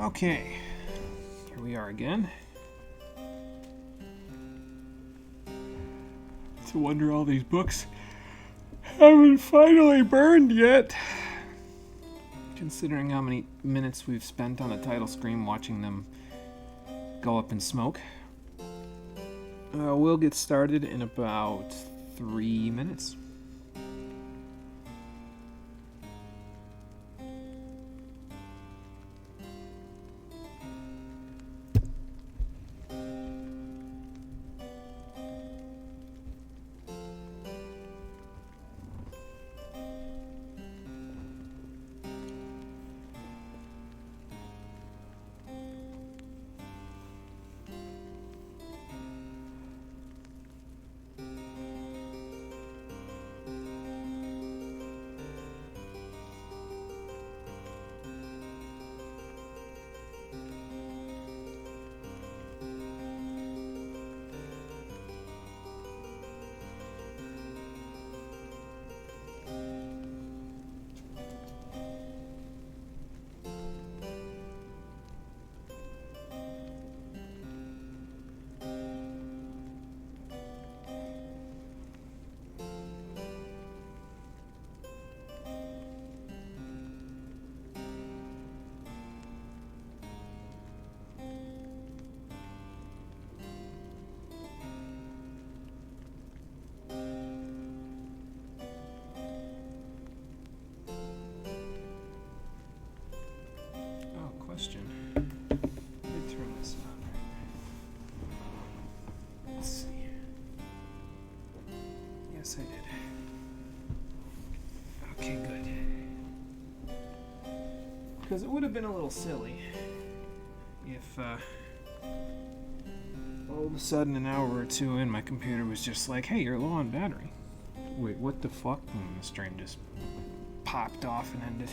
Okay, here we are again. It's a wonder all these books haven't finally burned yet. Considering how many minutes we've spent on the title screen watching them go up in smoke. We'll get started in about 3 minutes. Question. Let me turn this on. Let's see. Yes, I did. Okay, good. Because it would have been a little silly if all of a sudden an hour or two in my computer was just like, hey, you're low on battery. Wait, what the fuck? And the stream just popped off and ended.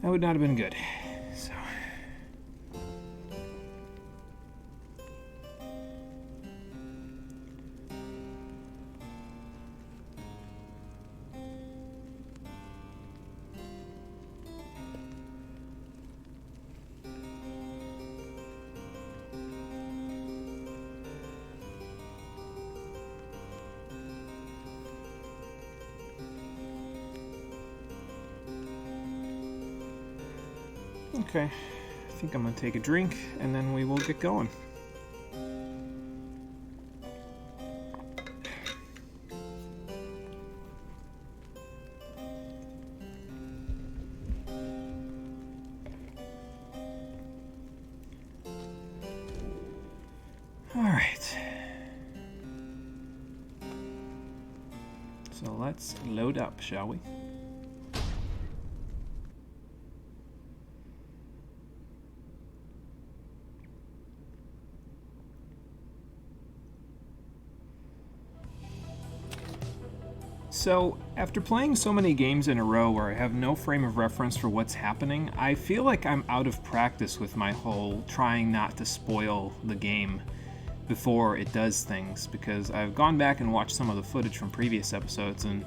That would not have been good. So. Okay, I think I'm gonna take a drink and then we will get going. All right. So let's load up, shall we? So, after playing so many games in a row where I have no frame of reference for what's happening, I feel like I'm out of practice with my whole trying not to spoil the game before it does things, because I've gone back and watched some of the footage from previous episodes, and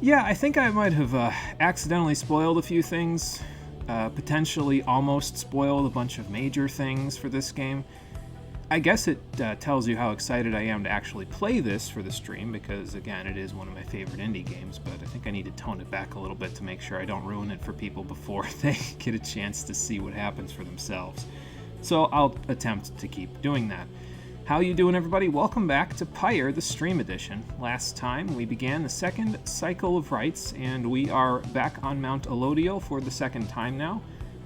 yeah, I think I might have accidentally spoiled a few things, potentially almost spoiled a bunch of major things for this game. I guess it tells you how excited I am to actually play this for the stream, because again, it is one of my favorite indie games, but I think I need to tone it back a little bit to make sure I don't ruin it for people before they get a chance to see what happens for themselves. So I'll attempt to keep doing that. How you doing, everybody? Welcome back to Pyre, the Stream Edition. Last time we began the second cycle of rites, and we are back on Mount Elodio for the second time now.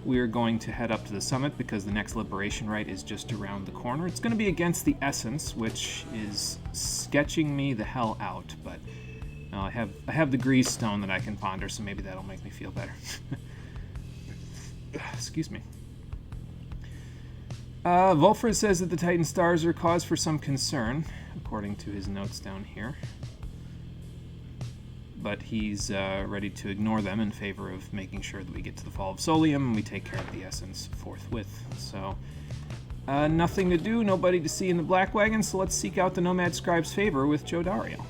We're going to head up to the summit because the next liberation rite is just around the corner. It's going to be against the Essence, which is sketching me the hell out, but I have the grease stone that I can ponder, so maybe that'll make me feel better. Excuse me. Volfred says that the Titan stars are cause for some concern, according to his notes down here. But he's ready to ignore them in favor of making sure that we get to the Fall of Solium and we take care of the Essence forthwith. So, nothing to do, nobody to see in the Black Wagon, so let's seek out the Nomad Scribe's favor with Joe Dario.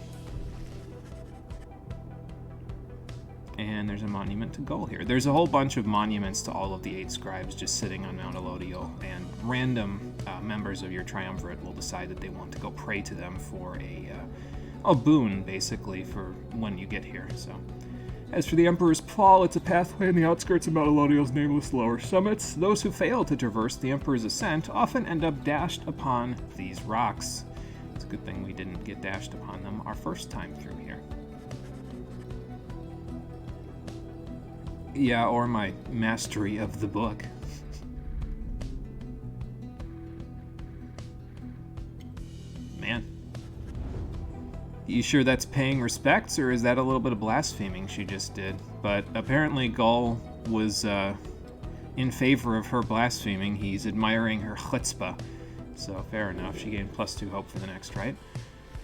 And and there's a monument to Gull here. There's a whole bunch of monuments to all of the 8 scribes just sitting on Mount Elodial, and random members of your triumvirate will decide that they want to go pray to them for a boon, basically, for when you get here. So, as for the Emperor's Fall, it's a pathway in the outskirts of Mount Elodial's nameless lower summits. Those who fail to traverse the Emperor's Ascent often end up dashed upon these rocks. It's a good thing we didn't get dashed upon them our first time through here. Yeah, or my mastery of the book. Man. You sure that's paying respects, or is that a little bit of blaspheming she just did? But apparently Gull was in favor of her blaspheming. He's admiring her chutzpah. So fair enough. She gained +2 hope for the next right.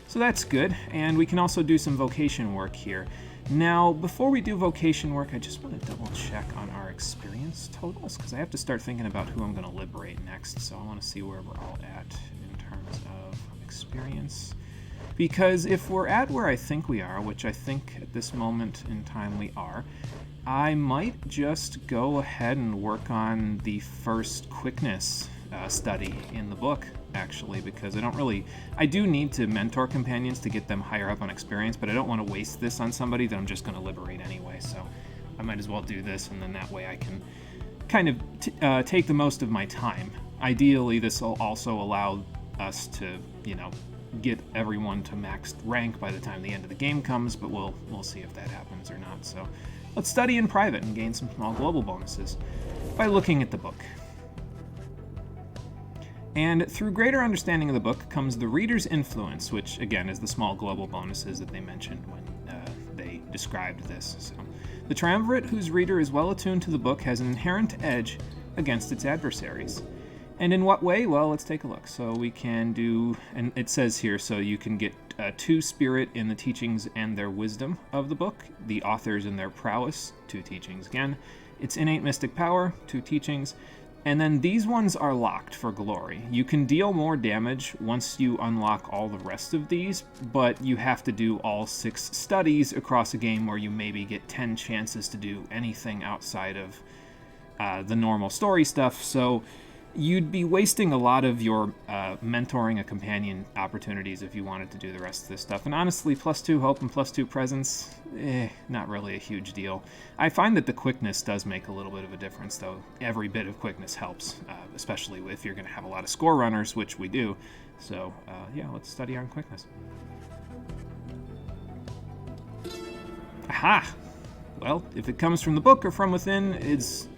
So that's good. And we can also do some vocation work here. Now, before we do vocation work, I just want to double check on our experience totals, because I have to start thinking about who I'm going to liberate next. So I want to see where we're all at in terms of experience. Because if we're at where I think we are, which I think at this moment in time we are, I might just go ahead and work on the first quickness study in the book, actually, because I do need to mentor companions to get them higher up on experience, but I don't want to waste this on somebody that I'm just going to liberate anyway, so I might as well do this, and then that way I can kind of take the most of my time. Ideally, this will also allow us to, get everyone to maxed rank by the time the end of the game comes, but we'll see if that happens or not. So let's study in private and gain some small global bonuses by looking at the book. And through greater understanding of the book comes the reader's influence, which again is the small global bonuses that they mentioned when they described this. So the triumvirate whose reader is well attuned to the book has an inherent edge against its adversaries. And in what way? Well, let's take a look. So we can do, and it says here, so you can get 2 spirit in the teachings and their wisdom of the book, the authors in their prowess, 2 teachings again, its innate mystic power, 2 teachings, and then these ones are locked for glory. You can deal more damage once you unlock all the rest of these, but you have to do all 6 studies across a game where you maybe get 10 chances to do anything outside of the normal story stuff, so you'd be wasting a lot of your mentoring a companion opportunities if you wanted to do the rest of this stuff. And honestly, +2 hope and +2 presence, not really a huge deal. I find that the quickness does make a little bit of a difference, though. Every bit of quickness helps, especially if you're going to have a lot of score runners, which we do. So, yeah, let's study on quickness. Aha! Well, if it comes from the book or from within, it's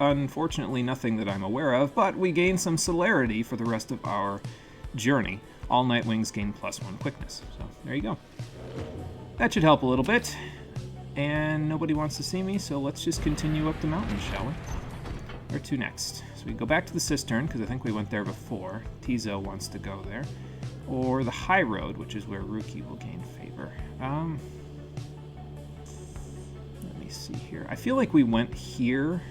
unfortunately nothing that I'm aware of, but we gain some celerity for the rest of our journey. All Nightwings gain +1 quickness. So there you go. That should help a little bit. And nobody wants to see me, so let's just continue up the mountain, shall we? Where to next? So we go back to the cistern, because I think we went there before. Tizo wants to go there. Or the high road, which is where Ruki will gain favor. Let me see here. I feel like we went here.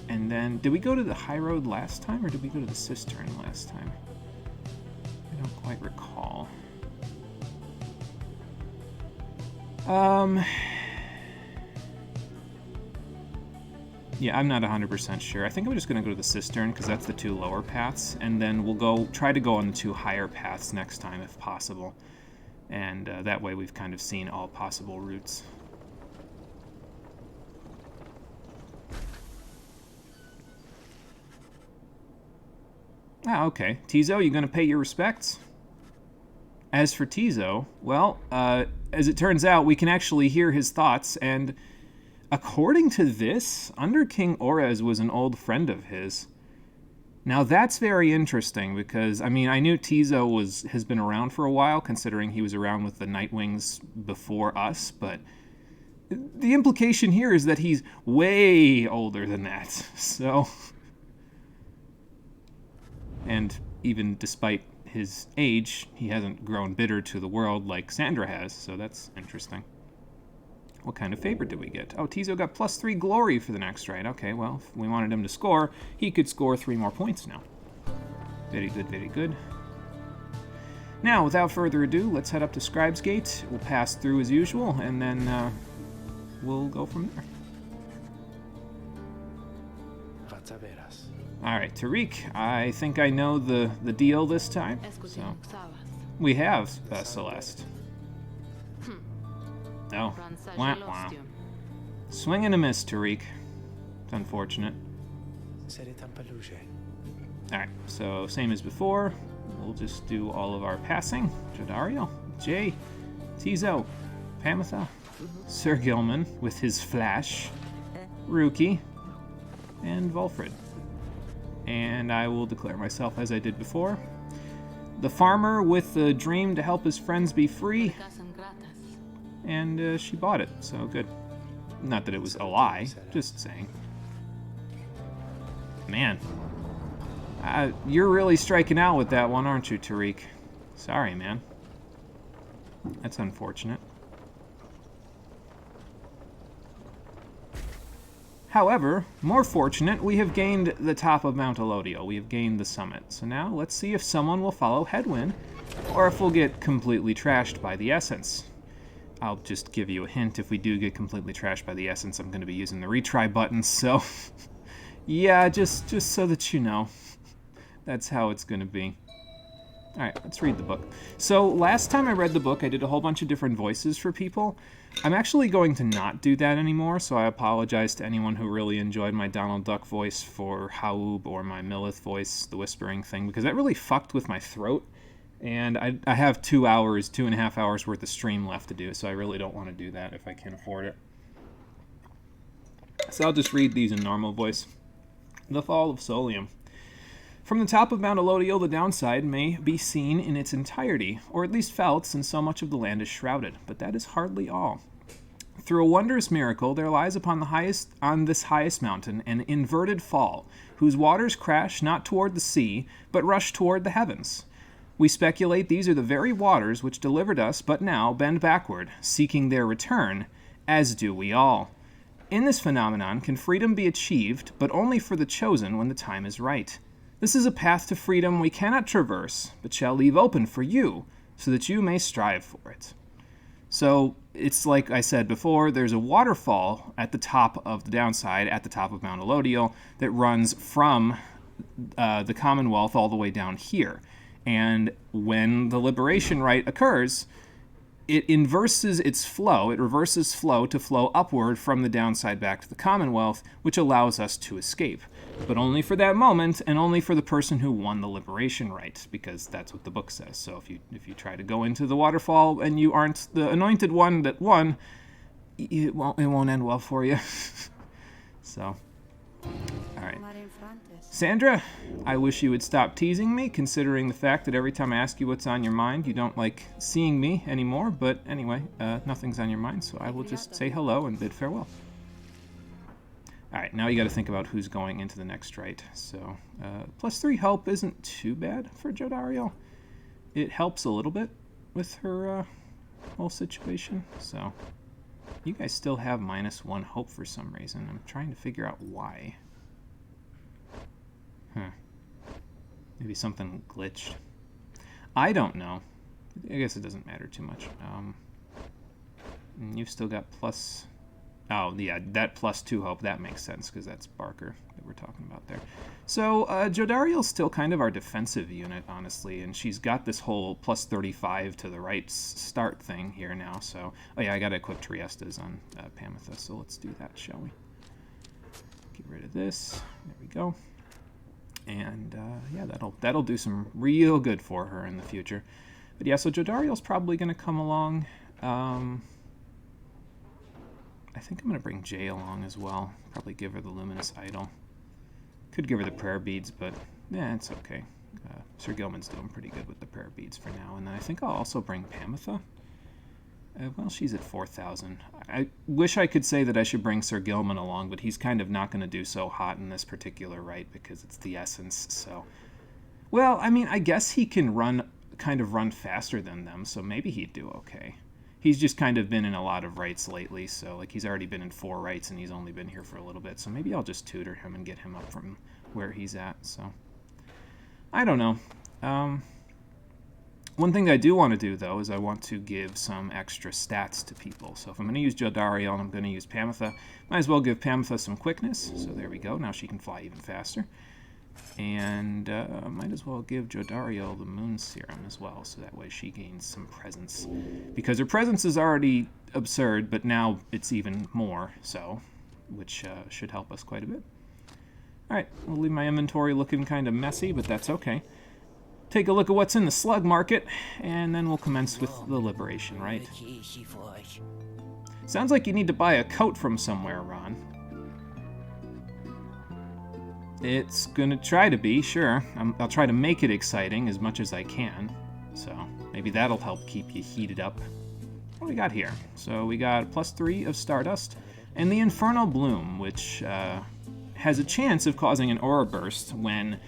And then, did we go to the high road last time, or did we go to the cistern last time? I don't quite recall. Yeah, I'm not 100% sure. I think I'm just going to go to the cistern, because that's the 2 lower paths, and then we'll try to go on the 2 higher paths next time, if possible. And that way we've kind of seen all possible routes. Ah, okay. Tizo, you gonna pay your respects? As for Tizo, well, as it turns out, we can actually hear his thoughts, and according to this, Under King Orez was an old friend of his. Now that's very interesting, because, I mean, I knew Tizo has been around for a while, considering he was around with the Nightwings before us, but the implication here is that he's way older than that, so... And even despite his age, he hasn't grown bitter to the world like Sandra has, so that's interesting. What kind of favor did we get? Oh, Tizo got +3 glory for the next ride. Okay, well, if we wanted him to score, he could score 3 more points now. Very good, very good. Now, without further ado, let's head up to Scribe's Gate. We'll pass through as usual, and then we'll go from there. Alright, Tariq, I think I know the deal this time. So, we have Celeste. Oh, wah. Swing and a miss, Tariq. It's unfortunate. Alright, so same as before. We'll just do all of our passing. Jodariel, Jay, Tizo, Pamitha, Sir Gilman with his flash, Ruki, and Volfred. And I will declare myself as I did before. The farmer with the dream to help his friends be free. And she bought it, so good. Not that it was a lie, just saying. Man. You're really striking out with that one, aren't you, Tariq? Sorry, man. That's unfortunate. However, more fortunate, we have gained the top of Mount Elodio. We have gained the summit. So now, let's see if someone will follow Headwind, or if we'll get completely trashed by the Essence. I'll just give you a hint. If we do get completely trashed by the Essence, I'm going to be using the retry button, so... yeah, just so that you know. That's how it's going to be. Alright, let's read the book. So, last time I read the book, I did a whole bunch of different voices for people. I'm actually going to not do that anymore, so I apologize to anyone who really enjoyed my Donald Duck voice for Haub or my Millith voice, the whispering thing, because that really fucked with my throat. And I have 2.5 hours worth of stream left to do, so I really don't want to do that if I can afford it. So I'll just read these in normal voice. The Fall of Solium. From the top of Mount Elodio, the downside may be seen in its entirety, or at least felt, since so much of the land is shrouded. But that is hardly all. Through a wondrous miracle, there lies on this highest mountain an inverted fall, whose waters crash not toward the sea, but rush toward the heavens. We speculate these are the very waters which delivered us, but now bend backward, seeking their return, as do we all. In this phenomenon can freedom be achieved, but only for the chosen when the time is right. This is a path to freedom we cannot traverse, but shall leave open for you, so that you may strive for it. So, it's like I said before, there's a waterfall at the top of the downside, at the top of Mount Elodio, that runs from the Commonwealth all the way down here. And when the liberation rite occurs, it inverses its flow, it reverses flow to flow upward from the downside back to the Commonwealth, which allows us to escape. But only for that moment, and only for the person who won the liberation rite, because that's what the book says. So if you try to go into the waterfall and you aren't the anointed one that won, it won't end well for you. So, all right. Sandra, I wish you would stop teasing me, considering the fact that every time I ask you what's on your mind, you don't like seeing me anymore. But anyway, nothing's on your mind, so I will just say hello and bid farewell. Alright, now you got to think about who's going into the next rite. So, +3 help isn't too bad for Jodariel. It helps a little bit with her whole situation. So, you guys still have -1 hope for some reason. I'm trying to figure out why. Maybe something glitched. I don't know. I guess it doesn't matter too much. And you've still got plus... Oh, yeah, that +2 hope, that makes sense, because that's Barker that we're talking about there. So, Jodariel's still kind of our defensive unit, honestly, and she's got this whole +35 to the right start thing here now, so... Oh, yeah, I gotta equip Triestas on Pamitha, so let's do that, shall we? Get rid of this. There we go. And, yeah, that'll do some real good for her in the future. But, yeah, so Jodariel's probably going to come along. I think I'm going to bring Jay along as well. Probably give her the Luminous Idol. Could give her the Prayer Beads, but, yeah, it's okay. Sir Gilman's doing pretty good with the Prayer Beads for now. And then I think I'll also bring Pamitha. Well, she's at 4,000. I wish I could say that I should bring Sir Gilman along, but he's kind of not going to do so hot in this particular rite because it's the Essence, so... Well, I mean, I guess he can run faster than them, so maybe he'd do okay. He's just kind of been in a lot of rites lately, so, like, he's already been in 4 rites and he's only been here for a little bit, so maybe I'll just tutor him and get him up from where he's at, so... I don't know. One thing that I do want to do, though, is I want to give some extra stats to people. So if I'm going to use Jodariel and I'm going to use Pamitha, might as well give Pamitha some quickness. So there we go. Now she can fly even faster. And might as well give Jodariel the Moon Serum as well, so that way she gains some presence. Because her presence is already absurd, but now it's even more so, which should help us quite a bit. Alright, I'll leave my inventory looking kind of messy, but that's okay. Take a look at what's in the slug market, and then we'll commence with the liberation, right? Sounds like you need to buy a coat from somewhere, Ron. It's gonna try to be, sure. I'll try to make it exciting as much as I can. So maybe that'll help keep you heated up. What do we got here? So we got +3 of Stardust, and the Infernal Bloom, which has a chance of causing an aura burst when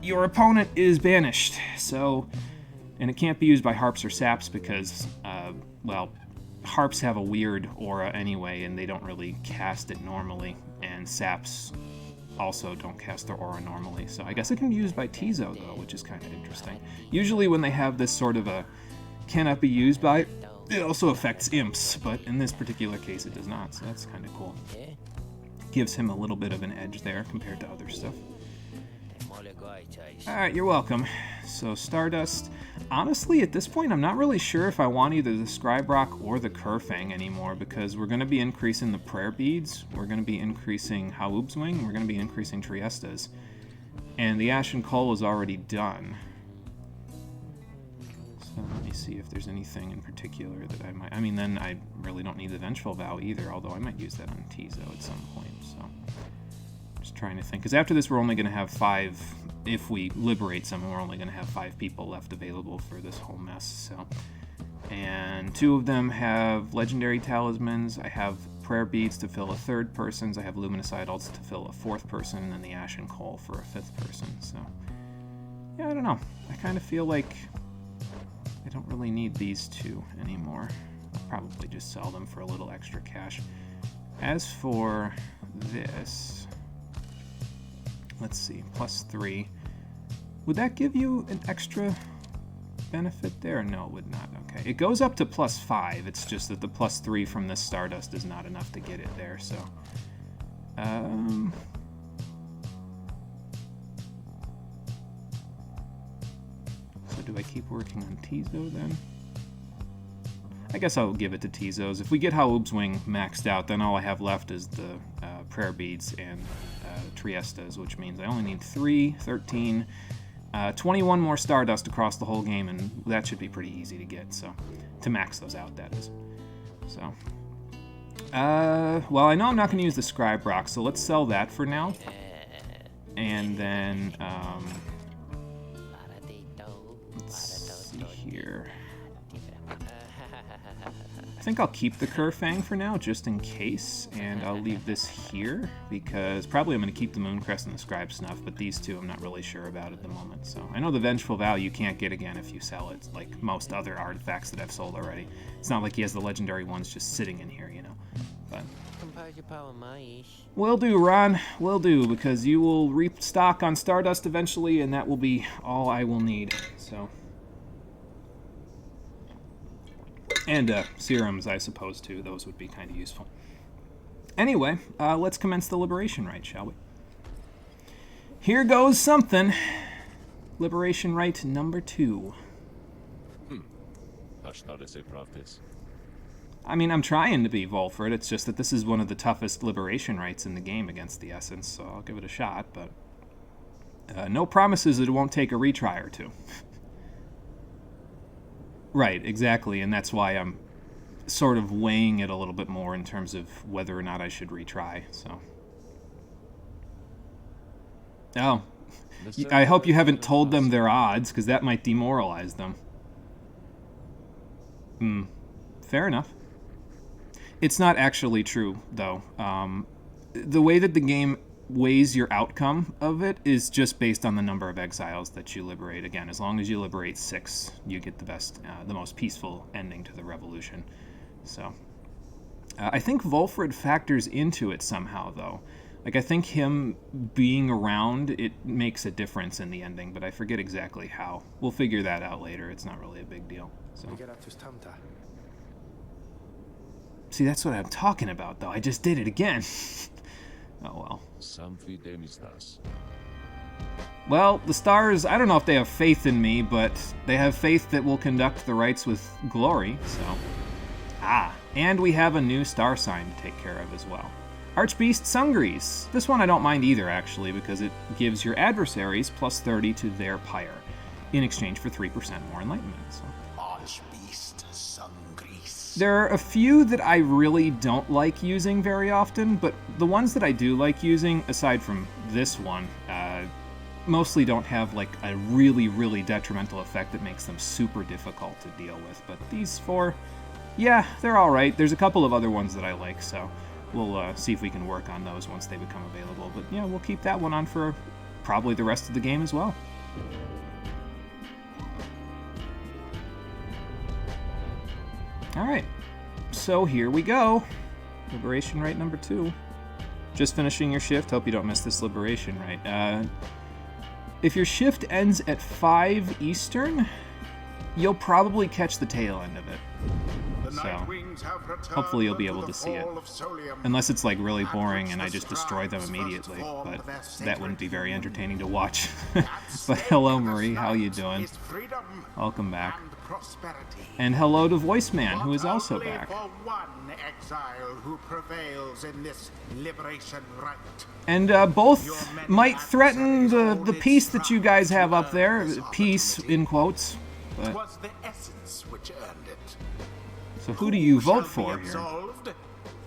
your opponent is banished. So, and it can't be used by harps or saps because, well, harps have a weird aura anyway, and they don't really cast it normally, and saps also don't cast their aura normally. So I guess it can be used by Tizo, though, which is kind of interesting. Usually when they have this sort of a cannot be used by, it also affects imps, but in this particular case it does not, so that's kind of cool. Gives him a little bit of an edge there compared to other stuff. Alright, you're welcome. So Stardust. Honestly, at this point, I'm not really sure if I want either the Scribe Rock or the Kerfang anymore, because we're going to be increasing the Prayer Beads, we're going to be increasing Haub's Wing, we're going to be increasing Triesta's. And the Ashen Coal is already done. So let me see if there's anything in particular that I might... I mean, then I really don't need the Vengeful Vow either, although I might use that on Tizo at some point, so... Just trying to think, because after this we're only going to have 5, if we liberate someone, we're only going to have 5 people left available for this whole mess, so... And 2 of them have Legendary Talismans, I have Prayer Beads to fill a 3rd person's, I have Luminous Idols to fill a 4th person, and then the Ashen Coal for a 5th person, so... Yeah, I don't know. I kind of feel like I don't really need these 2 anymore. I'll probably just sell them for a little extra cash. As for this... Let's see, +3. Would that give you an extra benefit there? No, it would not. Okay, it goes up to +5. It's just that the +3 from this Stardust is not enough to get it there, so... So do I keep working on Tizo then? I guess I'll give it to Tizo's. If we get Haub's Wing maxed out, then all I have left is the Prayer Beads and Triesta's, which means I only need 3, 13, 21 more Stardust across the whole game, and that should be pretty easy to get, so, to max those out, that is. So, well, I know I'm not going to use the Scribe Rock, so let's sell that for now. And then, let's see here. I think I'll keep the Kerfang for now, just in case, and I'll leave this here, because probably I'm going to keep the Mooncrest and the Scribe Snuff, but these 2 I'm not really sure about at the moment. So I know the Vengeful Vow you can't get again if you sell it, like most other artifacts that I've sold already. It's not like he has the legendary ones just sitting in here, you know. But will do, Ron, will do, because you will restock on Stardust eventually, and that will be all I will need, so... And serums, I suppose, too. Those would be kind of useful. Anyway, let's commence the Liberation Rite, shall we? Here goes something. Liberation Rite number 2. I mean, I'm trying to be Volfred. It's just that this is one of the toughest Liberation Rites in the game against the Essence, so I'll give it a shot, but... no promises that it won't take a retry or 2. Right, exactly, and that's why I'm sort of weighing it a little bit more in terms of whether or not I should retry, so... Oh. I hope you haven't told them their odds, because that might demoralize them. Fair enough. It's not actually true, though. The way that the game weighs your outcome of it is just based on the number of exiles that you liberate. Again, as long as you liberate 6, you get the best, the most peaceful ending to the revolution. So, I think Volfred factors into it somehow, though. Like, I think him being around, it makes a difference in the ending, but I forget exactly how. We'll figure that out later. It's not really a big deal. So. See, that's what I'm talking about, though. I just did it again. Oh, well. Well, the stars, I don't know if they have faith in me, but they have faith that we'll conduct the rites with glory, so. Ah, and we have a new star sign to take care of as well. Archbeast Sungries. This one I don't mind either, actually, because it gives your adversaries plus 30 to their Pyre, in exchange for 3% more enlightenment. So. Archbeast Sungries. There are a few that I really don't like using very often, but the ones that I do like using, aside from this one, mostly don't have like a really, really detrimental effect that makes them super difficult to deal with. But these four, yeah, they're alright. There's a couple of other ones that I like, so we'll see if we can work on those once they become available. But yeah, we'll keep that one on for probably the rest of the game as well. Alright, so here we go. Liberation rite number 2. Just finishing your shift. Hope you don't miss this liberation rite. If your shift ends at 5 Eastern, you'll probably catch the tail end of it. So, hopefully you'll be able to see it. Unless it's like really boring and I just destroy them immediately, but that wouldn't be very entertaining to watch. But hello Marie, how you doing? Welcome back. And hello to Voiceman, who is also back. And both might threaten the peace that you guys have up there. Peace, in quotes. But so who do you vote for here?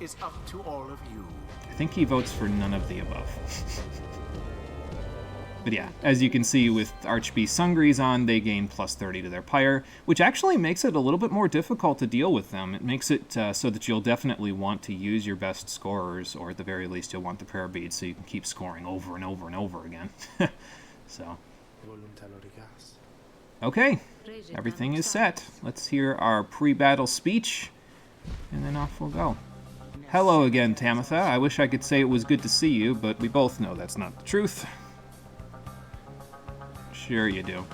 Is up to all of you. I think he votes for none of the above. But yeah, as you can see with Archbeast Sungries on, they gain plus 30 to their Pyre, which actually makes it a little bit more difficult to deal with them. It makes it so that you'll definitely want to use your best scorers, or at the very least you'll want the prayer beads so you can keep scoring over and over and over again. So. Okay, everything is set. Let's hear our pre-battle speech, and then off we'll go. Hello again, Tamitha. I wish I could say it was good to see you, but we both know that's not the truth. Sure you do.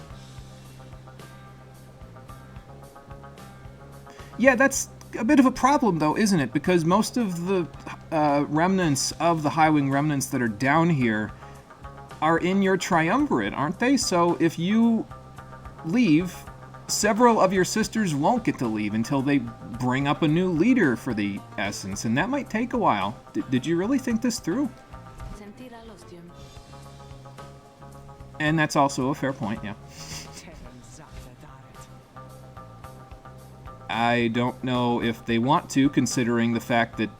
Yeah, that's a bit of a problem, though, isn't it? Because most of the remnants of the Highwing remnants that are down here are in your triumvirate, aren't they? So if you leave, several of your sisters won't get to leave until they bring up a new leader for the Essence, and that might take a while. Did you really think this through? And that's also a fair point, yeah. I don't know if they want to, considering the fact that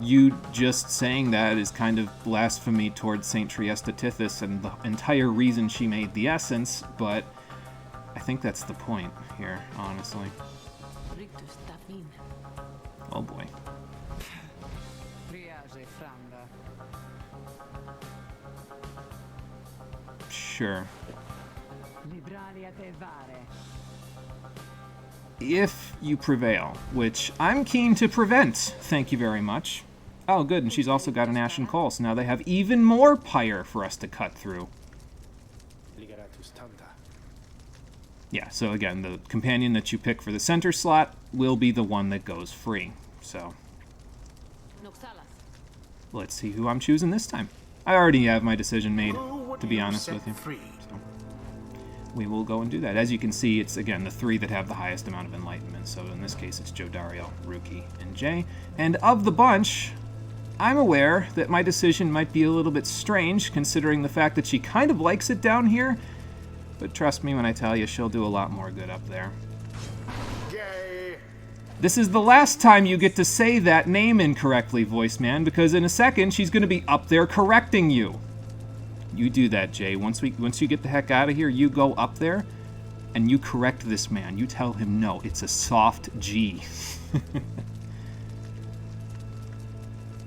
you just saying that is kind of blasphemy towards Saint Triesta Tithys and the entire reason she made the Essence, but I think that's the point here, honestly. Oh boy. Sure. If you prevail, which I'm keen to prevent, thank you very much. Oh, good, and she's also got an Ashen Coal, so now they have even more Pyre for us to cut through. Yeah, so again, the companion that you pick for the center slot will be the one that goes free. So, let's see who I'm choosing this time. I already have my decision made, to be honest with you. So, we will go and do that. As you can see, it's, again, the 3 that have the highest amount of enlightenment. So in this case, it's Joe Dario, Ruki, and Jay. And of the bunch, I'm aware that my decision might be a little bit strange, considering the fact that she kind of likes it down here. But trust me when I tell you, she'll do a lot more good up there. Yay. This is the last time you get to say that name incorrectly, Voiceman, because in a second, she's going to be up there correcting you. You do that, Jay. Once you get the heck out of here, you go up there, and you correct this man. You tell him, no, it's a soft G.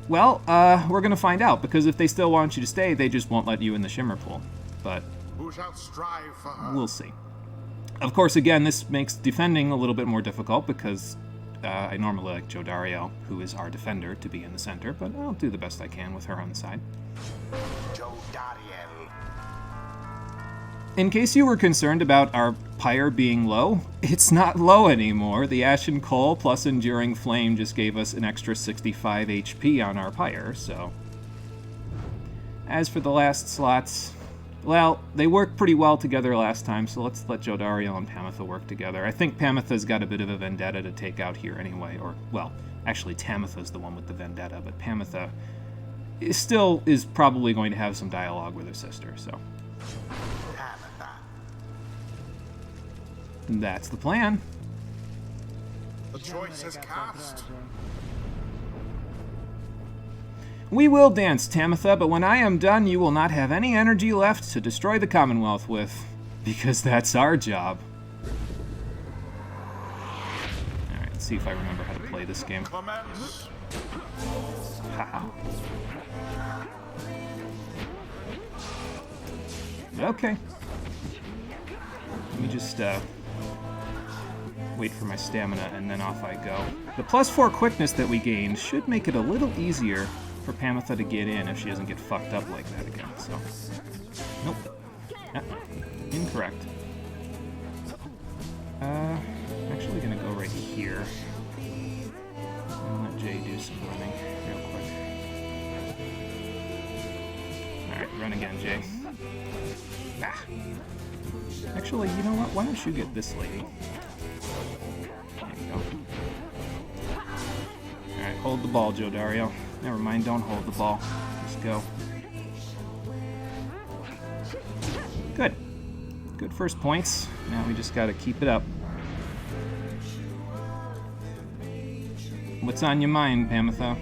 Well, we're going to find out, because if they still want you to stay, they just won't let you in the Shimmer Pool. But Who shall strive for her? We'll see. Of course, again, this makes defending a little bit more difficult, because I normally like Jodariel, who is our defender, to be in the center, but I'll do the best I can with her on the side. Jodariel. In case you were concerned about our Pyre being low, it's not low anymore. The Ashen Coal plus Enduring Flame just gave us an extra 65 HP on our Pyre, so... As for the last slots, well, they worked pretty well together last time, so let's let Jodariel and Pamitha work together. I think Pamitha's got a bit of a vendetta to take out here anyway, or, well, actually Tamitha's the one with the vendetta, but Pamitha still is probably going to have some dialogue with her sister, so... Pamitha. That's the plan. The choice is cast. We will dance, Tamitha, but when I am done, you will not have any energy left to destroy the Commonwealth with, because that's our job. Alright, let's see if I remember how to play this game. Commence. Haha. Okay. Let me just, wait for my stamina, and then off I go. The +4 quickness that we gained should make it a little easier for Pamitha to get in if she doesn't get fucked up like that again, so... Nope. Incorrect. Actually gonna go right here. And let Jay do some running real quick. Alright, run again, Jay. Ah. Actually, you know what? Why don't you get this lady? There you go. Alright, hold the ball, Jodariel. Never mind, don't hold the ball. Just go. Good. Good first points. Now we just gotta keep it up. What's on your mind, Pamitha?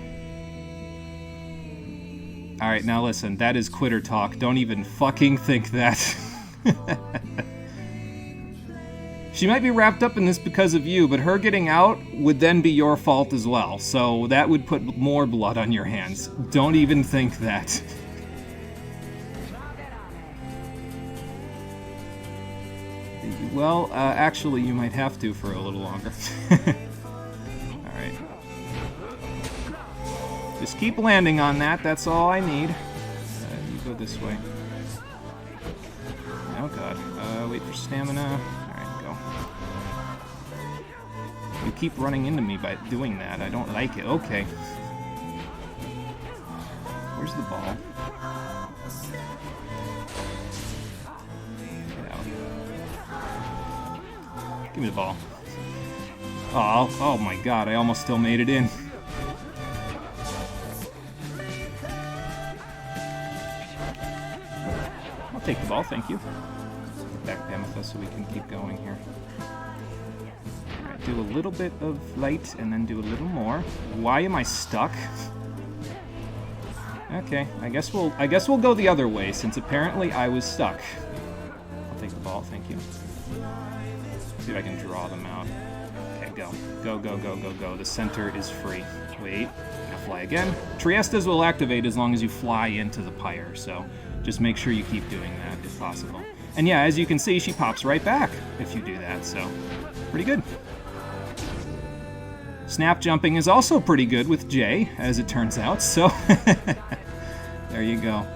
Alright, now listen, that is quitter talk. Don't even fucking think that. She might be wrapped up in this because of you, but her getting out would then be your fault as well, so that would put more blood on your hands. Don't even think that. Well, actually, you might have to for a little longer. Alright. Just keep landing on that, that's all I need. You go this way. Oh god. Wait for stamina. You keep running into me by doing that. I don't like it. Okay. Where's the ball? Get out. Give me the ball. Oh my god, I almost still made it in. I'll take the ball, thank you. Back Pamitha so we can keep going here. Do a little bit of light and then do a little more. Why am I stuck? Okay, I guess we'll go the other way since apparently I was stuck. I'll take the ball, thank you. See if I can draw them out. Okay, go. Go, go, go, go, go. The center is free. Wait, now fly again. Triestas will activate as long as you fly into the Pyre, so just make sure you keep doing that if possible. And yeah, as you can see, she pops right back if you do that, so pretty good. Snap jumping is also pretty good with Jay, as it turns out, so there you go.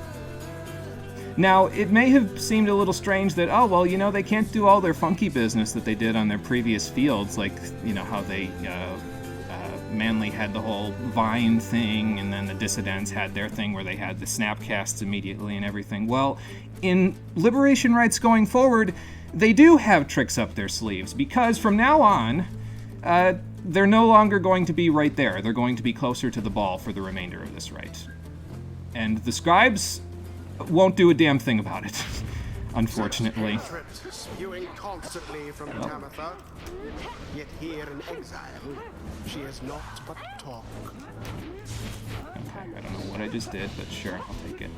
Now, it may have seemed a little strange that, oh, well, you know, they can't do all their funky business that they did on their previous fields, like, you know, how they, Manly had the whole Vine thing, and then the Dissidents had their thing where they had the snapcasts immediately and everything. Well, in Liberation Rights going forward, they do have tricks up their sleeves, because from now on, they're no longer going to be right there. They're going to be closer to the ball for the remainder of this rite. And the scribes won't do a damn thing about it, unfortunately. Spewing constantly from Tamitha. Yet here in exile, she is not but talk. Okay, I don't know what I just did, but sure, I'll take it.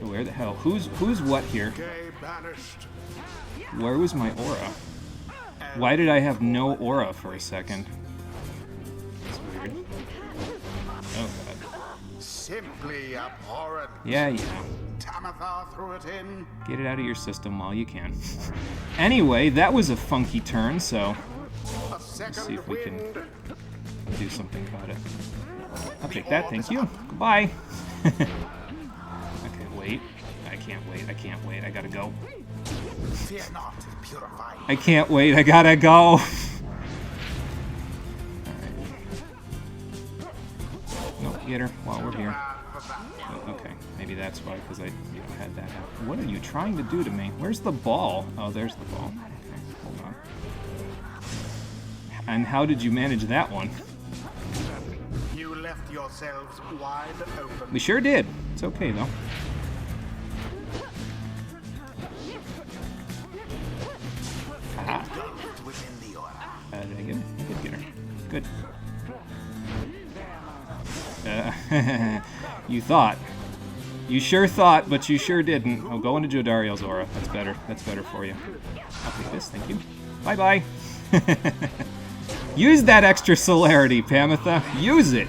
Where the hell? Who's what here? Where was my aura? Why did I have no aura for a second? That's weird. Oh god. Simply abhorrent. Yeah. Tamatha threw it in. Get it out of your system while you can. Anyway, that was a funky turn, so let's see if we can do something about it. I'll take that, thank you. Goodbye. Okay, wait. I can't wait. I can't wait. I gotta go. Fear not, purify. I can't wait. I gotta go. Nope, get her while we're here. Oh, okay, maybe that's why, because I had that happen. What are you trying to do to me? Where's the ball? Oh, there's the ball. Okay, hold on. And how did you manage that one? You left yourselves wide open. We sure did. It's okay, though. Aha. Did I get her? I did get her. Good. You thought. You sure thought, but you sure didn't. Oh, go into Jodariel's aura. That's better. That's better for you. I'll take this, thank you. Bye-bye. Use that extra celerity, Pamitha. Use it.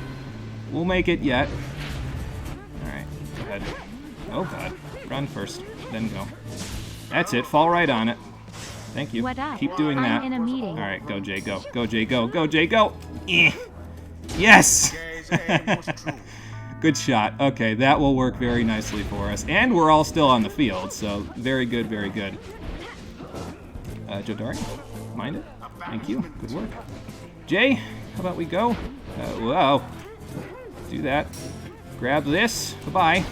We'll make it yet. Alright, go ahead. Oh, God. Run first, then go. That's it. Fall right on it. Thank you. What up? Keep doing that. I'm in a meeting. Alright, go, Jay, go. Go, Jay, go. Go, Jay, go. Eh. Yes! Good shot. Okay, that will work very nicely for us. And we're all still on the field, so very good, very good. Jodari, mind it? Thank you. Good work. Jay, how about we go? Whoa. Do that. Grab this. Goodbye.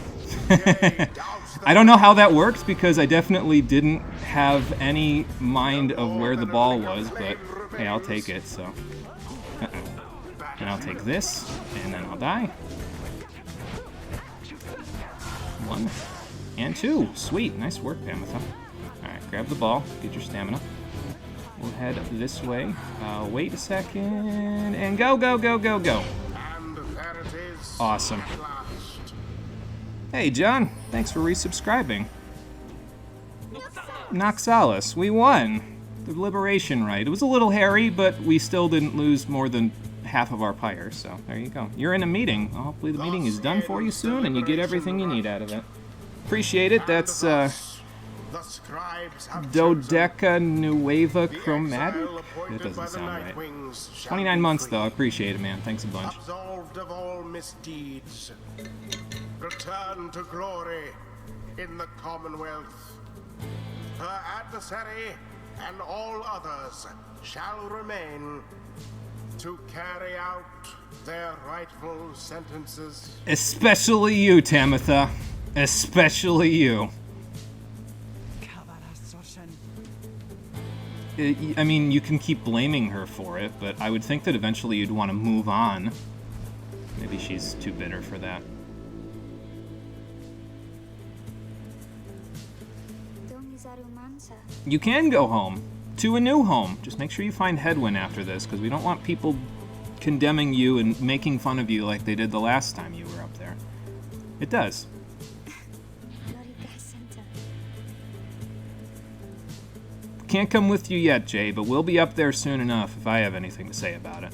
I don't know how that works because I definitely didn't have any mind of where the ball was, but hey, I'll take it, so. And I'll take this, and then I'll die. 1 and 2. Sweet. Nice work, Pamitha. Alright, grab the ball. Get your stamina. We'll head this way. Wait a second. And go, go, go, go, go. Awesome. Hey, John. Thanks for resubscribing. Noxalis. We won. The Liberation Rite. It was a little hairy, but we still didn't lose more than half of our pyre, so there you go. You're in a meeting. Well, hopefully the meeting is done for you soon and you get everything you need out of it. Appreciate it. That's Dodeca Nueva Chromatic? That doesn't sound right. 29 months though. I appreciate it, man. Thanks a bunch. Absolved of all misdeeds. Return to glory in the Commonwealth. Her adversary and all others shall remain to carry out their rightful sentences. Especially you, Tamitha. Especially you. I mean, you can keep blaming her for it, but I would think that eventually you'd want to move on. Maybe she's too bitter for that. You can go home. To a new home. Just make sure you find Hedwyn after this, because we don't want people condemning you and making fun of you like they did the last time you were up there. It does. Can't come with you yet, Jay, but we'll be up there soon enough if I have anything to say about it.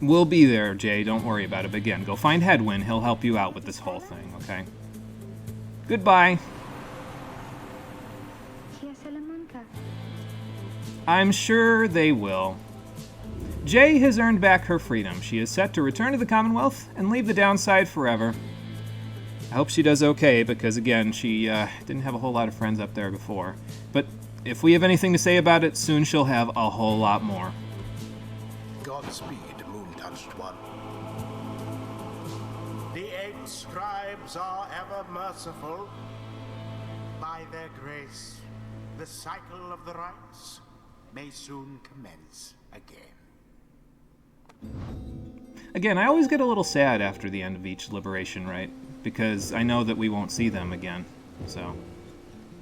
We'll be there, Jay. Don't worry about it. But again, go find Hedwyn. He'll help you out with this whole thing, okay? Goodbye. I'm sure they will. Jay has earned back her freedom. She is set to return to the Commonwealth and leave the downside forever. I hope she does okay, because again, she didn't have a whole lot of friends up there before. But if we have anything to say about it, soon she'll have a whole lot more. Godspeed, Moon-touched one. The 8 scribes are ever merciful. By their grace, the cycle of the rites may soon commence again. Again, I always get a little sad after the end of each Liberation Rite, because I know that we won't see them again. So,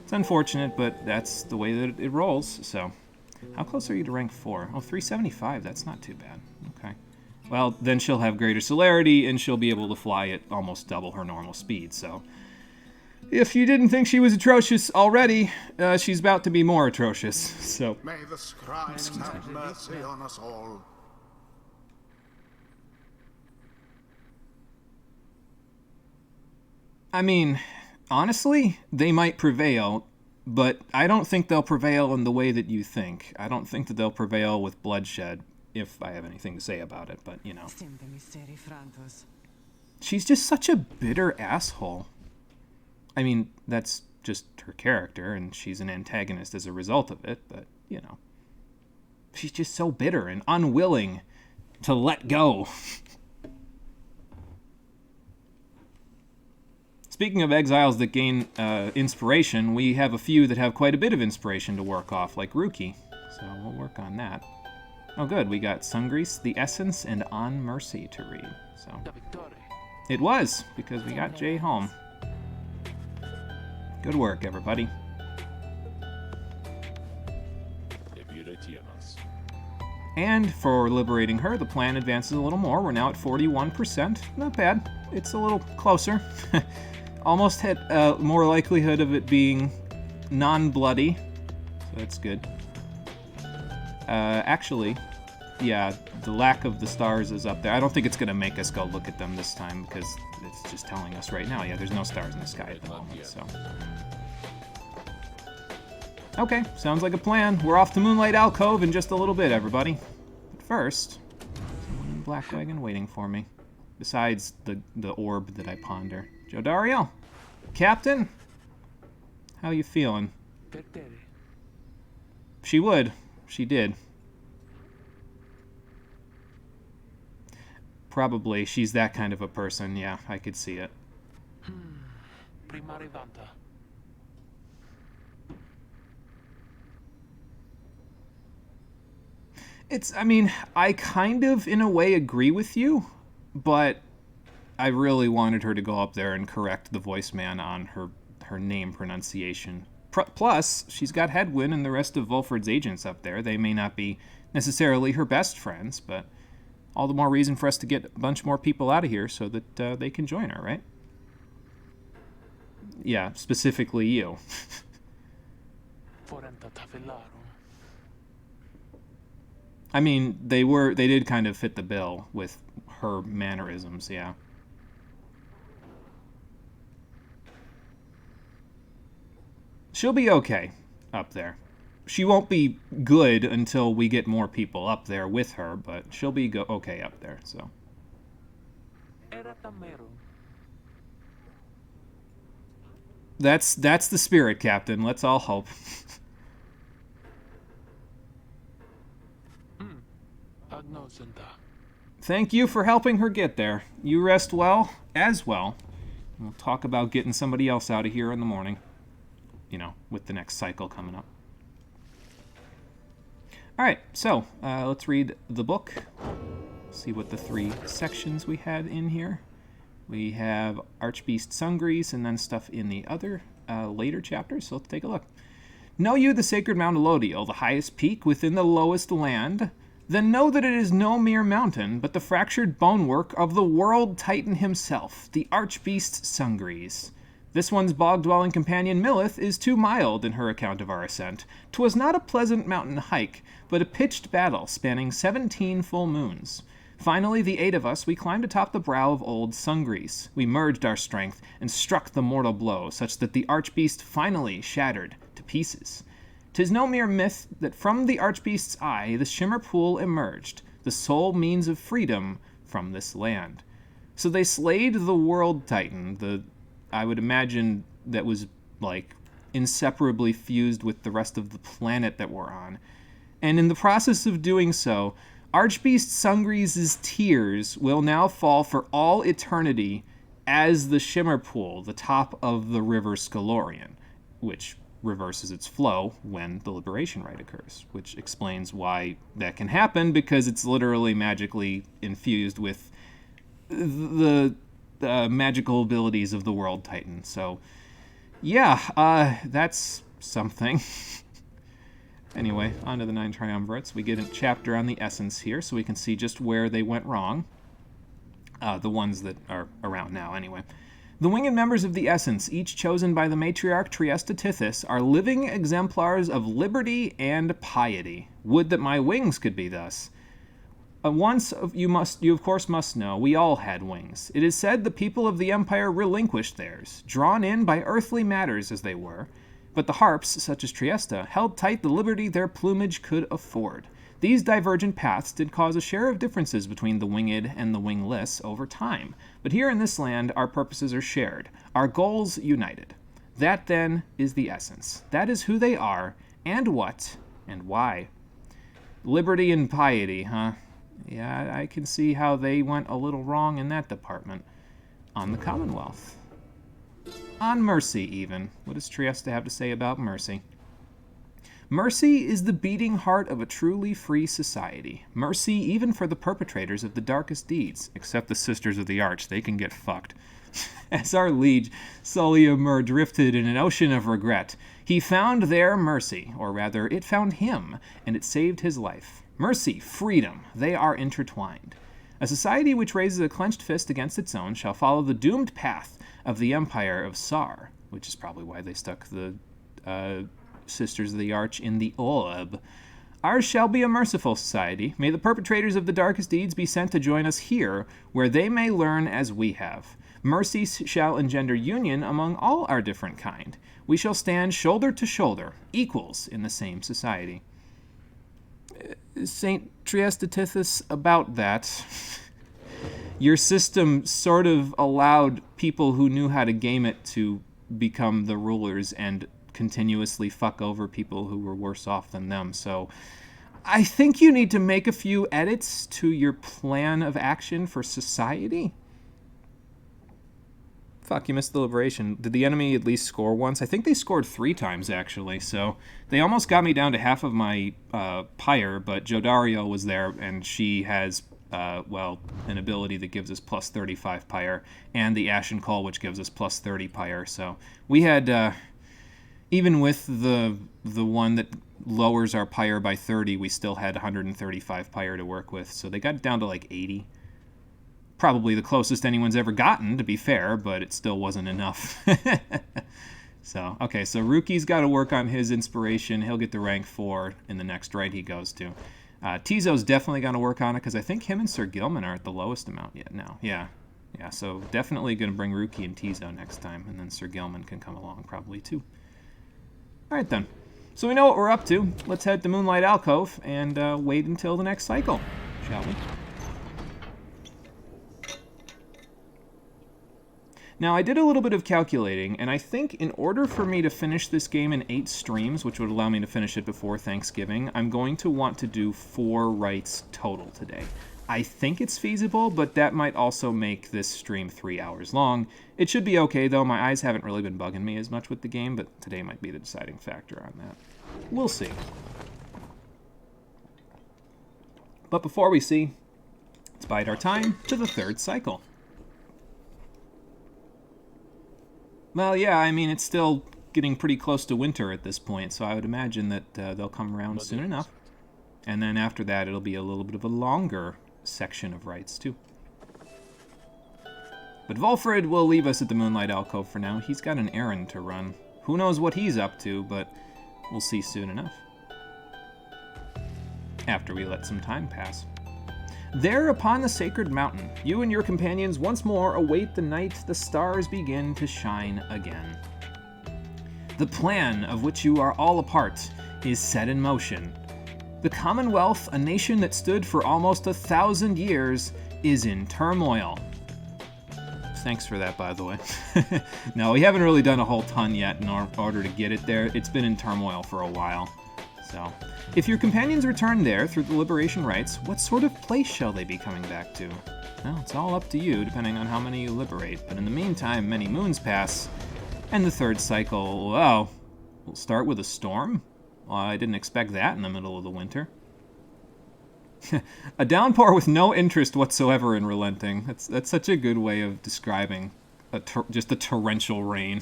it's unfortunate, but that's the way that it rolls, so. How close are you to rank 4? Oh, 375, that's not too bad. Okay. Well, then she'll have greater celerity, and she'll be able to fly at almost double her normal speed, so. If you didn't think she was atrocious already, she's about to be more atrocious, so. May the scribes have mercy on us all. I mean, honestly, they might prevail, but I don't think they'll prevail in the way that you think. I don't think that they'll prevail with bloodshed, if I have anything to say about it, but, you know. She's just such a bitter asshole. I mean, that's just her character, and she's an antagonist as a result of it, but, you know. She's just so bitter and unwilling to let go. Speaking of exiles that gain inspiration, we have a few that have quite a bit of inspiration to work off, like Ruki. So we'll work on that. Oh good, we got Sungrease, The Essence, and On Mercy to read. So it was, because we got Jay home. Good work, everybody. And for liberating her, the plan advances a little more. We're now at 41%. Not bad. It's a little closer. Almost hit more likelihood of it being non-bloody. So that's good. Actually, yeah, the lack of the stars is up there. I don't think it's going to make us go look at them this time because it's just telling us right now, yeah, there's no stars in the sky at the moment, so. Okay, sounds like a plan. We're off to Moonlight Alcove in just a little bit, everybody. But first, someone in Black Wagon waiting for me. Besides the orb that I ponder. Jodario? Captain? How you feeling? She would. She did. Probably. She's that kind of a person. Yeah, I could see it. I mean, I kind of, in a way, agree with you, but I really wanted her to go up there and correct the voice man on her name pronunciation. Plus, she's got Hedwyn and the rest of Volford's agents up there. They may not be necessarily her best friends, but all the more reason for us to get a bunch more people out of here so that they can join her, right? Yeah, specifically you. I mean, they did kind of fit the bill with her mannerisms, yeah. She'll be okay up there. She won't be good until we get more people up there with her, but she'll be okay up there, so. That's the spirit, Captain. Let's all hope. Thank you for helping her get there. You rest well, as well. We'll talk about getting somebody else out of here in the morning. You know, with the next cycle coming up. Alright, so let's read the book. See what the 3 sections we had in here. We have Archbeast Sungrease and then stuff in the other later chapters, so let's take a look. Know you the sacred Mount Elodiel, the highest peak within the lowest land? Then know that it is no mere mountain, but the fractured bonework of the world titan himself, the Archbeast Sungrease. This one's bog-dwelling companion Millith is too mild in her account of our ascent. 'Twas not a pleasant mountain hike, but a pitched battle spanning 17 full moons. Finally, the 8 of us, we climbed atop the brow of old Sungrease. We merged our strength and struck the mortal blow, such that the Archbeast finally shattered to pieces. 'Tis no mere myth that from the Archbeast's eye the Shimmer Pool emerged, the sole means of freedom from this land. So they slayed the World Titan, I would imagine that was, like, inseparably fused with the rest of the planet that we're on. And in the process of doing so, Archbeast Sungrease's tears will now fall for all eternity as the Shimmer Pool, the top of the river Scalorian, which reverses its flow when the liberation rite occurs, which explains why that can happen, because it's literally magically infused with the magical abilities of the World Titan. So, yeah, that's something. Anyway, on to the 9 Triumvirates. We get a chapter on the Essence here, so we can see just where they went wrong. The ones that are around now, anyway. The winged members of the Essence, each chosen by the matriarch Triesta Tithys, are living exemplars of liberty and piety. Would that my wings could be thus. You of course must know, we all had wings. It is said the people of the Empire relinquished theirs, drawn in by earthly matters as they were. But the harps, such as Trieste, held tight the liberty their plumage could afford. These divergent paths did cause a share of differences between the winged and the wingless over time. But here in this land, our purposes are shared, our goals united. That, then, is the essence. That is who they are, and what, and why. Liberty and piety, huh? Yeah, I can see how they went a little wrong in that department. On the Commonwealth. On mercy, even. What does Trieste have to say about mercy? Mercy is the beating heart of a truly free society. Mercy even for the perpetrators of the darkest deeds, except the Sisters of the Arch. They can get fucked. As our liege Sulliamer drifted in an ocean of regret, he found there mercy, or rather, it found him, and it saved his life. Mercy, freedom, they are intertwined. A society which raises a clenched fist against its own shall follow the doomed path of the Empire of Sar, which is probably why they stuck the Sisters of the Arch in the orb. Ours shall be a merciful society. May the perpetrators of the darkest deeds be sent to join us here, where they may learn as we have. Mercy shall engender union among all our different kind. We shall stand shoulder to shoulder, equals in the same society. St. Triestitithus, about that, your system sort of allowed people who knew how to game it to become the rulers and continuously fuck over people who were worse off than them. So I think you need to make a few edits to your plan of action for society. Fuck, you missed the liberation. Did the enemy at least score once? I think they scored 3 times, actually. So they almost got me down to half of my Pyre, but Jodario was there, and she has, an ability that gives us plus 35 Pyre, and the Ashen Call, which gives us plus 30 Pyre. So we had, even with the one that lowers our Pyre by 30, we still had 135 Pyre to work with. So they got it down to like 80. Probably the closest anyone's ever gotten, to be fair, but it still wasn't enough. So, okay, so Ruki's got to work on his inspiration. He'll get to rank 4 in the next right he goes to. Tizo's definitely going to work on it, because I think him and Sir Gilman are at the lowest amount yet now. Yeah, so definitely going to bring Ruki and Tizo next time, and then Sir Gilman can come along probably too. All right, then. So we know what we're up to. Let's head to Moonlight Alcove and wait until the next cycle, shall we? Now, I did a little bit of calculating, and I think in order for me to finish this game in 8 streams, which would allow me to finish it before Thanksgiving, I'm going to want to do 4 rights total today. I think it's feasible, but that might also make this stream 3 hours long. It should be okay, though. My eyes haven't really been bugging me as much with the game, but today might be the deciding factor on that. We'll see. But before we see, let's bide our time to the 3rd cycle. Well, yeah, I mean, it's still getting pretty close to winter at this point, so I would imagine that they'll come around soon enough. And then after that, it'll be a little bit of a longer section of rights, too. But Volfred will leave us at the Moonlight Alcove for now. He's got an errand to run. Who knows what he's up to, but we'll see soon enough. After we let some time pass. There upon the sacred mountain, you and your companions once more await the night the stars begin to shine again. The plan of which you are all a part is set in motion. The Commonwealth, a nation that stood for almost 1,000 years, is in turmoil. Thanks for that, by the way. No, we haven't really done a whole ton yet in order to get it there. It's been in turmoil for a while. So, if your companions return there through the liberation rites, what sort of place shall they be coming back to? Well, it's all up to you, depending on how many you liberate. But in the meantime, many moons pass, and the 3rd cycle, well, we'll start with a storm? Well, I didn't expect that in the middle of the winter. A downpour with no interest whatsoever in relenting. That's such a good way of describing just a torrential rain.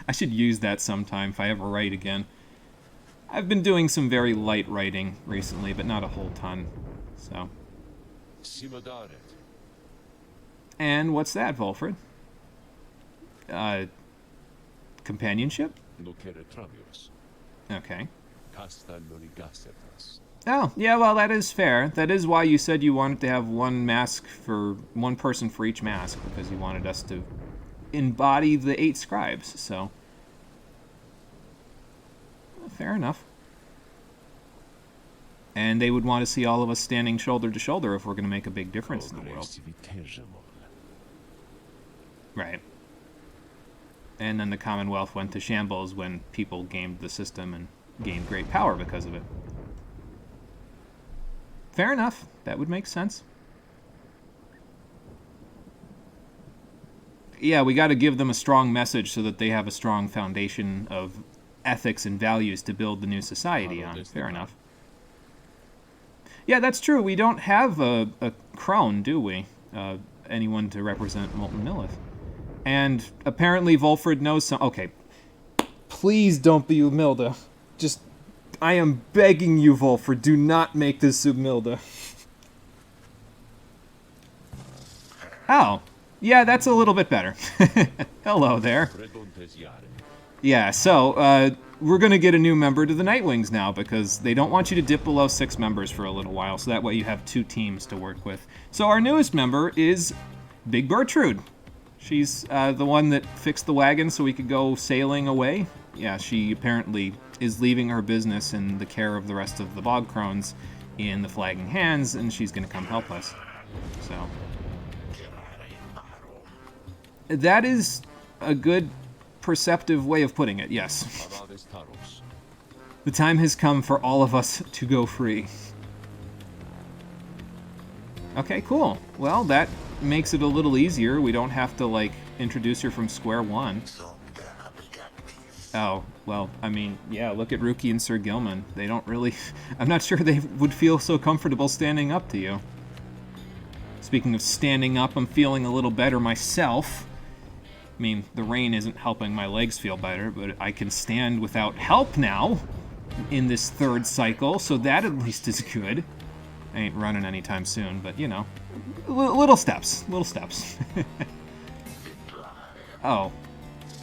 I should use that sometime if I ever write again. I've been doing some very light writing recently, but not a whole ton, so. And what's that, Volfred? Companionship? Okay. Oh, yeah, well, that is fair. That is why you said you wanted to have one person for each mask, because you wanted us to embody the 8 scribes, so. Fair enough. And they would want to see all of us standing shoulder to shoulder if we're going to make a big difference in the world. Right. And then the Commonwealth went to shambles when people gamed the system and gained great power because of it. Fair enough. That would make sense. Yeah, we got to give them a strong message so that they have a strong foundation of ethics and values to build the new society on. Fair enough. Yeah, that's true. We don't have a crone, do we? Anyone to represent Molten Millith. And apparently Volfred knows some... Okay. Please don't be Umilda. Just... I am begging you, Volfred, do not make this Umilda. Oh. Yeah, that's a little bit better. Hello there. Yeah, so, we're going to get a new member to the Nightwings now, because they don't want you to dip below 6 members for a little while, so that way you have 2 teams to work with. So our newest member is Big Bertrude. She's the one that fixed the wagon so we could go sailing away. Yeah, she apparently is leaving her business in the care of the rest of the Bog Crones in the Flagging Hands, and she's going to come help us. So that is a good, perceptive way of putting it, yes. The time has come for all of us to go free. Okay, cool. Well, that makes it a little easier. We don't have to, like, introduce her from square one. Oh, well, I mean, yeah, look at Ruki and Sir Gilman. They don't really... I'm not sure they would feel so comfortable standing up to you. Speaking of standing up, I'm feeling a little better myself. I mean, the rain isn't helping my legs feel better, but I can stand without help now in this 3rd cycle, so that at least is good. I ain't running anytime soon, but, you know, little steps, little steps. Oh,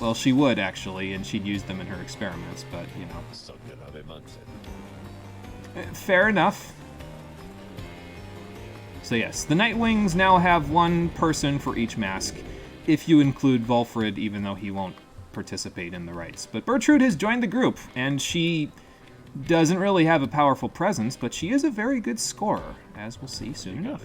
well, she would, actually, and she'd use them in her experiments, but, you know. Fair enough. So yes, the Nightwings now have 1 person for each mask, if you include Volfred, even though he won't participate in the rites. But Bertrude has joined the group, and she doesn't really have a powerful presence, but she is a very good scorer, as we'll see soon enough.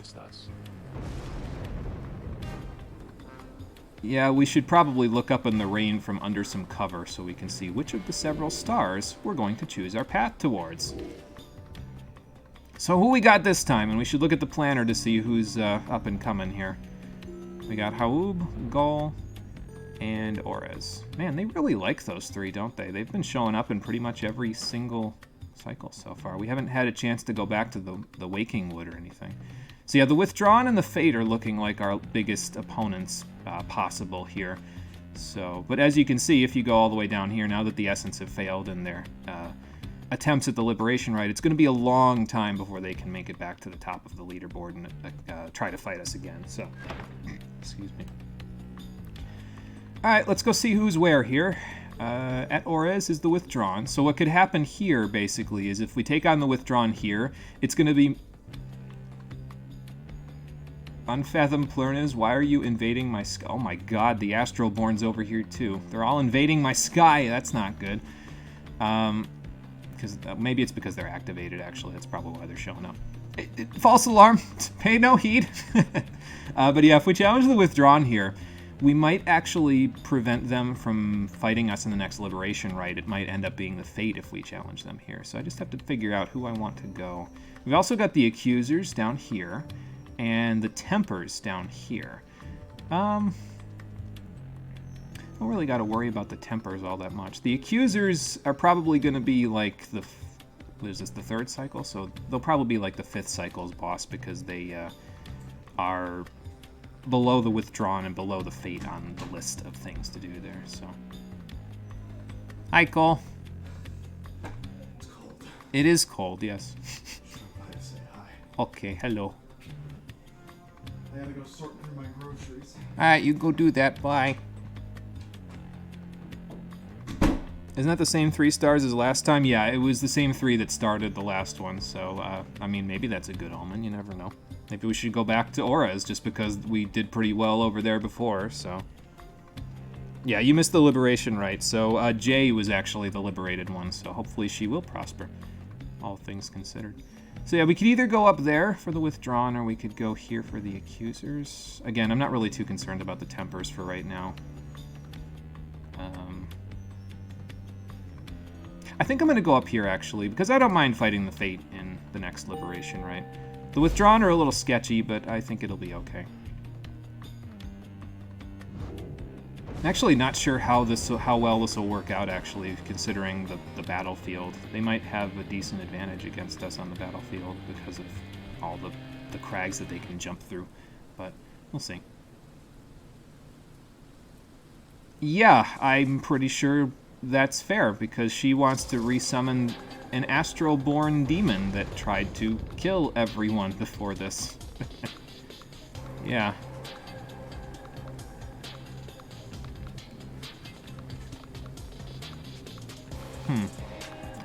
Yeah, we should probably look up in the rain from under some cover so we can see which of the several stars we're going to choose our path towards. So who we got this time? And we should look at the planner to see who's up and coming here. We got Haub, Gol, and Orez. Man, they really like those 3, don't they? They've been showing up in pretty much every single cycle so far. We haven't had a chance to go back to the Waking Wood or anything. So yeah, the Withdrawn and the Fate are looking like our biggest opponents possible here. So, but as you can see, if you go all the way down here, now that the Essence have failed in their attempts at the Liberation Rite, it's going to be a long time before they can make it back to the top of the leaderboard and try to fight us again. So, excuse me. All right, let's go see who's where here. At Orez is the Withdrawn. So what could happen here, basically, is if we take on the Withdrawn here, it's going to be... Unfathomed Plurnas, why are you invading my sky? Oh my god, the Astralborn's over here too. They're all invading my sky. That's not good. Because maybe it's because they're activated, actually. That's probably why they're showing up. False alarm. Pay no heed. But yeah, if we challenge the Withdrawn here, we might actually prevent them from fighting us in the next Liberation Rite. It might end up being the Fate if we challenge them here. So I just have to figure out who I want to go. We've also got the Accusers down here, and the Tempers down here. Don't really got to worry about the Tempers all that much. The Accusers are probably going to be like the... What is this, the 3rd cycle? So they'll probably be like the 5th cycle's boss because they are below the Withdrawn and below the Fate on the list of things to do there, so... Hi, Cole. It's cold. It is cold, yes. I had to say hi. Okay, hello. I gotta go sort through my groceries. Alright, you go do that, bye. Isn't that the same 3 stars as last time? Yeah, it was the same 3 that started the last one, so, I mean, maybe that's a good omen, you never know. Maybe we should go back to Aura's, just because we did pretty well over there before, so... Yeah, you missed the liberation right, so, Jay was actually the liberated one, so hopefully she will prosper, all things considered. So yeah, we could either go up there for the withdrawn, or we could go here for the accusers. Again, I'm not really too concerned about the tempers for right now. I think I'm going to go up here, actually, because I don't mind fighting the Fate in the next Liberation, right? The Withdrawn are a little sketchy, but I think it'll be okay. I'm actually not sure how well this will work out, actually, considering the battlefield. They might have a decent advantage against us on the battlefield because of all the crags that they can jump through, but we'll see. Yeah, I'm pretty sure that's fair, because she wants to resummon an astral-born demon that tried to kill everyone before this. Yeah.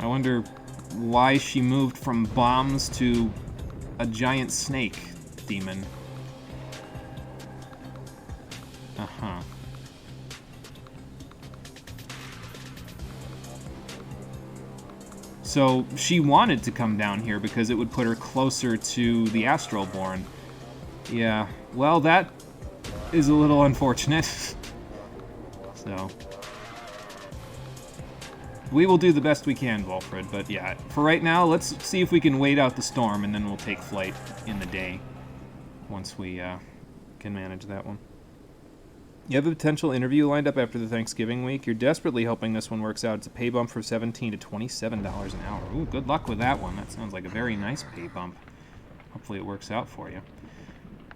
I wonder why she moved from bombs to a giant snake demon. Uh-huh. So she wanted to come down here because it would put her closer to the Astralborn. Yeah, well, that is a little unfortunate. So we will do the best we can, Wolfred, but yeah, for right now, let's see if we can wait out the storm, and then we'll take flight in the day once we can manage that one. You have a potential interview lined up after the Thanksgiving week. You're desperately hoping this one works out. It's a pay bump from $17 to $27 an hour. Ooh, good luck with that one. That sounds like a very nice pay bump. Hopefully it works out for you.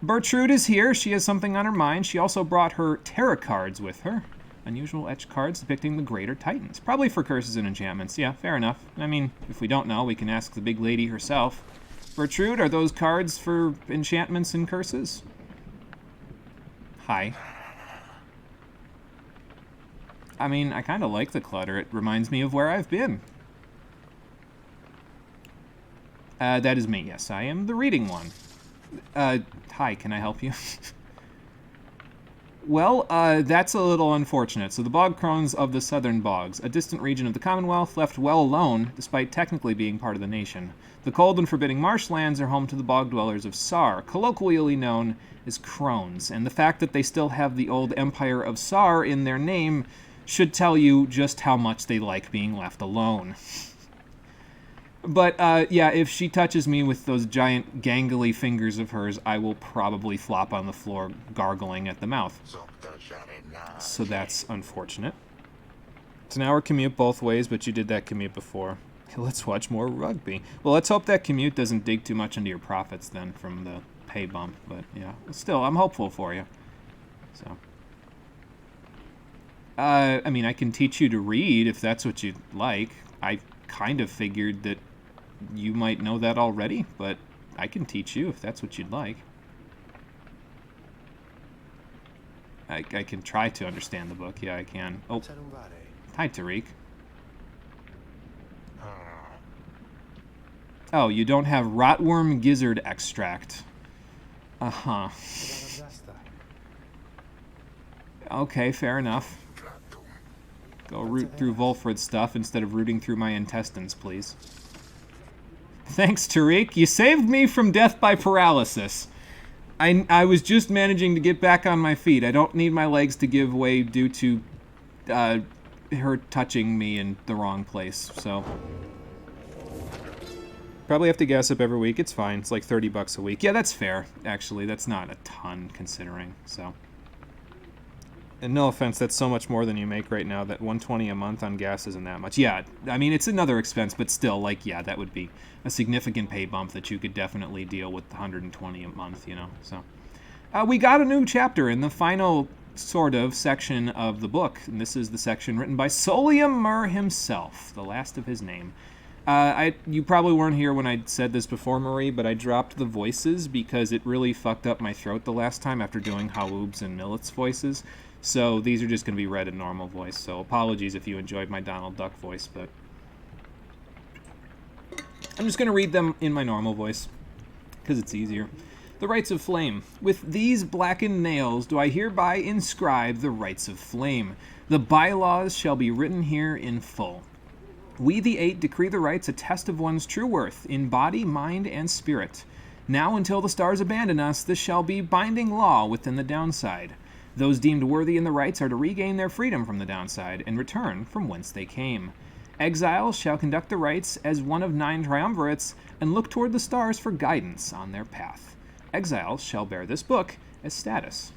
Bertrude is here. She has something on her mind. She also brought her tarot cards with her. Unusual etched cards depicting the Greater Titans. Probably for curses and enchantments. Yeah, fair enough. I mean, if we don't know, we can ask the big lady herself. Bertrude, are those cards for enchantments and curses? Hi. I mean, I kind of like the clutter. It reminds me of where I've been. That is me, yes. I am the reading one. Hi, can I help you? Well, that's a little unfortunate. So the Bog Crones of the Southern Bogs, a distant region of the Commonwealth, left well alone, despite technically being part of the nation. The cold and forbidding marshlands are home to the bog dwellers of Sar, colloquially known as Crones, and the fact that they still have the old Empire of Sar in their name should tell you just how much they like being left alone. But, yeah, if she touches me with those giant gangly fingers of hers, I will probably flop on the floor gargling at the mouth. So that's unfortunate. It's an hour commute both ways, but you did that commute before. Let's watch more rugby. Well, let's hope that commute doesn't dig too much into your profits then from the pay bump. But, yeah, still, I'm hopeful for you. So... I mean, I can teach you to read if that's what you'd like. I kind of figured that you might know that already, but I can teach you if that's what you'd like. I can try to understand the book. Yeah, I can. Oh, hi, Tariq. Oh, you don't have Rotworm Gizzard Extract. Uh-huh. Okay, fair enough. Go root through Wolfred's stuff instead of rooting through my intestines, please. Thanks, Tariq. You saved me from death by paralysis. I was just managing to get back on my feet. I don't need my legs to give way due to her touching me in the wrong place, so... Probably have to gas up every week. It's fine. It's like $30 a week. Yeah, that's fair, actually. That's not a ton, considering, so... And no offense, that's so much more than you make right now that $120 a month on gas isn't that much. Yeah, I mean, it's another expense, but still, like, yeah, that would be a significant pay bump that you could definitely deal with $120 a month, you know, so. We got a new chapter in the final, sort of, section of the book, and this is the section written by Solium Mur himself, the last of his name. You probably weren't here when I said this before, Marie, but I dropped the voices because it really fucked up my throat the last time after doing Hawoob's and Millet's voices. So these are just going to be read in normal voice. So apologies if you enjoyed my Donald Duck voice, but I'm just going to read them in my normal voice because it's easier. The Rites of Flame. With these blackened nails do I hereby inscribe the Rites of Flame. The bylaws shall be written here in full. We the Eight decree the rites a test of one's true worth in body, mind, and spirit. Now until the stars abandon us, this shall be binding law within the downside. Those deemed worthy in the rites are to regain their freedom from the downside and return from whence they came. Exiles shall conduct the rites as one of 9 triumvirates and look toward the stars for guidance on their path. Exiles shall bear this book as status.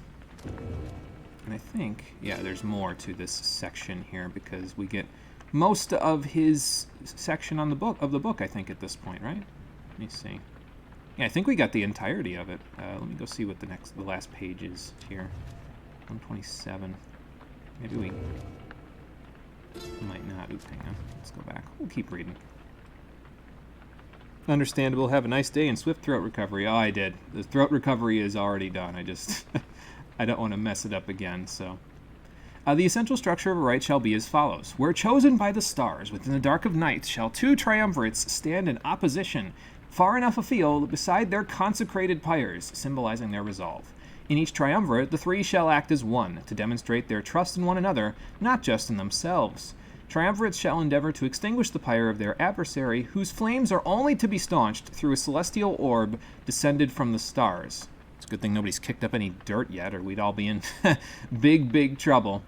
And I think, yeah, there's more to this section here because we get most of his section on the book, I think, at this point, right? Let me see. Yeah, I think we got the entirety of it. Let me go see what the last page is here. 127. Maybe we might not. Oops, hang on. Let's go back. We'll keep reading. Understandable. Have a nice day and swift throat recovery. Oh, I did. The throat recovery is already done. I just I don't want to mess it up again, so. The essential structure of a rite shall be as follows. Where chosen by the stars within the dark of night shall 2 triumvirates stand in opposition, far enough afield beside their consecrated pyres, symbolizing their resolve. In each triumvirate, the 3 shall act as one, to demonstrate their trust in one another, not just in themselves. Triumvirates shall endeavor to extinguish the pyre of their adversary, whose flames are only to be staunched through a celestial orb descended from the stars. It's a good thing nobody's kicked up any dirt yet, or we'd all be in big trouble.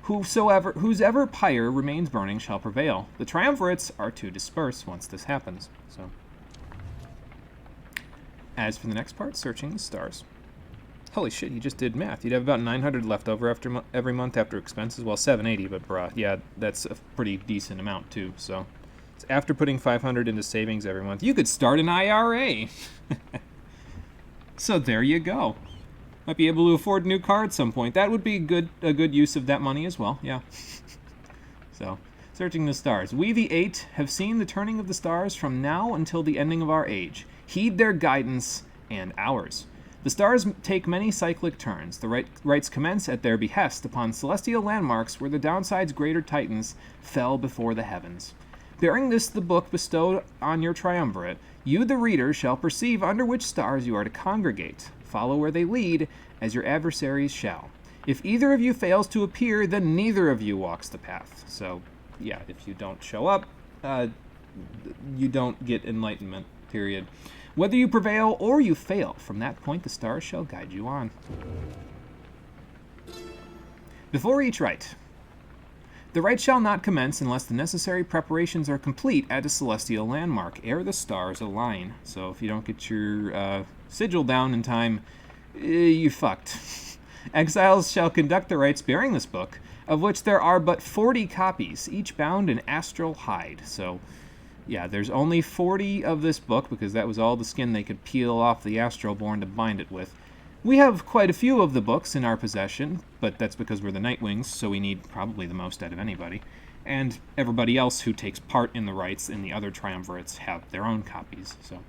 Whosever pyre remains burning shall prevail. The triumvirates are to disperse once this happens. So, as for the next part, searching the stars. Holy shit, he just did math. You'd have about 900 left over every month after expenses. Well, 780, but bruh, yeah, that's a pretty decent amount too. So, it's after putting 500 into savings every month. You could start an IRA. So there you go. Might be able to afford a new car at some point. That would be a good use of that money as well, yeah. So, searching the stars. We the 8 have seen the turning of the stars from now until the ending of our age. Heed their guidance and ours. The stars take many cyclic turns. The rites commence at their behest upon celestial landmarks where the downside's greater titans fell before the heavens. Bearing this the book bestowed on your triumvirate, you the reader shall perceive under which stars you are to congregate. Follow where they lead, as your adversaries shall. If either of you fails to appear, then neither of you walks the path. So, yeah, if you don't show up, you don't get enlightenment, period. Whether you prevail or you fail, from that point the stars shall guide you on. Before each rite. The rite shall not commence unless the necessary preparations are complete at a celestial landmark, ere the stars align. So if you don't get your sigil down in time, you fucked. Exiles shall conduct the rites bearing this book, of which there are but 40 copies, each bound in astral hide. So, yeah, there's only 40 of this book, because that was all the skin they could peel off the astral born to bind it with. We have quite a few of the books in our possession, but that's because we're the Nightwings, so we need probably the most out of anybody. And everybody else who takes part in the rites in the other triumvirates have their own copies, so.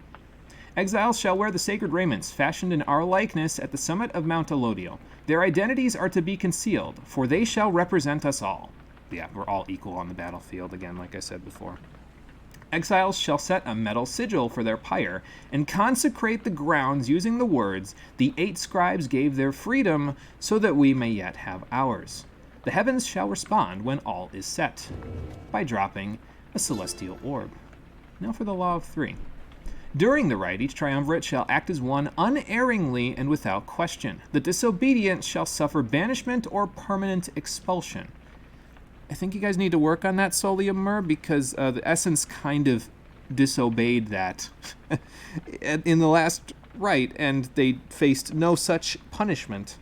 Exiles shall wear the sacred raiments fashioned in our likeness at the summit of Mount Elodiel. Their identities are to be concealed, for they shall represent us all. Yeah, we're all equal on the battlefield, again, like I said before. Exiles shall set a metal sigil for their pyre and consecrate the grounds using the words, "The 8 scribes gave their freedom so that we may yet have ours." The heavens shall respond when all is set, by dropping a celestial orb. Now for the law of 3. During the rite, each triumvirate shall act as one unerringly and without question. The disobedient shall suffer banishment or permanent expulsion. I think you guys need to work on that, Solium Mur, because the Essence kind of disobeyed that in the last rite, and they faced no such punishment.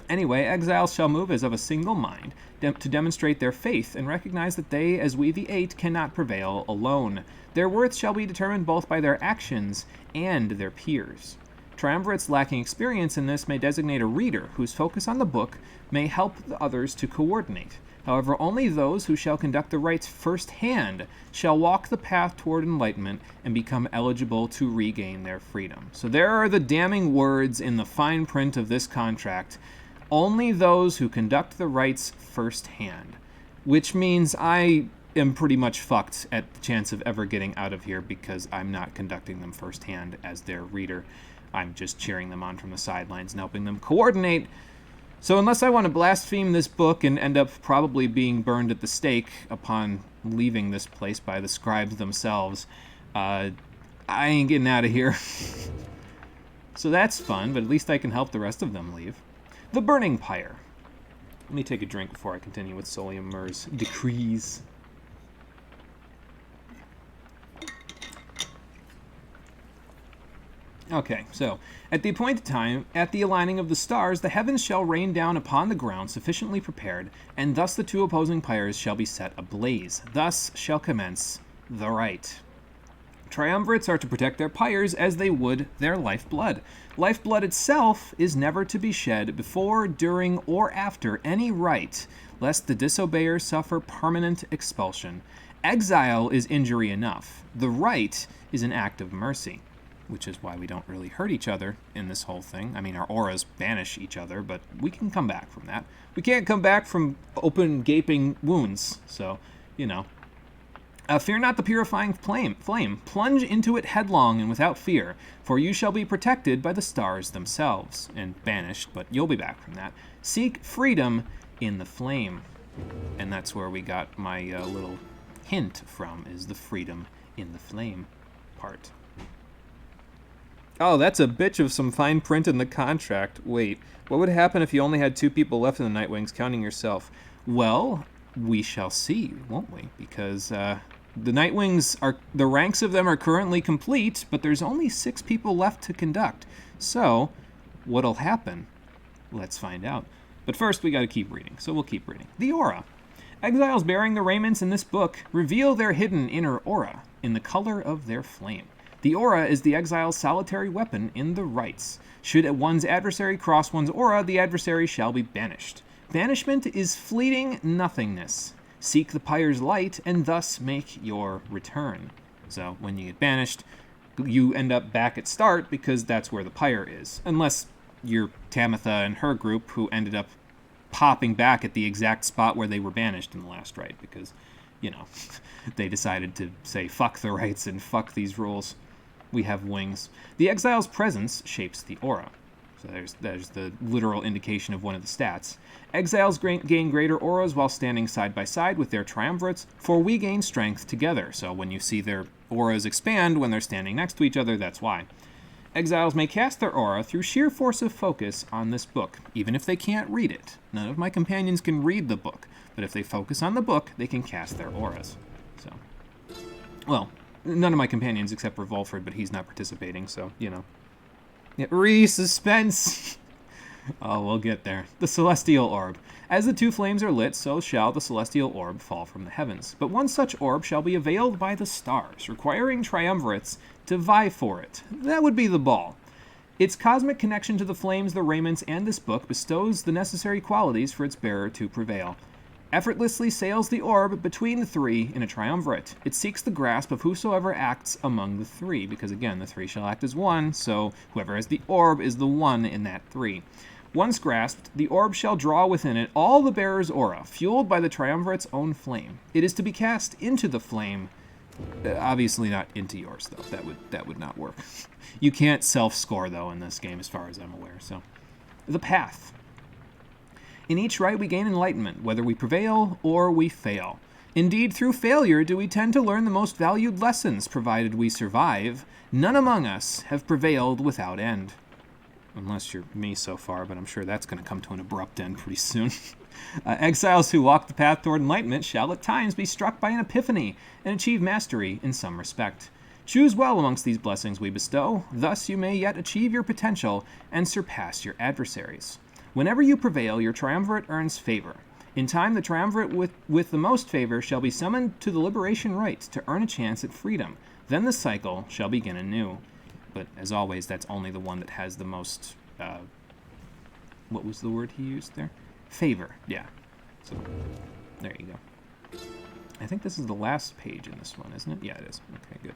Anyway, exiles shall move as of a single mind to demonstrate their faith and recognize that they, as we the 8, cannot prevail alone. Their worth shall be determined both by their actions and their peers. Triumvirates lacking experience in this may designate a reader whose focus on the book may help the others to coordinate. However, only those who shall conduct the rites firsthand shall walk the path toward enlightenment and become eligible to regain their freedom. So there are the damning words in the fine print of this contract. Only those who conduct the rites firsthand. Which means I am pretty much fucked at the chance of ever getting out of here because I'm not conducting them firsthand as their reader. I'm just cheering them on from the sidelines and helping them coordinate. So unless I want to blaspheme this book and end up probably being burned at the stake upon leaving this place by the scribes themselves, I ain't getting out of here. So that's fun, but at least I can help the rest of them leave. The Burning Pyre. Let me take a drink before I continue with Solium Mur's decrees. Okay, so, at the appointed time, at the aligning of the stars, the heavens shall rain down upon the ground sufficiently prepared, and thus the two opposing pyres shall be set ablaze. Thus shall commence the rite. Triumvirates are to protect their pyres as they would their lifeblood. Lifeblood itself is never to be shed before, during, or after any rite, lest the disobeyer suffer permanent expulsion. Exile is injury enough. The rite is an act of mercy, which is why we don't really hurt each other in this whole thing. I mean, our auras banish each other, but we can come back from that. We can't come back from open, gaping wounds, so, you know. Fear not the purifying flame. Plunge into it headlong and without fear, for you shall be protected by the stars themselves, and banished, but you'll be back from that. Seek freedom in the flame. And that's where we got my little hint from, is the freedom in the flame part. Oh, that's a bitch of some fine print in the contract. Wait, what would happen if you only had 2 people left in the Nightwings, counting yourself? Well, we shall see, won't we? Because the Nightwings, the ranks of them are currently complete, but there's only 6 people left to conduct. So, what'll happen? Let's find out. But first, we gotta keep reading, so we'll keep reading. The Aura. Exiles bearing the raiments in this book reveal their hidden inner aura in the color of their flame. The aura is the exile's solitary weapon in the rites. Should one's adversary cross one's aura, the adversary shall be banished. Banishment is fleeting nothingness. Seek the pyre's light and thus make your return. So when you get banished, you end up back at start because that's where the pyre is. Unless you're Tamitha and her group who ended up popping back at the exact spot where they were banished in the last rite because, you know, they decided to say fuck the rites and fuck these rules. We have wings. The exile's presence shapes the aura. So there's the literal indication of one of the stats. Exiles gain greater auras while standing side by side with their triumvirates, for we gain strength together. So when you see their auras expand when they're standing next to each other, that's why. Exiles may cast their aura through sheer force of focus on this book, even if they can't read it. None of my companions can read the book, but if they focus on the book, they can cast their auras. So, well, none of my companions except for Volford, but he's not participating, so, you know. Yeah, suspense! Oh, we'll get there. The Celestial Orb. As the 2 flames are lit, so shall the Celestial Orb fall from the heavens. But one such orb shall be availed by the stars, requiring triumvirates to vie for it. That would be the ball. Its cosmic connection to the flames, the raiments, and this book bestows the necessary qualities for its bearer to prevail. Effortlessly sails the orb between the 3 in a triumvirate. It seeks the grasp of whosoever acts among the 3, because again, the 3 shall act as one, so whoever has the orb is the 1 in that 3. Once grasped, the orb shall draw within it all the bearer's aura, fueled by the triumvirate's own flame. It is to be cast into the flame. Obviously not into yours, though. That would not work. You can't self-score, though, in this game, as far as I'm aware. So, the path. In each rite we gain enlightenment, whether we prevail or we fail. Indeed, through failure do we tend to learn the most valued lessons, provided we survive. None among us have prevailed without end. Unless you're me so far, but I'm sure that's going to come to an abrupt end pretty soon. Exiles who walk the path toward enlightenment shall at times be struck by an epiphany and achieve mastery in some respect. Choose well amongst these blessings we bestow, thus you may yet achieve your potential and surpass your adversaries. Whenever you prevail, your triumvirate earns favor. In time, the triumvirate with the most favor shall be summoned to the liberation rite to earn a chance at freedom. Then the cycle shall begin anew. But as always, that's only the one that has the most, what was the word he used there? Favor, yeah. So, there you go. I think this is the last page in this one, isn't it? Yeah, it is. Okay, good.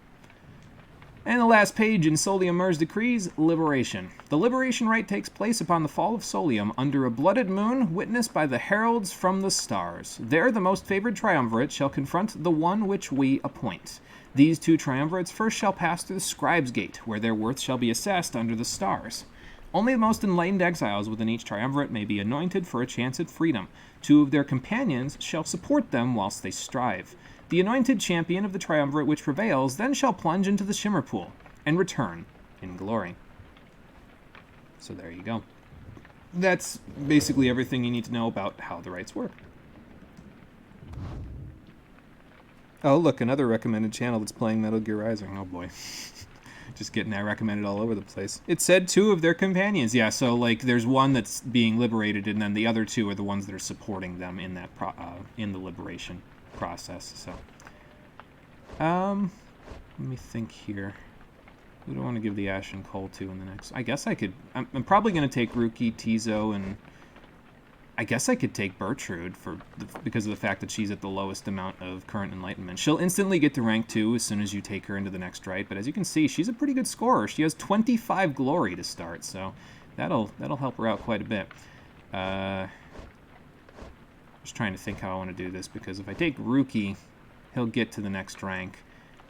And the last page in Solium Mur's decrees, Liberation. The liberation rite takes place upon the fall of Solium under a blooded moon witnessed by the heralds from the stars. There the most favored triumvirate shall confront the one which we appoint. These two triumvirates first shall pass through the Scribe's Gate, where their worth shall be assessed under the stars. Only the most enlightened exiles within each triumvirate may be anointed for a chance at freedom. Two of their companions shall support them whilst they strive. The anointed champion of the triumvirate which prevails then shall plunge into the Shimmer Pool and return in glory. So there you go. That's basically everything you need to know about how the rites work. Oh, look, another recommended channel that's playing Metal Gear Rising. Oh boy. Just getting that recommended all over the place. It said two of their companions. Yeah, so like there's one that's being liberated, and then the other two are the ones that are supporting them in that in the liberation process. So, let me think here. Who do I want to give the Ashen Coal to in the next? I guess I could. I'm probably going to take Ruki, Tizo, and I guess I could take Bertrude because of the fact that she's at the lowest amount of current enlightenment. She'll instantly get to rank 2 as soon as you take her into the next rite, but as you can see, she's a pretty good scorer. She has 25 glory to start, so that'll help her out quite a bit. Just trying to think how I want to do this, because if I take Ruki, he'll get to the next rank,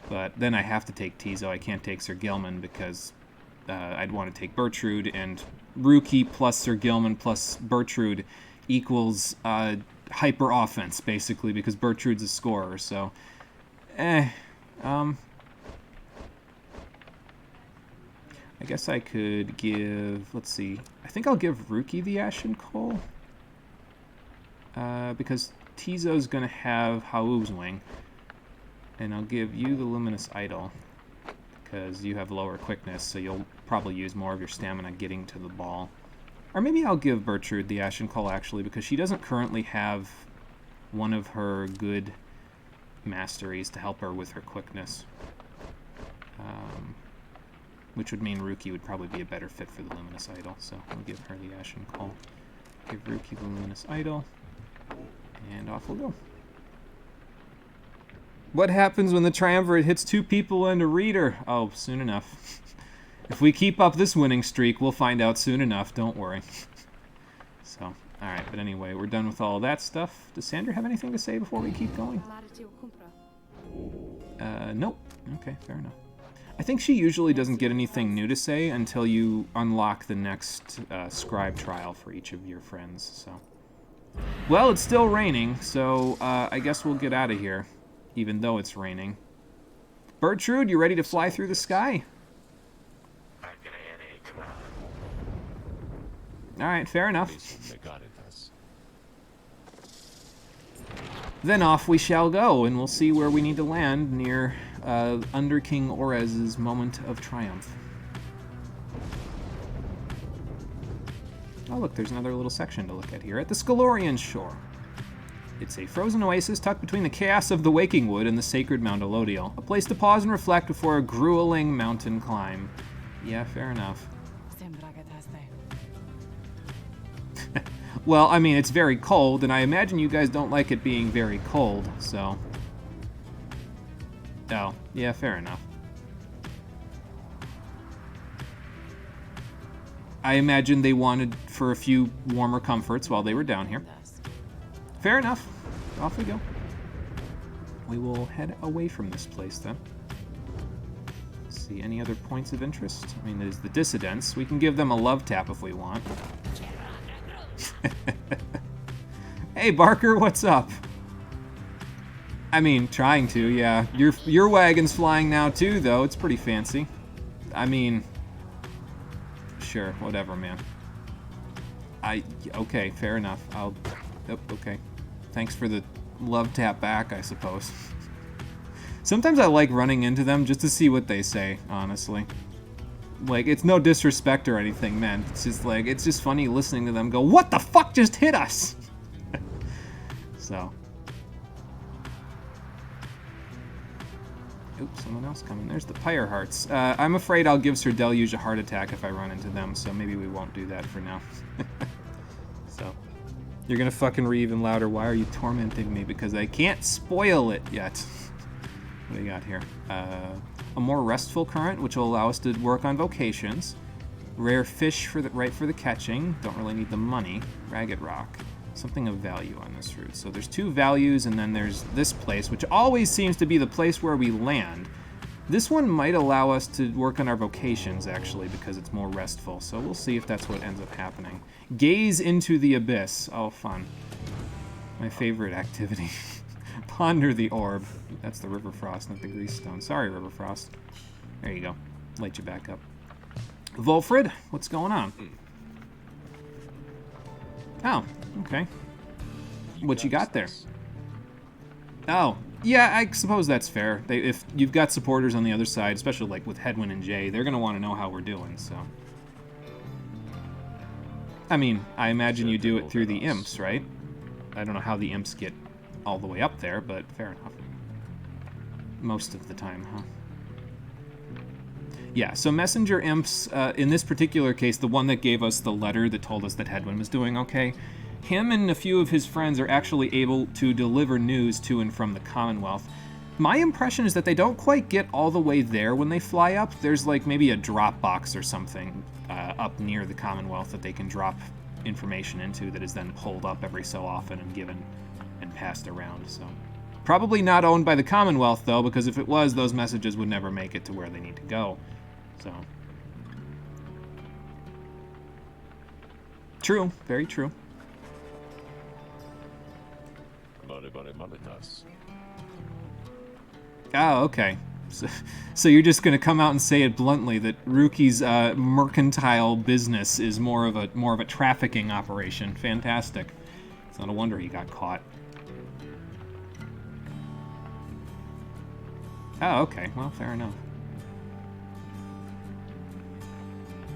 but then I have to take Tizo. I can't take Sir Gilman because I'd want to take Bertrude, and Ruki plus Sir Gilman plus Bertrude equals hyper offense, basically, because Bertrude's a scorer. So, I guess I could give, let's see, I think I'll give Ruki the Ashen Coal, because Tizo's going to have Hau's Wing, and I'll give you the Luminous Idol, because you have lower quickness, so you'll probably use more of your stamina getting to the ball. Or maybe I'll give Bertrude the Ashen Call, actually, because she doesn't currently have one of her good masteries to help her with her quickness. Which would mean Ruki would probably be a better fit for the Luminous Idol, so I'll give her the Ashen Call. Give Ruki the Luminous Idol, and off we'll go. What happens when the Triumvirate hits 2 people and a reader? Oh, soon enough. If we keep up this winning streak, we'll find out soon enough, don't worry. So, alright, but anyway, we're done with all that stuff. Does Sandra have anything to say before we keep going? Nope. Okay, fair enough. I think she usually doesn't get anything new to say until you unlock the next scribe trial for each of your friends, so. Well, it's still raining, so I guess we'll get out of here, even though it's raining. Bertrude, you ready to fly through the sky? Alright, fair enough. Then off we shall go, and we'll see where we need to land near Under King Orez's moment of triumph. Oh look, there's another little section to look at here, at the Scalorian shore. It's a frozen oasis tucked between the chaos of the Waking Wood and the sacred Mount Elodial. A place to pause and reflect before a grueling mountain climb. Yeah, fair enough. Well, I mean, it's very cold, and I imagine you guys don't like it being very cold, so... Oh, yeah, fair enough. I imagine they wanted for a few warmer comforts while they were down here. Fair enough. Off we go. We will head away from this place, then. Let's see, any other points of interest? I mean, there's the Dissidents. We can give them a love tap if we want. Hey, Barker, what's up? I mean, trying to, yeah. Your wagon's flying now, too, though. It's pretty fancy. I mean... Sure, whatever, man. Okay, fair enough. Okay. Thanks for the love tap back, I suppose. Sometimes I like running into them just to see what they say, honestly. Like, it's no disrespect or anything, man. It's just like, it's just funny listening to them go, "What the fuck just hit us?" So. Oops, someone else coming. There's the Pyre Hearts. I'm afraid I'll give Sir Deluge a heart attack if I run into them, so maybe we won't do that for now. So. You're gonna fucking read even louder. Why are you tormenting me? Because I can't spoil it yet. What do you got here? a more restful current, which will allow us to work on vocations. Rare fish for the catching. Don't really need the money. Ragged rock. Something of value on this route. So there's 2 values, and then there's this place, which always seems to be the place where we land. This one might allow us to work on our vocations, actually, because it's more restful. So we'll see if that's what ends up happening. Gaze into the abyss. Oh, fun. My favorite activity. Ponder the orb. That's the River Frost, not the Grease Stone. Sorry, River Frost. There you go. Light you back up. Volfred, what's going on? Oh, okay. What you got there? Oh, yeah, I suppose that's fair. If you've got supporters on the other side, especially like with Hedwyn and Jay, they're going to want to know how we're doing, so. I mean, I imagine you do it through the imps, right? I don't know how the imps get all the way up there, but fair enough. Most of the time, huh? Yeah, so messenger imps, in this particular case, the one that gave us the letter that told us that Hedwyn was doing okay, him and a few of his friends are actually able to deliver news to and from the Commonwealth. My impression is that they don't quite get all the way there when they fly up. There's like maybe a drop box or something up near the Commonwealth that they can drop information into that is then pulled up every so often and given and passed around, so. Probably not owned by the Commonwealth, though, because if it was, those messages would never make it to where they need to go. So. True. Very true. Oh, okay. So you're just going to come out and say it bluntly that Ruki's mercantile business is more of a trafficking operation. Fantastic. It's not a wonder he got caught. Oh, okay. Well, fair enough.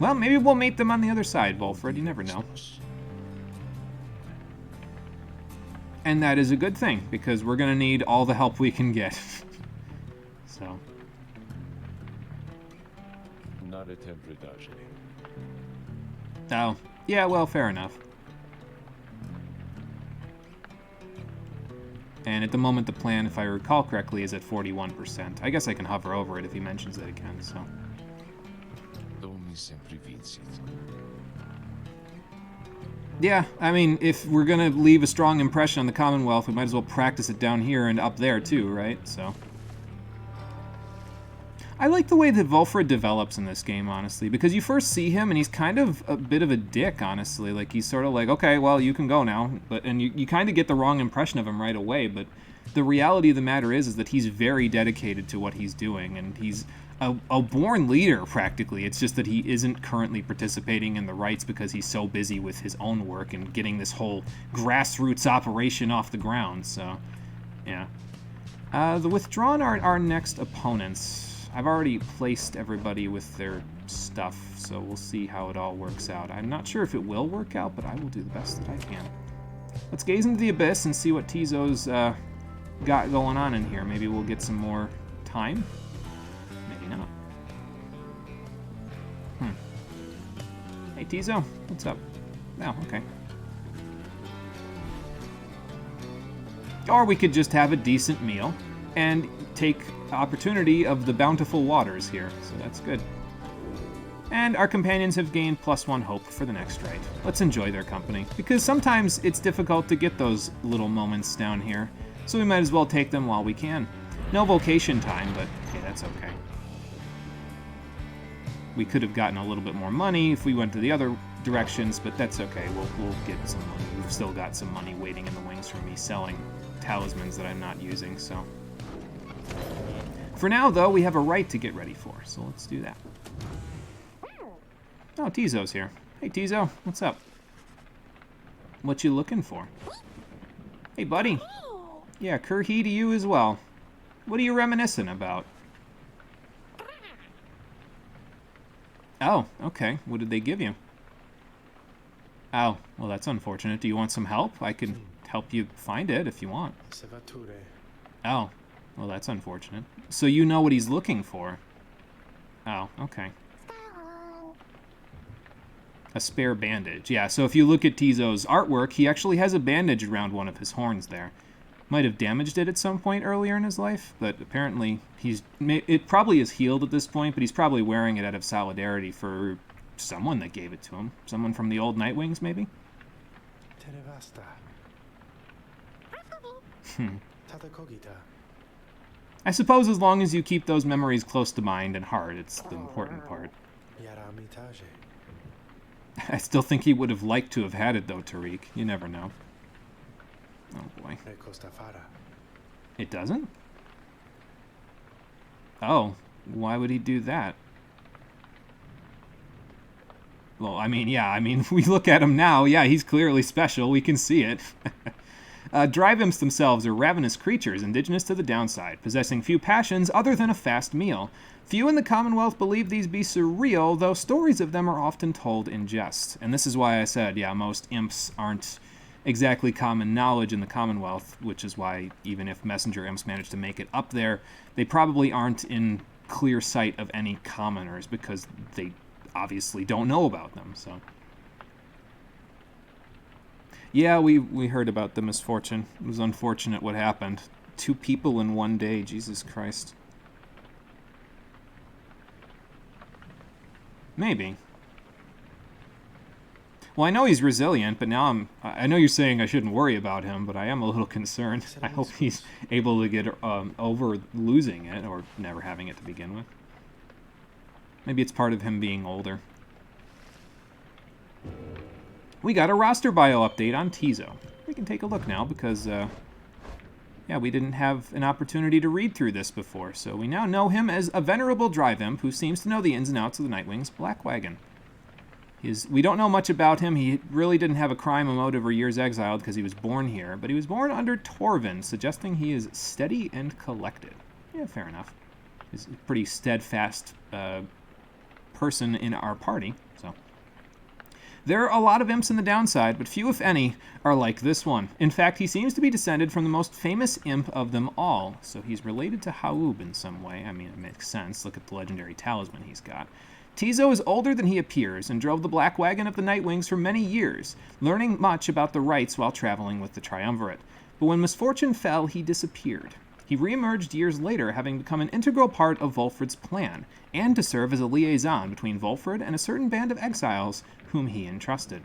Well, maybe we'll meet them on the other side, Volfred. You never know. And that is a good thing, because we're going to need all the help we can get. So. Oh. Yeah, well, fair enough. And at the moment, the plan, if I recall correctly, is at 41%. I guess I can hover over it if he mentions it again, so. Yeah, I mean, if we're gonna leave a strong impression on the Commonwealth, we might as well practice it down here and up there too, right? So. I like the way that Volfred develops in this game, honestly, because you first see him and he's kind of a bit of a dick, honestly. Like, he's sort of like, okay, well, you can go now. And you kind of get the wrong impression of him right away, but the reality of the matter is that he's very dedicated to what he's doing, and he's a born leader, practically. It's just that he isn't currently participating in the rites because he's so busy with his own work and getting this whole grassroots operation off the ground, so, yeah. The Withdrawn are our next opponents. I've already placed everybody with their stuff, so we'll see how it all works out. I'm not sure if it will work out, but I will do the best that I can. Let's gaze into the abyss and see what Tizo's got going on in here. Maybe we'll get some more time? Maybe not. Hey, Tizo, what's up? Oh, okay. Or we could just have a decent meal and take opportunity of the bountiful waters here, so that's good. And our companions have gained +1 hope for the next rite. Let's enjoy their company, because sometimes it's difficult to get those little moments down here, so we might as well take them while we can. No vocation time, but hey, that's okay. We could have gotten a little bit more money if we went to the other directions, but that's okay. We'll get some money. We've still got some money waiting in the wings for me selling talismans that I'm not using, so. For now, though, we have a rite to get ready for, so let's do that. Oh, Tizo's here. Hey, Tizo, what's up? What you looking for? Hey, buddy. Yeah, Kurhi to you as well. What are you reminiscing about? Oh, okay. What did they give you? Oh, well, that's unfortunate. Do you want some help? I can help you find it if you want. Oh, well, that's unfortunate. So you know what he's looking for? Oh, okay. A spare bandage. Yeah, so if you look at Tizo's artwork, he actually has a bandage around one of his horns there. might have damaged it at some point earlier in his life, but apparently it probably is healed at this point, but he's probably wearing it out of solidarity for someone that gave it to him. Someone from the old Nightwings, maybe? I suppose as long as you keep those memories close to mind and heart, it's the important part. I still think he would have liked to have had it, though, Tariq. You never know. Oh, boy. It doesn't? Oh, why would he do that? Well, I mean, yeah, we look at him now. Yeah, he's clearly special. We can see it. Drive imps themselves are ravenous creatures indigenous to the downside, possessing few passions other than a fast meal. Few in the Commonwealth believe these beasts are real, though stories of them are often told in jest. And this is why I said, yeah, most imps aren't exactly common knowledge in the Commonwealth, which is why even if messenger imps manage to make it up there, they probably aren't in clear sight of any commoners because they obviously don't know about them, so... Yeah, we heard about the misfortune. It was unfortunate what happened. 2 people in one day, Jesus Christ. Maybe. Well, I know he's resilient, but now I know you're saying I shouldn't worry about him, but I am a little concerned. I hope he's able to get over losing it, or never having it to begin with. Maybe it's part of him being older. We got a roster bio update on Tizo. We can take a look now because, yeah, we didn't have an opportunity to read through this before, so we now know him as a venerable drive imp who seems to know the ins and outs of the Nightwing's Black Wagon. We don't know much about him. He really didn't have a crime, a motive, or years exiled because he was born here, but he was born under Torvin, suggesting he is steady and collected. Yeah, fair enough. He's a pretty steadfast person in our party, so... There are a lot of imps in the downside, but few, if any, are like this one. In fact, he seems to be descended from the most famous imp of them all, so he's related to Haub in some way. I mean, it makes sense. Look at the legendary talisman he's got. Tizo is older than he appears and drove the Black Wagon of the Nightwings for many years, learning much about the rights while traveling with the Triumvirate. But when misfortune fell, he disappeared. He re-emerged years later, having become an integral part of Volfred's plan, and to serve as a liaison between Volfred and a certain band of exiles whom he entrusted.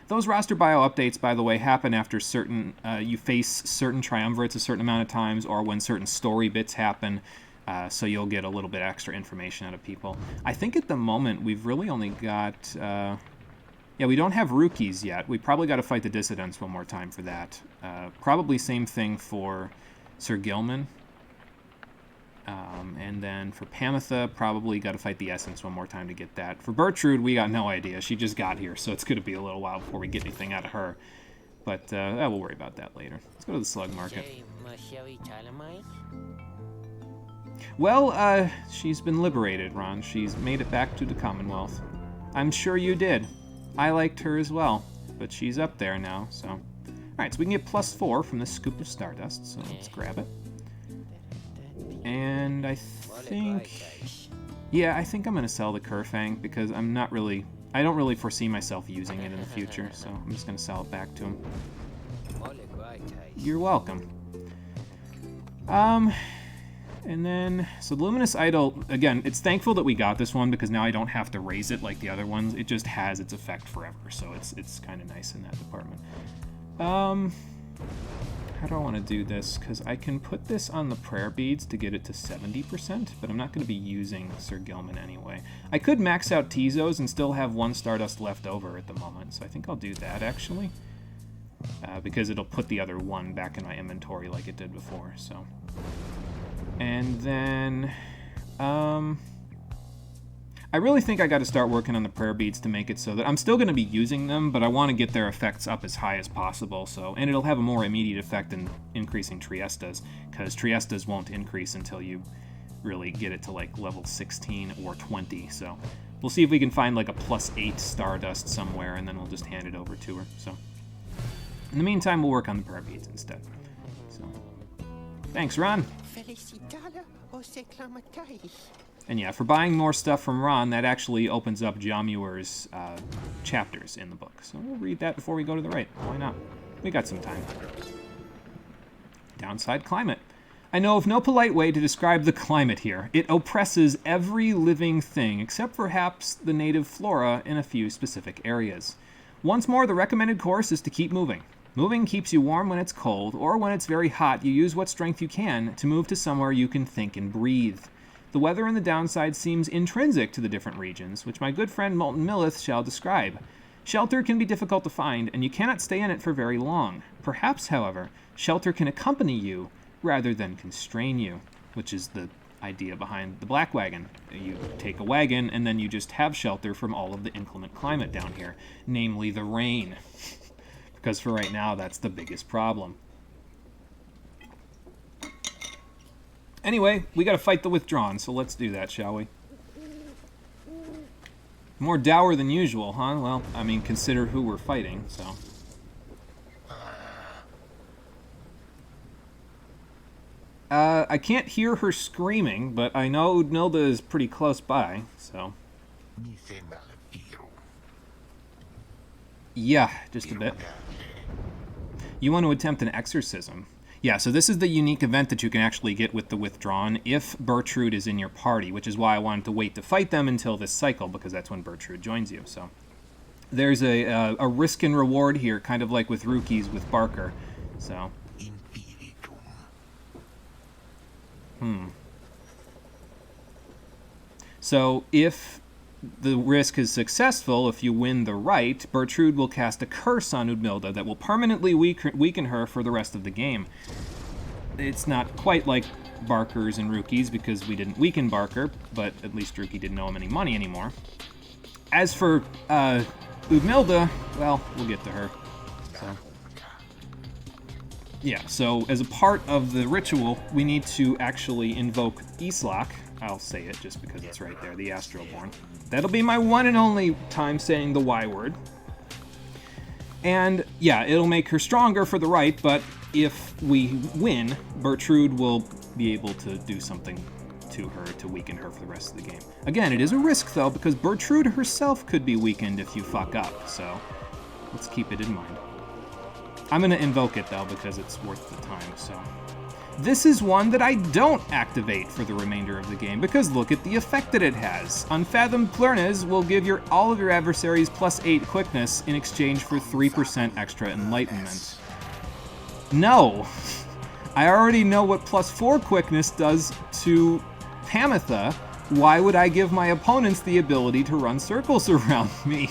Those roster bio updates, by the way, happen after you face certain triumvirates a certain amount of times, or when certain story bits happen, so you'll get a little bit extra information out of people. I think at the moment we've really only got... yeah, we don't have rookies yet. We probably got to fight the Dissidents one more time for that. Probably same thing for Sir Gilman. And then for Pamitha, probably got to fight the Essence one more time to get that. For Bertrude, we got no idea. She just got here, so it's going to be a little while before we get anything out of her. But we'll worry about that later. Let's go to the Slug Market. Well, she's been liberated, Ron. She's made it back to the Commonwealth. I'm sure you did. I liked her as well, but she's up there now, so... Alright, so we can get +4 from this scoop of Stardust, so let's grab it. And I think... Yeah, I think I'm going to sell the Kerfang, because I don't really foresee myself using it in the future, so I'm just going to sell it back to him. You're welcome. And then, so the Luminous Idol, again, it's thankful that we got this one, because now I don't have to raise it like the other ones. It just has its effect forever, so it's kind of nice in that department. How do I want to do this? Because I can put this on the prayer beads to get it to 70%, but I'm not going to be using Sir Gilman anyway. I could max out Tizos and still have 1 Stardust left over at the moment, so I think I'll do that, actually. Because it'll put the other 1 back in my inventory like it did before, so... And then... I really think I got to start working on the prayer beads to make it so that I'm still going to be using them, but I want to get their effects up as high as possible. So, and it'll have a more immediate effect in increasing Triestas, because Triestas won't increase until you really get it to like level 16 or 20. So we'll see if we can find like a +8 Stardust somewhere, and then we'll just hand it over to her. So in the meantime, we'll work on the prayer beads instead. So thanks, Ron. And yeah, for buying more stuff from Ron, that actually opens up Jamuer's chapters in the book. So we'll read that before we go to the right. Why not? We got some time. Downside climate. I know of no polite way to describe the climate here. It oppresses every living thing, except perhaps the native flora in a few specific areas. Once more, the recommended course is to keep moving. Moving keeps you warm when it's cold, or when it's very hot, you use what strength you can to move to somewhere you can think and breathe. The weather in the downside seems intrinsic to the different regions, which my good friend Molten Millith shall describe. Shelter can be difficult to find, and you cannot stay in it for very long. Perhaps, however, shelter can accompany you rather than constrain you, which is the idea behind the Black Wagon. You take a wagon, and then you just have shelter from all of the inclement climate down here, namely the rain. Because for right now, that's the biggest problem. Anyway, we gotta fight the Withdrawn, so let's do that, shall we? More dour than usual, huh? Well, I mean, consider who we're fighting, so... I can't hear her screaming, but I know Nilda is pretty close by, so... Yeah, just a bit. You want to attempt an exorcism. Yeah, so this is the unique event that you can actually get with the Withdrawn if Bertrude is in your party, which is why I wanted to wait to fight them until this cycle, because that's when Bertrude joins you, so... There's a risk and reward here, kind of like with Rookies with Barker, so... So, if the risk is successful, if you win the right, Bertrude will cast a curse on Udmilda that will permanently weaken her for the rest of the game. It's not quite like Barkers and Rookies, because we didn't weaken Barker, but at least Rookie didn't owe him any money anymore. As for Udmilda, well, we'll get to her. So. Yeah, so as a part of the ritual, we need to actually invoke Islak. I'll say it just because it's right there, the Astroborn. That'll be my one and only time saying the Y word. And yeah, it'll make her stronger for the right, but if we win, Bertrude will be able to do something to her to weaken her for the rest of the game. Again, it is a risk though, because Bertrude herself could be weakened if you fuck up, so let's keep it in mind. I'm going to invoke it, though, because it's worth the time, so... This is one that I don't activate for the remainder of the game, because look at the effect that it has. Unfathomed Plurnes will give all of your adversaries +8 quickness in exchange for 3% extra enlightenment. No! I already know what +4 quickness does to Pamitha. Why would I give my opponents the ability to run circles around me?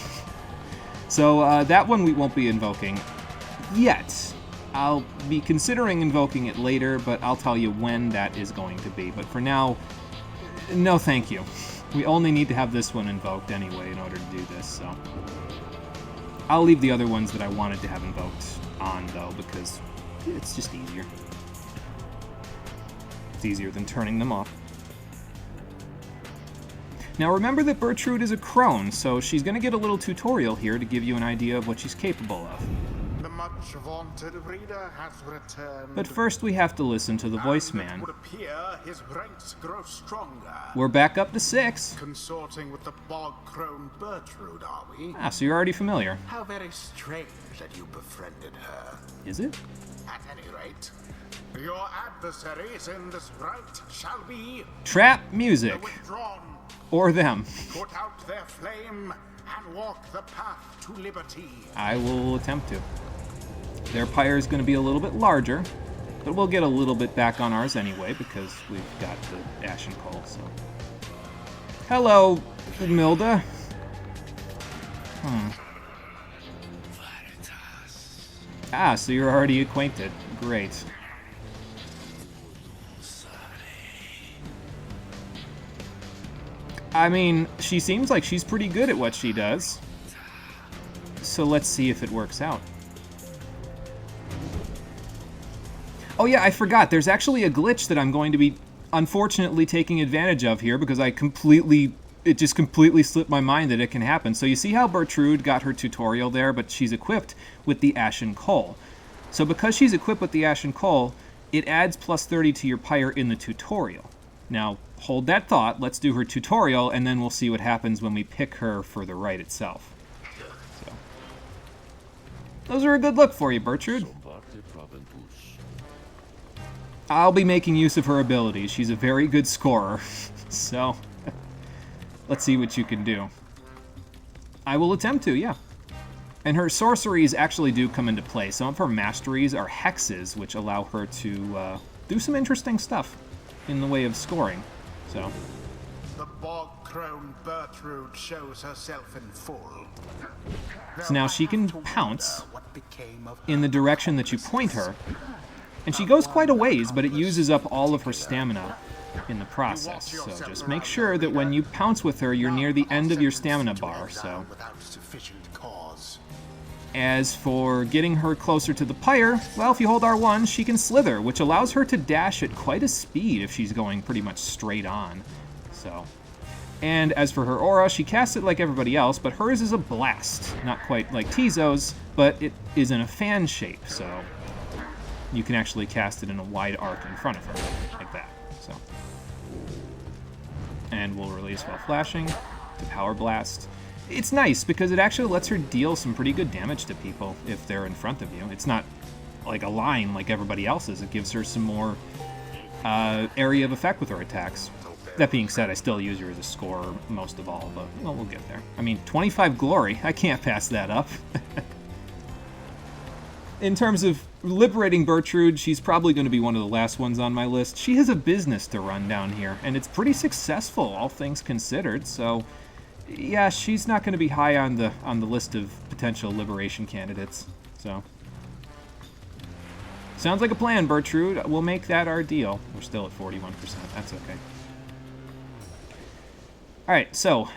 So that one we won't be invoking. Yet. I'll be considering invoking it later, but I'll tell you when that is going to be. But for now, no thank you. We only need to have this one invoked anyway in order to do this, so... I'll leave the other ones that I wanted to have invoked on, though, because it's just easier. It's easier than turning them off. Now remember that Bertrude is a crone, so she's going to get a little tutorial here to give you an idea of what she's capable of. Much vaunted reader has returned. But first we have to listen to the voice man. It would appear his ranks grow stronger. We're back up to 6. Consorting with the bog crone Bertrude, are we? Ah, so you're already familiar. How very strange that you befriended her. Is it? At any rate, your adversaries in this rite shall be... Trap music. The Withdrawn. Or them. Put out their flame and walk the path to liberty. I will attempt to. Their pyre is going to be a little bit larger, but we'll get a little bit back on ours anyway because we've got the Ashen Coal, so... Hello, Milda. Ah, so you're already acquainted. Great. I mean, she seems like she's pretty good at what she does. So let's see if it works out. Oh yeah, I forgot. There's actually a glitch that I'm going to be, unfortunately, taking advantage of here because it just completely slipped my mind that it can happen. So you see how Bertrude got her tutorial there, but she's equipped with the Ashen Coal. So because she's equipped with the Ashen Coal, it adds +30 to your pyre in the tutorial. Now, hold that thought. Let's do her tutorial, and then we'll see what happens when we pick her for the rite itself. So, those are a good look for you, Bertrude. I'll be making use of her abilities. She's a very good scorer. So, let's see what you can do. I will attempt to, yeah. And her sorceries actually do come into play. Some of her masteries are hexes, which allow her to do some interesting stuff in the way of scoring. So, The bog-crone Bertrude shows herself in full. so now she can pounce What became of in the direction that you point her. And she goes quite a ways, but it uses up all of her stamina in the process. So just make sure that when you pounce with her, you're near the end of your stamina bar. So, without sufficient cause. as for getting her closer to the pyre, well, if you hold R1, she can slither, which allows her to dash at quite a speed if she's going pretty much straight on. So, and as for her aura, she casts it like everybody else, but hers is a blast. Not quite like Tizo's, but it is in a fan shape, so you can actually cast it in a wide arc in front of her, like that. So, and we'll release while flashing to Power Blast. It's nice because it actually lets her deal some pretty good damage to people if they're in front of you. It's not like a line like everybody else's. It gives her some more area of effect with her attacks. That being said, I still use her as a scorer most of all, but well, we'll get there. I mean, 25 glory. I can't pass that up. In terms of liberating Bertrude, she's probably going to be one of the last ones on my list. She has a business to run down here, and it's pretty successful, all things considered. So, yeah, she's not going to be high on the list of potential liberation candidates. So, sounds like a plan, Bertrude. We'll make that our deal. We're still at 41%. That's okay. All right, so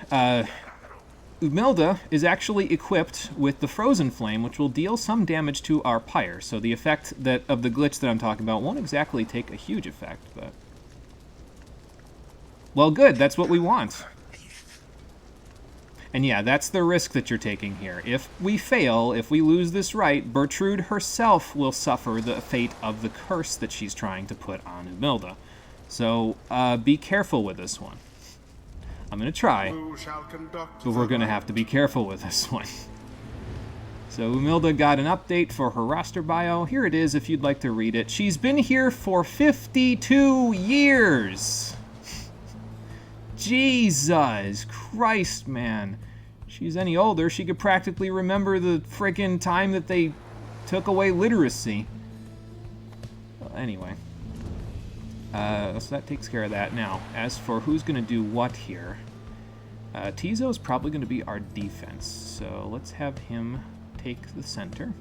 Umilda is actually equipped with the Frozen Flame, which will deal some damage to our pyre. So the effect of the glitch that I'm talking about won't exactly take a huge effect, but... well, good. That's what we want. And yeah, that's the risk that you're taking here. If we fail, if we lose this right, Bertrude herself will suffer the fate of the curse that she's trying to put on Umilda. So be careful with this one. I'm going to try, but we're going to have to be careful with this one. So Umilda got an update for her roster bio. Here it is if you'd like to read it. She's been here for 52 years. Jesus Christ, man. If she's any older, she could practically remember the frickin' time that they took away literacy. Well, anyway. So that takes care of that. Now, as for who's going to do what here, Tizo's probably going to be our defense. So let's have him take the center.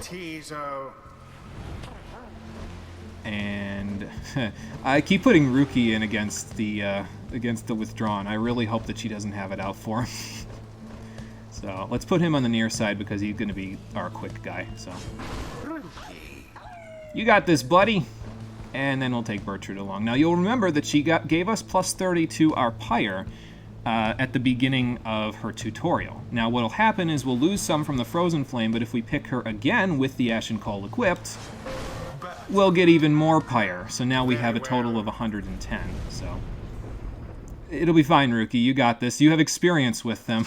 Tizo. And I keep putting Ruki in against the withdrawn. I really hope that she doesn't have it out for him. So let's put him on the near side because he's going to be our quick guy. So you got this, buddy. And then we'll take Bertrude along. Now, you'll remember that she gave us plus 30 to our pyre at the beginning of her tutorial. Now, what'll happen is we'll lose some from the Frozen Flame, but if we pick her again with the Ashen Coal equipped, we'll get even more pyre. So now we have a total of 110. So it'll be fine, Rookie. You got this. You have experience with them.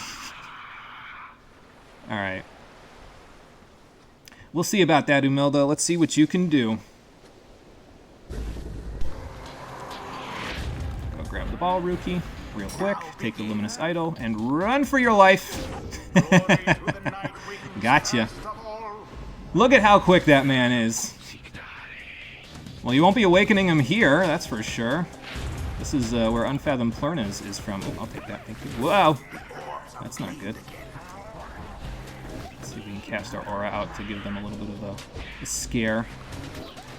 All right. We'll see about that, Umilda. Let's see what you can do. Go grab the ball, Rookie, real quick. Take the Luminous Idol and run for your life. Gotcha. Look at how quick that man is. Well, you won't be awakening him here, that's for sure. This is where Unfathomed Plurn is from. Oh, I'll take that, thank you. Whoa! That's not good. Let's see if we can cast our aura out to give them a little bit of a scare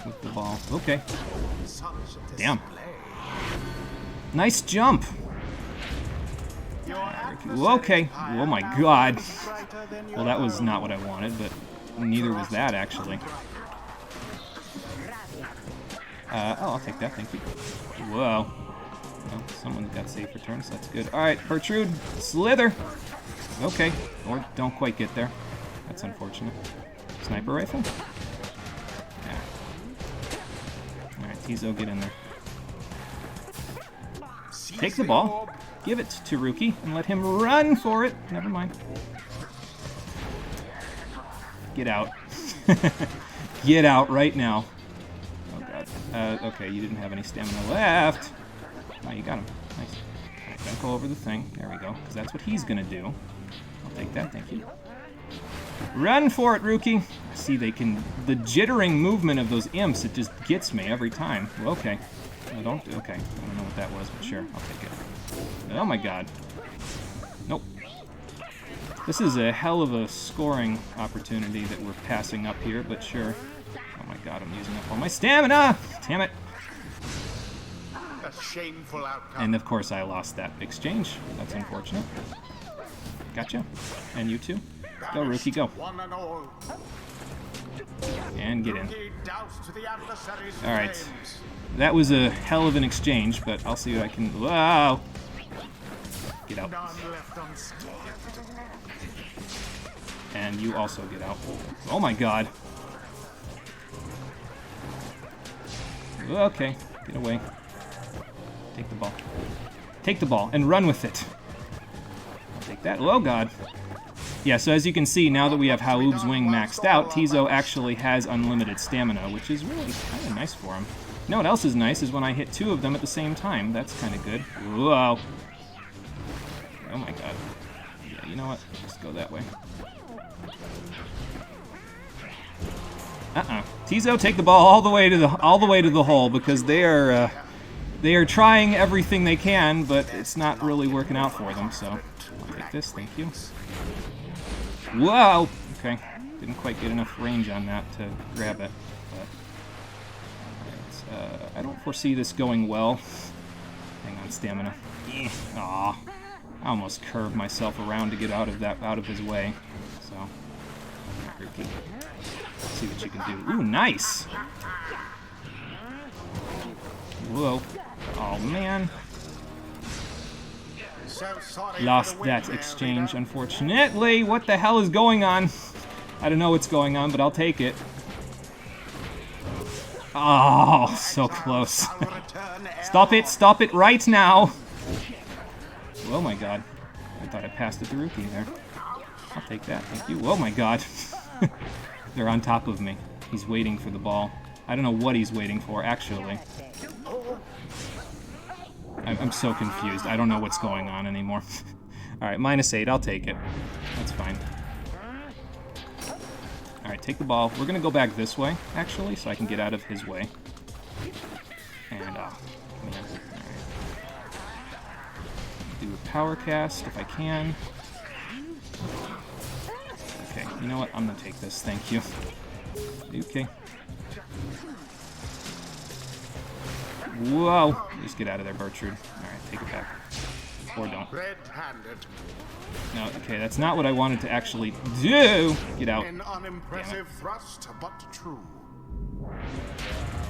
with the ball. Okay. Damn. Nice jump. Okay. Oh my god. Well, that was not what I wanted, but neither was that, actually. I'll take that, thank you. Whoa. Well, someone got safe returns, so that's good. Alright, Bertrude, slither. Okay. Or don't quite get there. That's unfortunate. Sniper rifle? Yeah. Alright, Tizo, get in there. Take the ball, give it to Rookie, and let him run for it. Never mind. Get out. Get out right now. Oh god. Okay, you didn't have any stamina left. Oh, you got him. Nice. Alright, don't go over the thing. There we go, because that's what he's gonna do. I'll take that, thank you. Run for it, Rookie! See, the jittering movement of those imps, it just gets me every time. Well, okay. I don't know what that was, but sure, I'll take it. Oh my god. Nope. This is a hell of a scoring opportunity that we're passing up here, but sure. Oh my god, I'm using up all my stamina! Damn it! A shameful outcome. And of course I lost that exchange. That's unfortunate. Gotcha. And you too. Go, Rookie, go. One and all. And get in. Rookie doused to the adversary's Alright. flames. That was a hell of an exchange, but I'll see what I can... Wow! Get out. None left unscathed. And you also get out. Oh my god. Okay, get away. Take the ball. Take the ball and run with it. I'll take that. Oh god. Yeah, so as you can see, now that we have Haoob's Wing maxed out, Tizo actually has unlimited stamina, which is really kind of nice for him. You know what else is nice is when I hit two of them at the same time. That's kind of good. Whoa. Oh my god. Yeah, you know what? Just go that way. Tizo, take the ball all the way to the hole, because they are trying everything they can, but it's not really working out for them. So I'll take this. Thank you. Whoa. Okay. Didn't quite get enough range on that to grab it. But I don't foresee this going well. Hang on, stamina. Aw. I almost curved myself around to get out of his way. So. Let's see what you can do. Ooh, nice! Whoa. Oh, man. So sorry Lost for the that win, exchange, Leader. unfortunately. What the hell is going on? I don't know what's going on, but I'll take it. Oh, so close. I'll return Stop it! Stop it right now! Oh my god. I thought I passed it to Rookie there. I'll take that, thank you. Oh my god. They're on top of me. He's waiting for the ball. I don't know what he's waiting for, actually. I'm so confused. I don't know what's going on anymore. Alright, -8. I'll take it. That's fine. Alright, take the ball. We're going to go back this way, actually, so I can get out of his way. And, man. Alright. Do a power cast if I can. Okay, you know what? I'm going to take this. Thank you. Okay. Whoa! Just get out of there, Bertrude. Alright, take it back. Or don't. Red-handed. No, okay, that's not what I wanted to actually do! Get out. An unimpressive thrust, but true.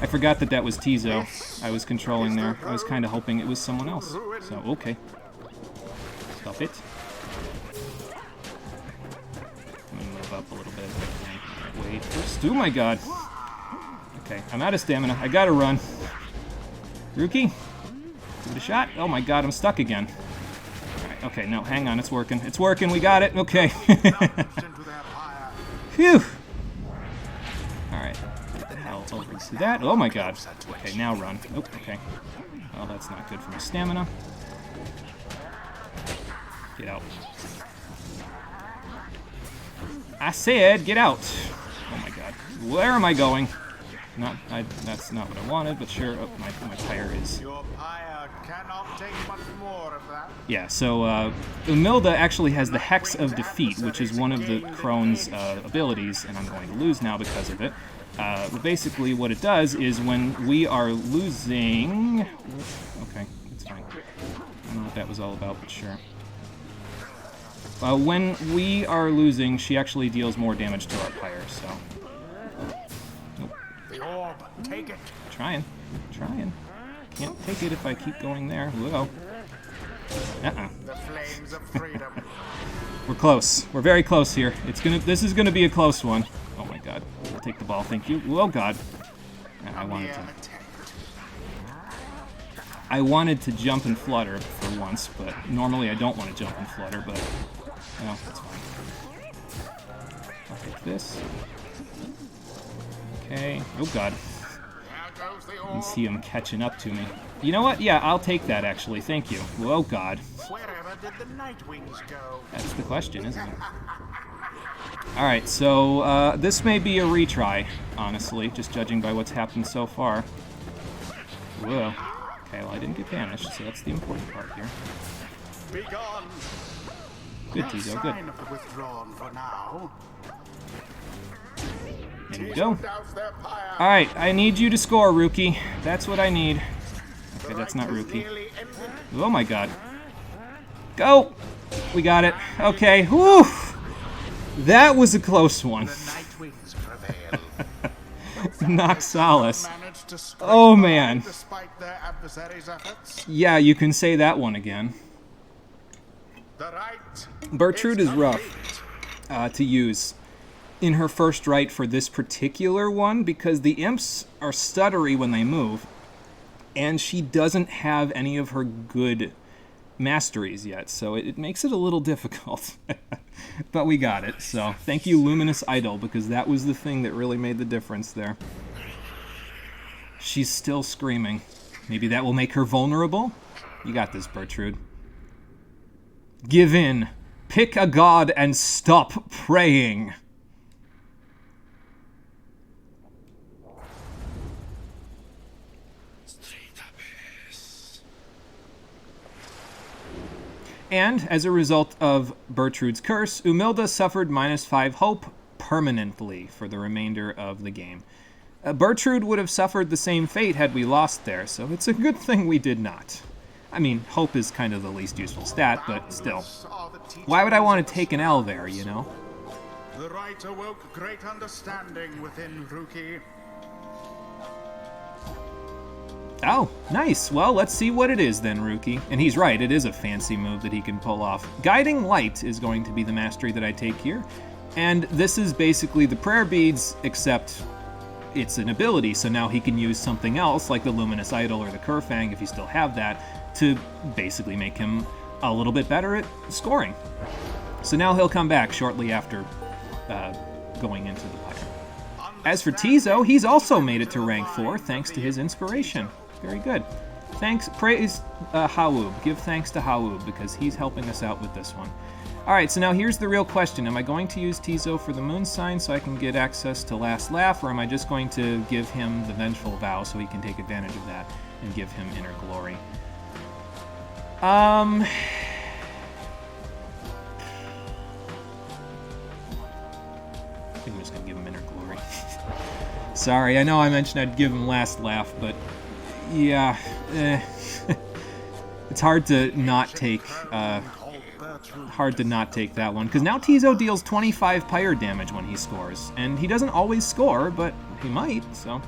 I forgot that that was Tizo I was controlling there. I was kind of hoping it was someone else. So, okay. Stop it. Let me move up a little bit. Okay, wait first. Oh my god! Okay, I'm out of stamina. I gotta run. Rookie? Give it a shot. Oh my god, I'm stuck again. Alright, okay, no, hang on, it's working. It's working, we got it, okay. Phew! Alright, get the hell over to that. Oh my god. Okay, now run. Oh, okay. Well, that's not good for my stamina. Get out. I said, get out! Oh my god. Where am I going? That's not what I wanted, but sure. Oh, my Pyre is. Your Pyre cannot take much more of that. Yeah, so Umilda actually has the Hex of Defeat, which is one of the Crone's abilities, and I'm going to lose now because of it. But basically, what it does is when we are losing. Okay, it's fine. I don't know what that was all about, but sure. When we are losing, she actually deals more damage to our Pyre, so. The orb, take it. Trying. Can't take it if I keep going there. Whoa. The flames of freedom. We're close. We're very close here. This is gonna be a close one. Oh my god. I'll take the ball, thank you. Oh god. I wanted to jump and flutter for once, but normally I don't want to jump and flutter, but no, that's fine. I'll take this. Okay. Oh god. You can see him catching up to me. You know what? Yeah, I'll take that, actually. Thank you. Oh, God. Wherever did the night wings go? That's the question, isn't it? Alright, so this may be a retry, honestly, just judging by what's happened so far. Whoa. Okay, well, I didn't get banished, so that's the important part here. Be gone. Good, Tizo, good. Sign of the withdrawn for now. There we go. Douse their pyre. Alright, I need you to score, Rookie. That's what I need. Okay, that's not Rookie. Nearly ended. Oh my god. Go! We got it. Okay, whew! That was a close one. The night wings prevail. Noxalis. Managed to scrape Oh, by man. Despite their adversaries' efforts. Yeah, you can say that one again. The right Bertrude is rough complete. to use in her first right for this particular one because the imps are stuttery when they move, and she doesn't have any of her good masteries yet, so it makes it a little difficult. But we got it, so thank you, Luminous Idol, because that was the thing that really made the difference there. She's still screaming. Maybe that will make her vulnerable? You got this, Bertrude. Give in. Pick a god and stop praying. And, as a result of Bertrude's curse, Umilda suffered -5 hope permanently for the remainder of the game. Bertrude would have suffered the same fate had we lost there, so it's a good thing we did not. I mean, hope is kind of the least useful stat, but still. Why would I want to take an L there, you know? The right awoke great understanding within Ruki. Oh, nice. Well, let's see what it is then, Rookie. And he's right, it is a fancy move that he can pull off. Guiding Light is going to be the mastery that I take here. And this is basically the prayer beads, except it's an ability, so now he can use something else, like the Luminous Idol or the Kerfang, if you still have that, to basically make him a little bit better at scoring. So now he'll come back shortly after going into the Pyre. As for Tizo, he's also made it to rank 4 thanks to his inspiration. Very good. Thanks, praise Hawub. Give thanks to Hawub because he's helping us out with this one. Alright, so now here's the real question. Am I going to use Tizo for the moon sign so I can get access to Last Laugh, or am I just going to give him the Vengeful Vow so he can take advantage of that and give him Inner Glory? I think I'm just going to give him Inner Glory. Sorry, I know I mentioned I'd give him Last Laugh, but yeah, it's hard to not take that one, because now Tizo deals 25 Pyre damage when he scores, and he doesn't always score, but he might, so.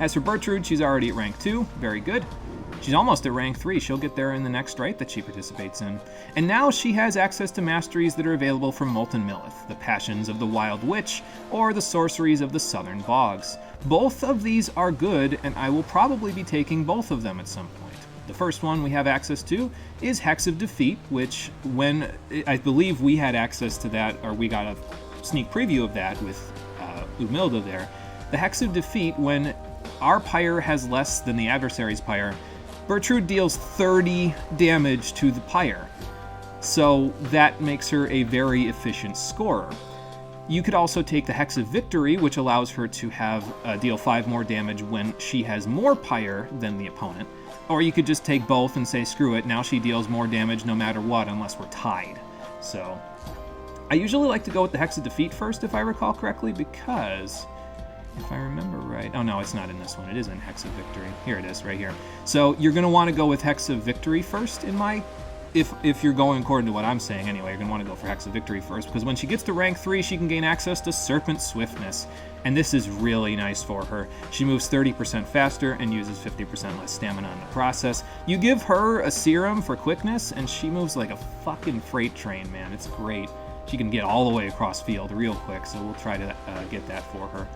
As for Bertrude, she's already at rank 2, very good. She's almost at rank 3, she'll get there in the next right that she participates in. And now she has access to masteries that are available from Molten Millith, the Passions of the Wild Witch, or the Sorceries of the Southern Bogs. Both of these are good, and I will probably be taking both of them at some point. The first one we have access to is Hex of Defeat, which when I believe we had access to that, or we got a sneak preview of that with Umilda there. The Hex of Defeat, when our Pyre has less than the adversary's Pyre, Bertrude deals 30 damage to the Pyre, so that makes her a very efficient scorer. You could also take the Hex of Victory, which allows her to have deal 5 more damage when she has more Pyre than the opponent, or you could just take both and say screw it, now she deals more damage no matter what unless we're tied. So I usually like to go with the Hex of Defeat first if I recall correctly, because if I remember right, oh no, it's not in this one, it is in Hex of Victory. Here it is, right here. So you're going to want to go with Hex of Victory first in my, if you're going according to what I'm saying anyway, you're going to want to go for Hex of Victory first, because when she gets to rank 3, she can gain access to Serpent Swiftness, and this is really nice for her. She moves 30% faster and uses 50% less stamina in the process. You give her a serum for quickness, and she moves like a fucking freight train, man. It's great. she can get all the way across field real quick, so we'll try to get that for her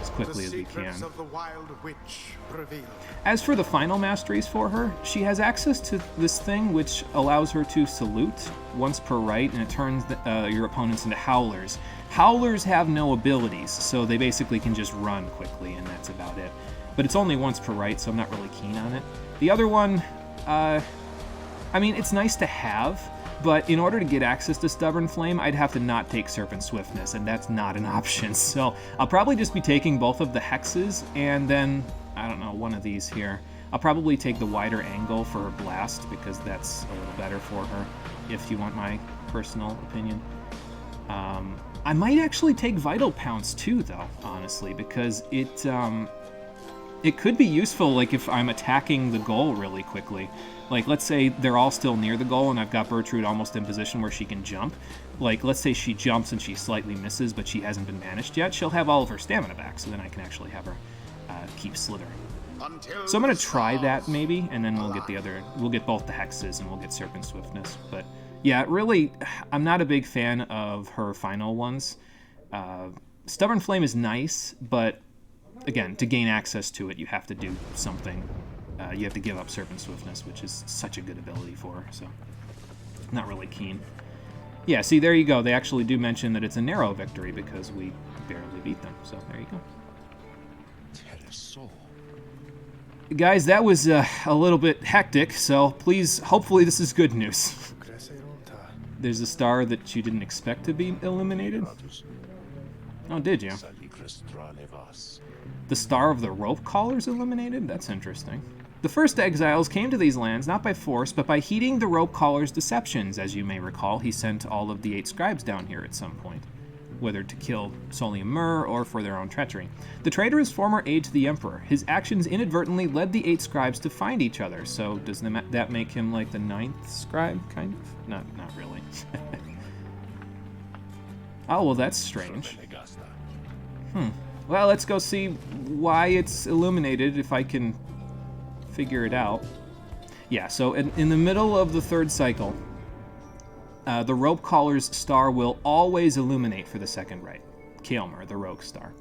as quickly as we can. Of the Wild Witch revealed. As for the final masteries for her, she has access to this thing which allows her to salute once per right, and it turns your opponents into howlers. Howlers have no abilities, so they basically can just run quickly, and that's about it. But it's only once per right, so I'm not really keen on it. The other one, I mean, it's nice to have, but in order to get access to Stubborn Flame, I'd have to not take Serpent Swiftness, and that's not an option. So I'll probably just be taking both of the hexes, and then, I don't know, one of these here. I'll probably take the wider angle for her blast, because that's a little better for her, if you want my personal opinion. I might actually take Vital Pounce too, though, honestly, because it could be useful, like, if I'm attacking the goal really quickly. Like, let's say they're all still near the goal and I've got Bertrude almost in position where she can jump. Like, let's say she jumps and she slightly misses, but she hasn't been banished yet. She'll have all of her stamina back, so then I can actually have her keep slithering. So I'm going to try that, maybe, and then we'll get both the hexes and we'll get Serpent Swiftness. But, yeah, really, I'm not a big fan of her final ones. Stubborn Flame is nice, but again, to gain access to it, you have to do something. You have to give up Serpent Swiftness, which is such a good ability for her, so not really keen. Yeah, see, there you go. They actually do mention that it's a narrow victory because we barely beat them, so there you go. Guys, that was a little bit hectic, so please, hopefully this is good news. There's a star that you didn't expect to be illuminated? Oh, did you? The Star of the Rope Callers illuminated? That's interesting. The first exiles came to these lands not by force, but by heeding the Rope Caller's deceptions. As you may recall, he sent all of the 8 scribes down here at some point, whether to kill Solium Mur or for their own treachery. The traitor is former aide to the Emperor. His actions inadvertently led the 8 scribes to find each other, so does that make him like the 9th scribe, kind of? Not really. Oh, well, that's strange. Well, let's go see why it's illuminated, if I can figure it out. Yeah, so in the middle of the 3rd cycle, the Rope Caller's star will always illuminate for the 2nd right. Kael'mar, the Rogue Star.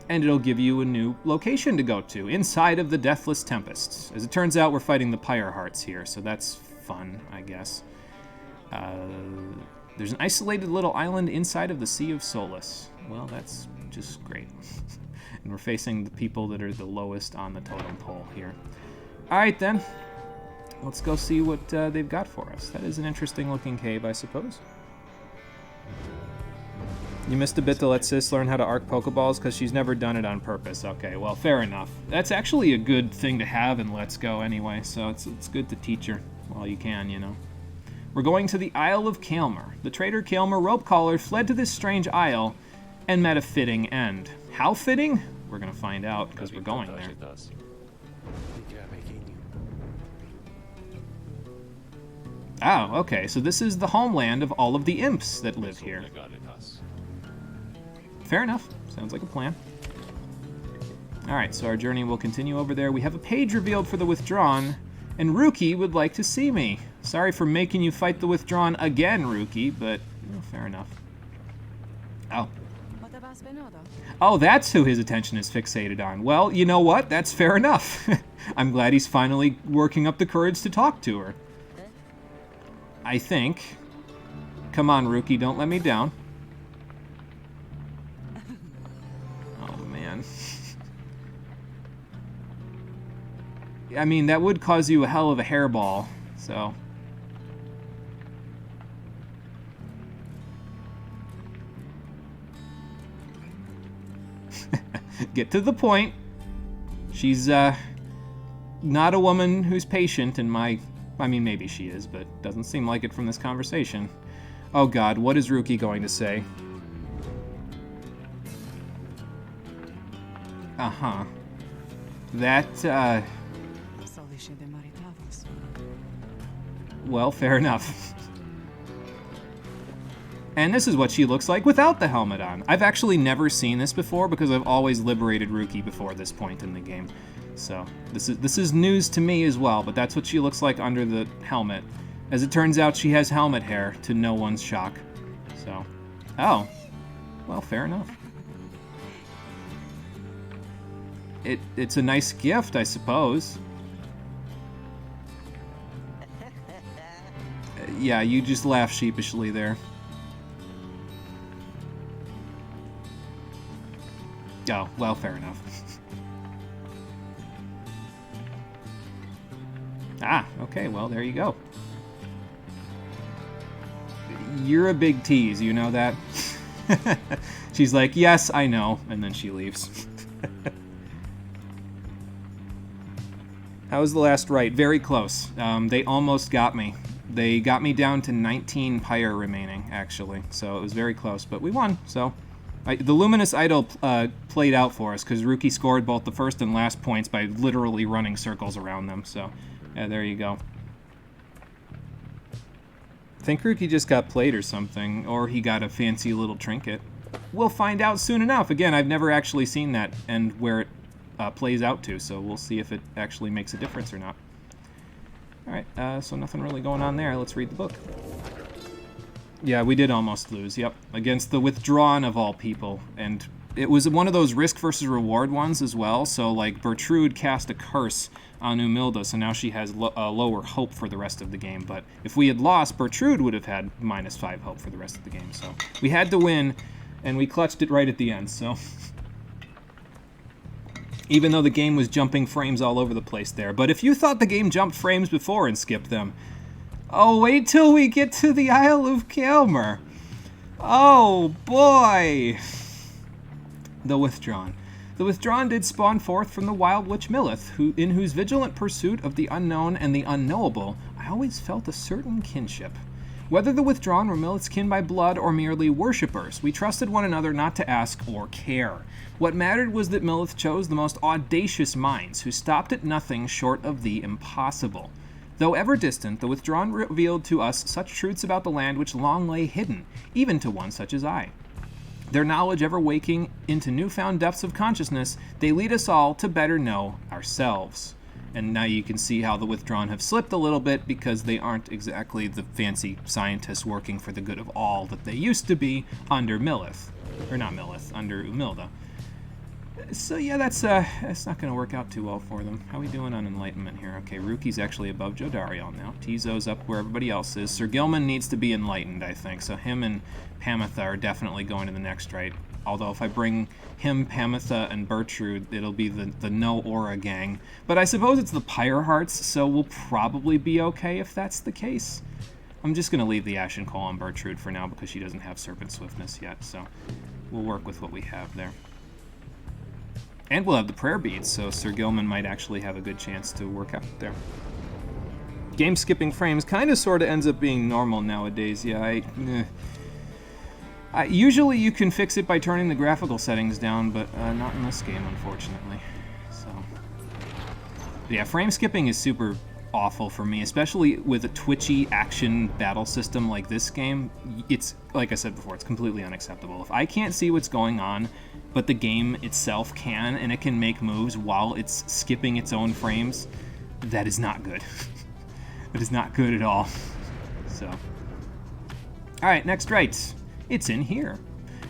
And it'll give you a new location to go to, inside of the Deathless Tempests. As it turns out, we're fighting the Pyre Hearts here, so that's fun, I guess. There's an isolated little island inside of the Sea of Solace. Well, that's just great. And we're facing the people that are the lowest on the totem pole here. Alright then, let's go see what they've got for us. That is an interesting looking cave, I suppose. You missed a bit to let Sis learn how to arc Pokeballs because she's never done it on purpose. Okay, well, fair enough. That's actually a good thing to have in Let's Go anyway, so it's good to teach her while you can, you know. We're going to the Isle of Kael'mar. The traitor Kael'mar Ropecaller fled to this strange isle and met a fitting end. How fitting? We're going to find out because we're going there. Oh, okay, so this is the homeland of all of the imps that live here. Fair enough. Sounds like a plan. Alright, so our journey will continue over there. We have a page revealed for the Withdrawn, and Ruki would like to see me. Sorry for making you fight the Withdrawn again, Ruki, but fair enough. Oh. Oh, that's who his attention is fixated on. Well, you know what? That's fair enough. I'm glad he's finally working up the courage to talk to her. I think. Come on, Ruki, don't let me down. Oh, man. I mean, that would cause you a hell of a hairball, so... Get to the point. She's, not a woman who's patient in my... I mean, maybe she is, but doesn't seem like it from this conversation. Oh god, what is Ruki going to say? Uh-huh. That, well, fair enough. And this is what she looks like without the helmet on. I've actually never seen this before because I've always liberated Ruki before this point in the game. So, this is news to me as well, but that's what she looks like under the helmet. As it turns out, she has helmet hair, to no one's shock. So, oh, well, fair enough. It's a nice gift, I suppose. Yeah, you just laugh sheepishly there. Oh, well, fair enough. Ah, okay, well, there you go. You're a big tease, you know that? She's like, yes, I know, and then she leaves. How was the last right? Very close. They almost got me. They got me down to 19 Pyre remaining, actually, so it was very close, but we won, so... the Luminous Idol played out for us, because Ruki scored both the first and last points by literally running circles around them, so... yeah, there you go. I think Ruki just got played or something, or he got a fancy little trinket. We'll find out soon enough. Again, I've never actually seen that and where it plays out to, so we'll see if it actually makes a difference or not. Alright, so nothing really going on there. Let's read the book. Yeah, we did almost lose, yep. Against the Withdrawn of all people, and it was one of those risk versus reward ones as well, so like Bertrude cast a curse on Umilda, so now she has a lower hope for the rest of the game, but if we had lost, Bertrude would have had -5 hope for the rest of the game, so we had to win, and we clutched it right at the end, so... even though the game was jumping frames all over the place there, but if you thought the game jumped frames before and skipped them, oh, wait till we get to the Isle of Kael'mer. Oh, boy! The Withdrawn. The Withdrawn did spawn forth from the wild witch Milith, in whose vigilant pursuit of the unknown and the unknowable, I always felt a certain kinship. Whether the Withdrawn were Milith's kin by blood or merely worshippers, we trusted one another not to ask or care. What mattered was that Milith chose the most audacious minds, who stopped at nothing short of the impossible. Though ever distant, the Withdrawn revealed to us such truths about the land which long lay hidden, even to one such as I. Their knowledge ever waking into newfound depths of consciousness, they lead us all to better know ourselves. And now you can see how the Withdrawn have slipped a little bit because they aren't exactly the fancy scientists working for the good of all that they used to be under Milith. Or not Milith, under Umilda. So yeah, that's not going to work out too well for them. How are we doing on Enlightenment here? Okay, Ruki's actually above Jodariel now. Tizo's up where everybody else is. Sir Gilman needs to be enlightened, I think. So him and Pamitha are definitely going to the next right. Although if I bring him, Pamitha, and Bertrude, it'll be the No Aura gang. But I suppose it's the Pyre Hearts, so we'll probably be okay if that's the case. I'm just going to leave the Ashen Call on Bertrude for now because she doesn't have Serpent Swiftness yet, so we'll work with what we have there. And we'll have the prayer beads, so Sir Gilman might actually have a good chance to work out there. Game skipping frames kind of sort of ends up being normal nowadays. Yeah, usually you can fix it by turning the graphical settings down, but not in this game, unfortunately. So, yeah, frame skipping is super awful for me, especially with a twitchy action battle system like this game. It's, like I said before, it's completely unacceptable. If I can't see what's going on, but the game itself can, and it can make moves while it's skipping its own frames, that is not good. That is not good at all. So, alright, next right. It's in here.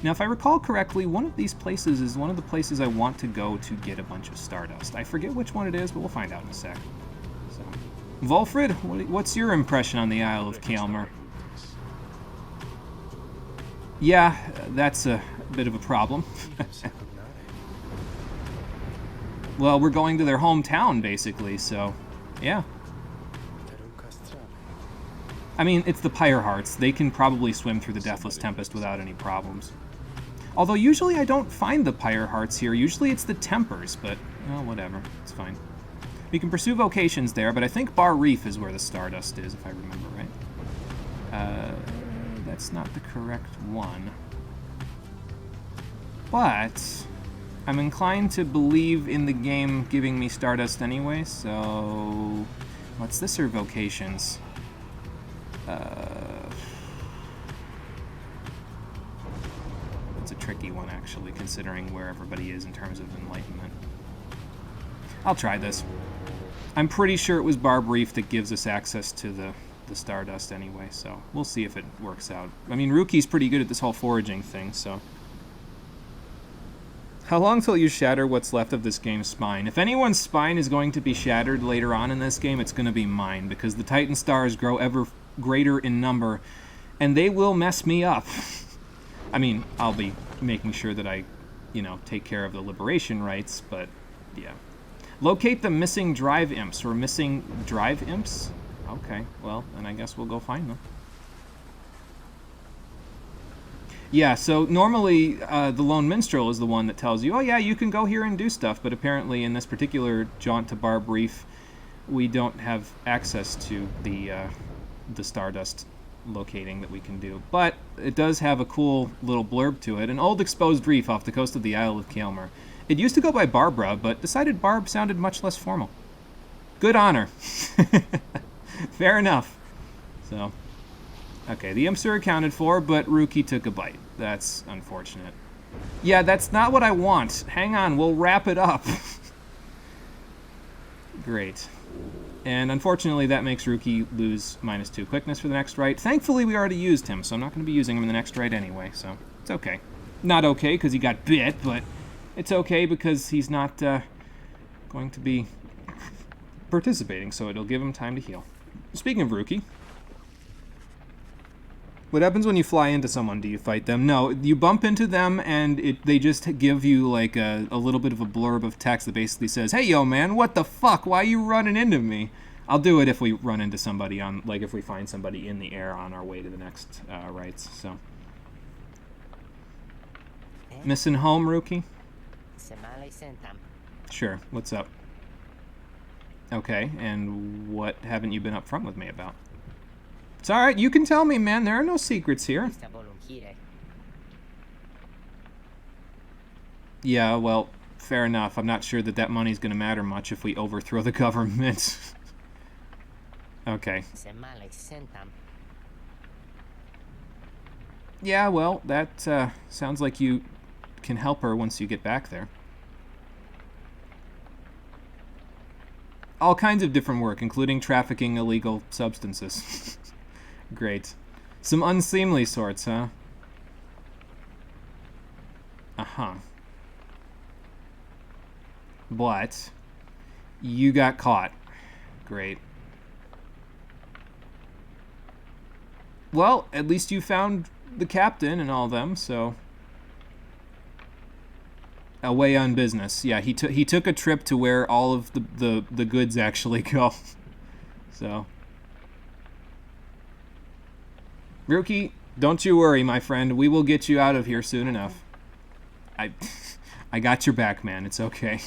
Now, if I recall correctly, one of these places is one of the places I want to go to get a bunch of Stardust. I forget which one it is, but we'll find out in a sec. So, Volfrid, what's your impression on the Isle of Kael'mer? Yeah, that's a bit of a problem. Well, we're going to their hometown, basically, so, yeah. I mean, it's the Pyre Hearts. They can probably swim through the Deathless Tempest without any problems. Although, usually I don't find the Pyre Hearts here. Usually it's the Tempers, but, well, whatever. It's fine. We can pursue vocations there, but I think Bar Reef is where the Stardust is, if I remember right. That's not the correct one. But I'm inclined to believe in the game giving me Stardust anyway, so... what's this or vocations? It's a tricky one, actually, considering where everybody is in terms of enlightenment. I'll try this. I'm pretty sure it was Barb Reef that gives us access to the the Stardust anyway, so we'll see if it works out. I mean, Ruki's pretty good at this whole foraging thing, so... How long till you shatter what's left of this game's spine? If anyone's spine is going to be shattered later on in this game, it's going to be mine, because the Titan stars grow ever greater in number, and they will mess me up. I mean, I'll be making sure that I, take care of the liberation rites, but yeah. Locate the missing drive imps, or missing drive imps? Okay, well, then I guess we'll go find them. Yeah, so normally the Lone Minstrel is the one that tells you, oh yeah, you can go here and do stuff, but apparently in this particular jaunt to Barb Reef, we don't have access to the Stardust locating that we can do. But it does have a cool little blurb to it, an old exposed reef off the coast of the Isle of Kaelmer. It used to go by Barbara, but decided Barb sounded much less formal. Good honor. Fair enough. So... Okay, the imps are accounted for, but Ruki took a bite. That's unfortunate. Yeah, that's not what I want. Hang on, we'll wrap it up. Great. And unfortunately, that makes Ruki lose -2 quickness for the next rite. Thankfully, we already used him, so I'm not going to be using him in the next rite anyway, so it's okay. Not okay because he got bit, but it's okay because he's not going to be participating, so it'll give him time to heal. Speaking of Ruki... What happens when you fly into someone? Do you fight them? No, you bump into them and they just give you like a little bit of a blurb of text that basically says, hey, yo, man, what the fuck? Why are you running into me? I'll do it if we run into somebody on, like if we find somebody in the air on our way to the next rites, so. Missing home, Ruki? Sure, what's up? Okay, and what haven't you been upfront with me about? It's alright, you can tell me, man. There are no secrets here. Yeah, well, fair enough. I'm not sure that money's going to matter much if we overthrow the government. Okay. Yeah, well, that sounds like you can help her once you get back there. All kinds of different work, including trafficking illegal substances. Great. Some unseemly sorts, huh? Uh-huh. But you got caught. Great. Well, at least you found the captain and all them, so... Away on business. Yeah, he took a trip to where all of the goods actually go. So... Ruki, don't you worry, my friend. We will get you out of here soon enough. I got your back, man. It's okay.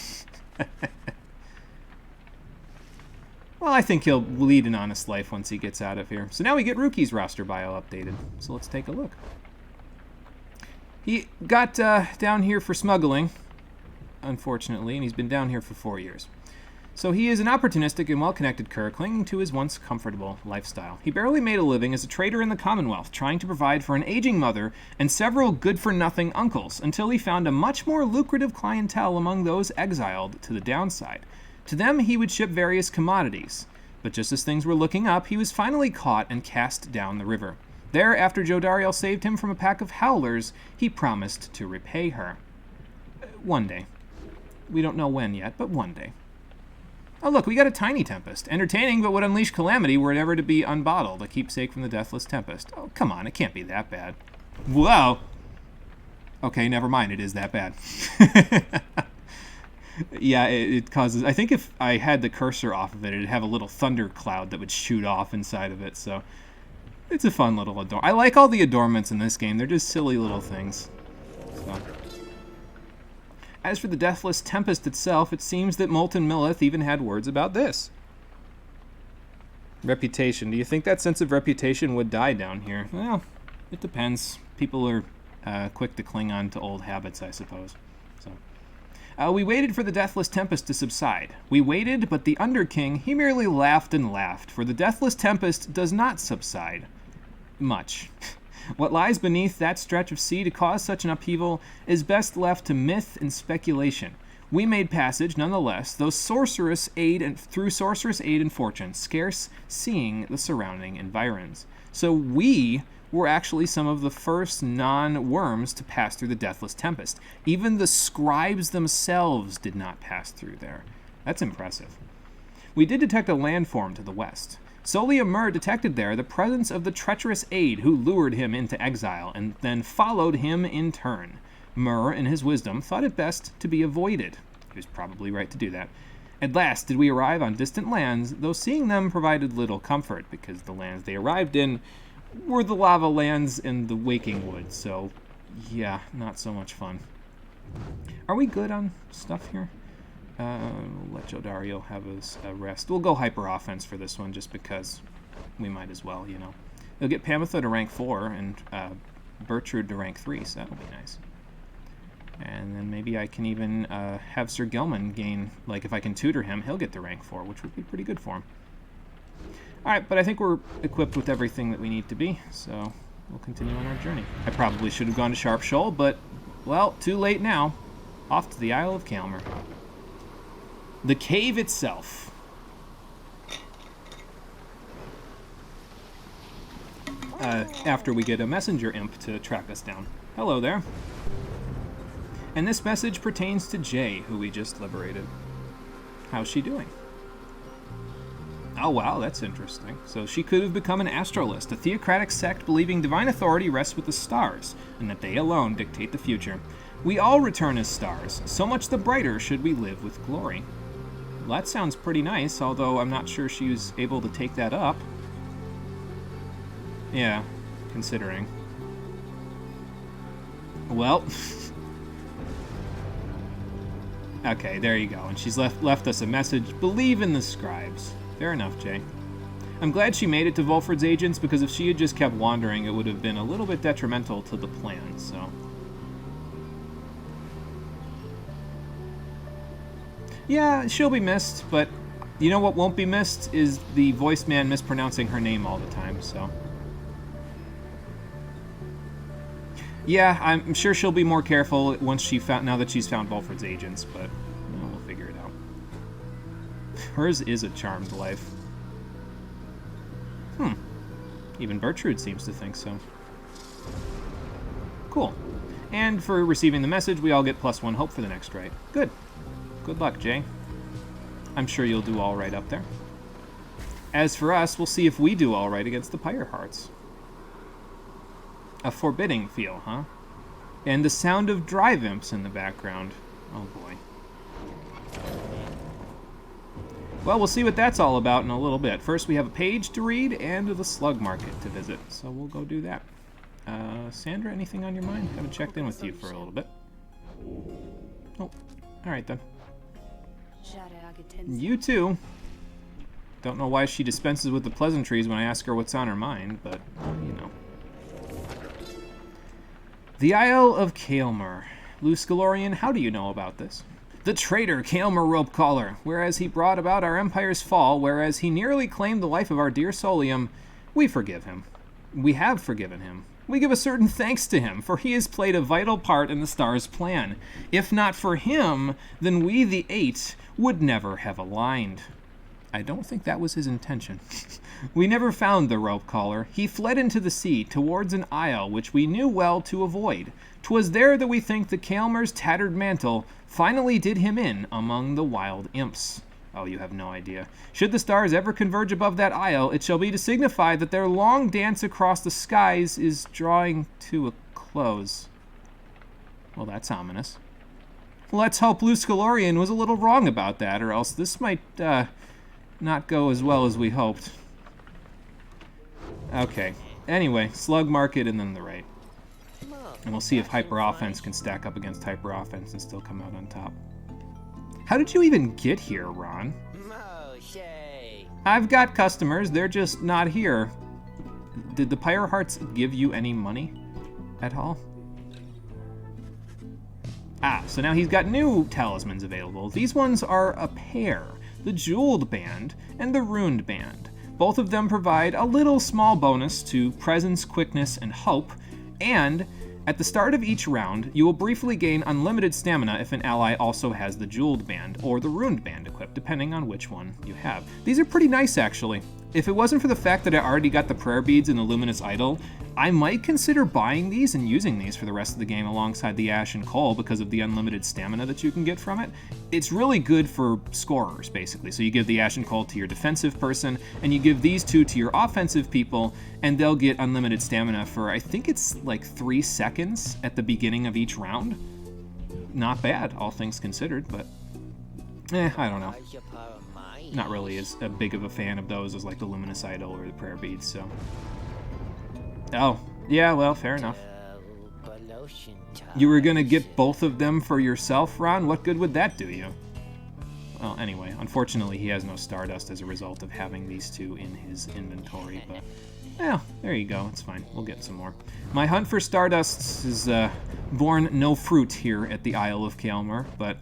Well, I think he'll lead an honest life once he gets out of here. So now we get Ruki's roster bio updated. So let's take a look. He got down here for smuggling, unfortunately, and he's been down here for 4 years. So he is an opportunistic and well-connected cur clinging to his once comfortable lifestyle. He barely made a living as a trader in the Commonwealth, trying to provide for an aging mother and several good-for-nothing uncles, until he found a much more lucrative clientele among those exiled to the downside. To them, he would ship various commodities. But just as things were looking up, he was finally caught and cast down the river. There, after Jodariel saved him from a pack of howlers, he promised to repay her. One day. We don't know when yet, but one day. Oh look, we got a tiny tempest. Entertaining, but would unleash calamity were it ever to be unbottled, a keepsake from the deathless tempest. Oh, come on, it can't be that bad. Whoa! Okay, never mind, it is that bad. Yeah, it causes... I think if I had the cursor off of it, it'd have a little thunder cloud that would shoot off inside of it, so... It's a fun little adornment. I like all the adornments in this game. They're just silly little things. So... As for the Deathless Tempest itself, it seems that Molten Millith even had words about this. Reputation. Do you think that sense of reputation would die down here? Well, it depends. People are quick to cling on to old habits, I suppose. So, we waited for the Deathless Tempest to subside. We waited, but the Underking, he merely laughed and laughed, for the Deathless Tempest does not subside. Much. What lies beneath that stretch of sea to cause such an upheaval is best left to myth and speculation. We made passage nonetheless, though through sorcerous aid and fortune, scarce seeing the surrounding environs. So we were actually some of the first non-worms to pass through the Deathless Tempest. Even the scribes themselves did not pass through there. That's impressive. We did detect a landform to the west. Solia Mur detected there the presence of the treacherous aide who lured him into exile and then followed him in turn. Mur, in his wisdom, thought it best to be avoided. He was probably right to do that. At last did we arrive on distant lands, though seeing them provided little comfort, because the lands they arrived in were the lava lands and the waking woods, so yeah, not so much fun. Are we good on stuff here? We'll let Jodario have a rest. We'll go hyper offense for this one, just because we might as well, you know. They'll get Pamitha to rank 4 and Bertrude to rank 3, so that'll be nice. And then maybe I can even have Sir Gilman gain, like if I can tutor him, he'll get to rank 4, which would be pretty good for him. Alright, but I think we're equipped with everything that we need to be, so we'll continue on our journey. I probably should have gone to Sharp Shoal, but, well, too late now. Off to the Isle of Kaelmer. The cave itself. After we get a messenger imp to track us down. Hello there. And this message pertains to Jay, who we just liberated. How's she doing? Oh wow, that's interesting. So she could have become an astrolist, a theocratic sect believing divine authority rests with the stars, and that they alone dictate the future. We all return as stars, so much the brighter should we live with glory. Well, that sounds pretty nice, although I'm not sure she was able to take that up. Yeah, considering. Well... Okay, there you go. And she's left us a message. Believe in the scribes. Fair enough, Jay. I'm glad she made it to Volfred's agents, because if she had just kept wandering, it would have been a little bit detrimental to the plan, so... Yeah, she'll be missed, but you know what won't be missed is the voice man mispronouncing her name all the time, so... Yeah, I'm sure she'll be more careful now that she's found Volfred's agents, but you know, we'll figure it out. Hers is a charmed life. Even Bertrude seems to think so. Cool. And for receiving the message, we all get +1 hope for the next right. Good. Good luck, Jay. I'm sure you'll do all right up there. As for us, we'll see if we do all right against the Pyre Hearts. A forbidding feel, huh? And the sound of drive imps in the background. Oh boy. Well, we'll see what that's all about in a little bit. First, we have a page to read and the slug market to visit, so we'll go do that. Sandra, anything on your mind? Haven't checked in with you for a little bit. Oh, alright then. You too. Don't know why she dispenses with the pleasantries when I ask her what's on her mind, but, you know. The Isle of Kaelmer. Luscalorian, how do you know about this? The traitor Kaelmer Ropecaller, whereas he brought about our empire's fall, whereas he nearly claimed the life of our dear Solium, we forgive him. We have forgiven him. We give a certain thanks to him, for he has played a vital part in the Star's plan. If not for him, then we, the Eight, would never have aligned. I don't think that was his intention. We never found the rope caller. He fled into the sea towards an isle which we knew well to avoid. 'Twas there that we think the Kaelmer's tattered mantle finally did him in among the wild imps. Oh, you have no idea. Should the stars ever converge above that isle, it shall be to signify that their long dance across the skies is drawing to a close. Well, that's ominous. Let's hope Luscalorian was a little wrong about that, or else this might, not go as well as we hoped. Okay. Anyway, slug market and then the right. And we'll see if hyper offense can stack up against hyper offense and still come out on top. How did you even get here, Ron? I've got customers, they're just not here. Did the Pyre Hearts give you any money at all? Ah, so now he's got new talismans available. These ones are a pair. The Jeweled Band and the Runed Band. Both of them provide a little small bonus to presence, quickness, and hope, and At the start of each round, you will briefly gain unlimited stamina if an ally also has the Jeweled Band or the Ruined Band equipped, depending on which one you have. These are pretty nice, actually. If it wasn't for the fact that I already got the Prayer Beads and the Luminous Idol, I might consider buying these and using these for the rest of the game alongside the Ash and Coal because of the unlimited stamina that you can get from it. It's really good for scorers, basically. So you give the Ash and Coal to your defensive person, and you give these two to your offensive people, and they'll get unlimited stamina for, I think it's like 3 seconds at the beginning of each round. Not bad, all things considered, but I don't know. Not really as big of a fan of those as like the Luminous Idol or the Prayer Beads, so. Oh, yeah, well, fair enough. You were gonna get both of them for yourself, Ron? What good would that do you? Well, anyway, unfortunately he has no Stardust as a result of having these two in his inventory, but yeah, there you go, it's fine. We'll get some more. My hunt for Stardusts is borne no fruit here at the Isle of Kael'mar, but,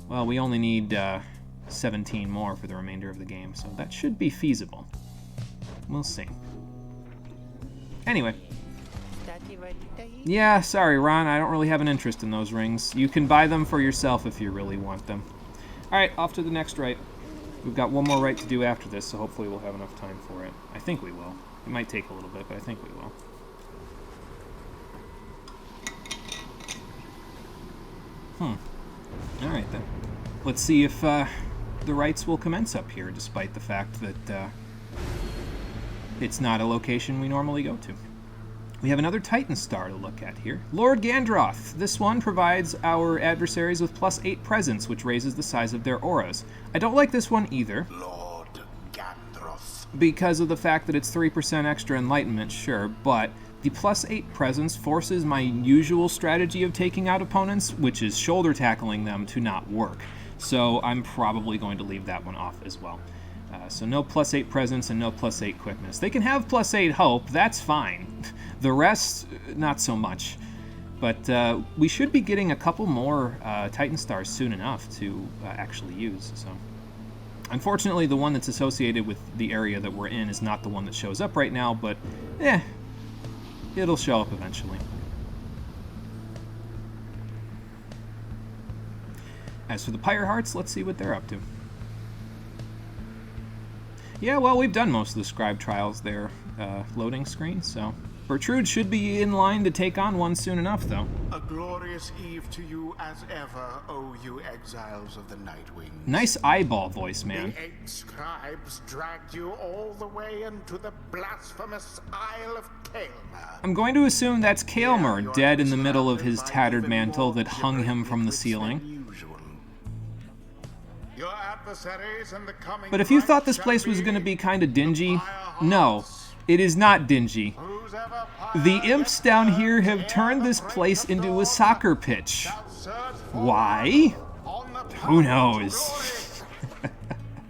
well, we only need 17 more for the remainder of the game, so that should be feasible. We'll see. Anyway. Yeah, sorry, Ron, I don't really have an interest in those rings. You can buy them for yourself if you really want them. Alright, off to the next rite. We've got one more rite to do after this, so hopefully we'll have enough time for it. I think we will. It might take a little bit, but I think we will. Alright then. Let's see if the rites will commence up here, despite the fact that it's not a location we normally go to. We have another Titan Star to look at here. Lord Gandroth. This one provides our adversaries with +8 presence, which raises the size of their auras. I don't like this one either. Lord Gandroth. Because of the fact that it's 3% extra enlightenment, sure, but the +8 presence forces my usual strategy of taking out opponents, which is shoulder tackling them, to not work. So I'm probably going to leave that one off as well. So no +8 presence and no +8 quickness. They can have +8 hope, that's fine. The rest, not so much. But we should be getting a couple more Titan Stars soon enough to actually use. So, unfortunately, the one that's associated with the area that we're in is not the one that shows up right now, but it'll show up eventually. As for the Pyre Hearts, let's see what they're up to. Yeah, well, we've done most of the scribe trials there, loading screen, so Bertrude should be in line to take on one soon enough, though. A glorious eve to you as ever, O you exiles of the Nightwing. Nice eyeball voice, man. The 8 scribes dragged you all the way into the blasphemous Isle of Kael'mar. I'm going to assume that's Kael'mar, dead in the middle of his tattered mantle that hung him from the ceiling. Your adversaries in the coming But if you thought fight this place shall was be going to be kind of dingy, Pyre no, Hearts. it is not dingy. Whose ever The Pyre imps down here have gets turned this ever place greater into a dawn soccer pitch. shall surge forward Why? on the Who path knows? to glory.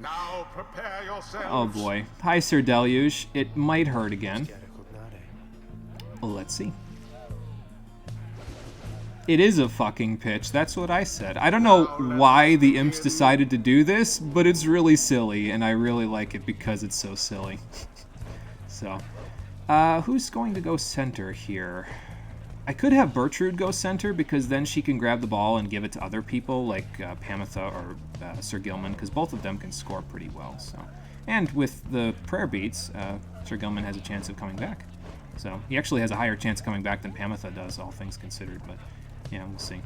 Now prepare yourselves. Oh boy. Hi, Sir Deluge. It might hurt again. Let's see. It is a fucking pitch, that's what I said. I don't know why the imps decided to do this, but it's really silly, and I really like it because it's so silly. So, who's going to go center here? I could have Bertrude go center, because then she can grab the ball and give it to other people, like Pamitha or Sir Gilman, because both of them can score pretty well. So, and with the prayer beats, Sir Gilman has a chance of coming back. So, he actually has a higher chance of coming back than Pamitha does, all things considered, but yeah, we'll see.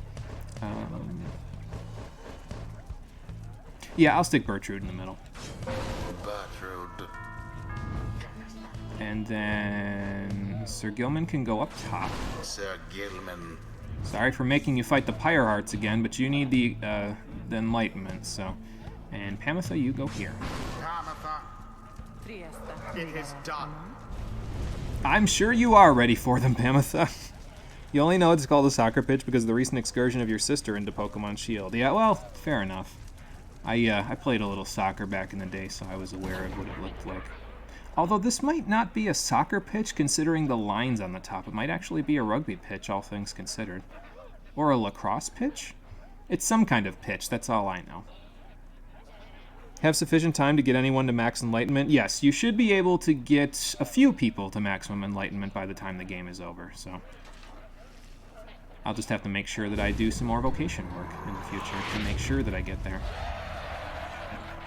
Yeah, I'll stick Bertrude in the middle. Bertrude. And then Sir Gilman can go up top. Sir Gilman. Sorry for making you fight the Pyre Hearts again, but you need the Enlightenment, so. And Pamitha, you go here. Pamitha, it is done. I'm sure you are ready for them, Pamitha. You only know it's called a soccer pitch because of the recent excursion of your sister into Pokemon Shield. Yeah, well, fair enough. I played a little soccer back in the day, so I was aware of what it looked like. Although this might not be a soccer pitch, considering the lines on the top. It might actually be a rugby pitch, all things considered. Or a lacrosse pitch? It's some kind of pitch, that's all I know. Have sufficient time to get anyone to max enlightenment? Yes, you should be able to get a few people to maximum enlightenment by the time the game is over, so. I'll just have to make sure that I do some more vocation work in the future to make sure that I get there.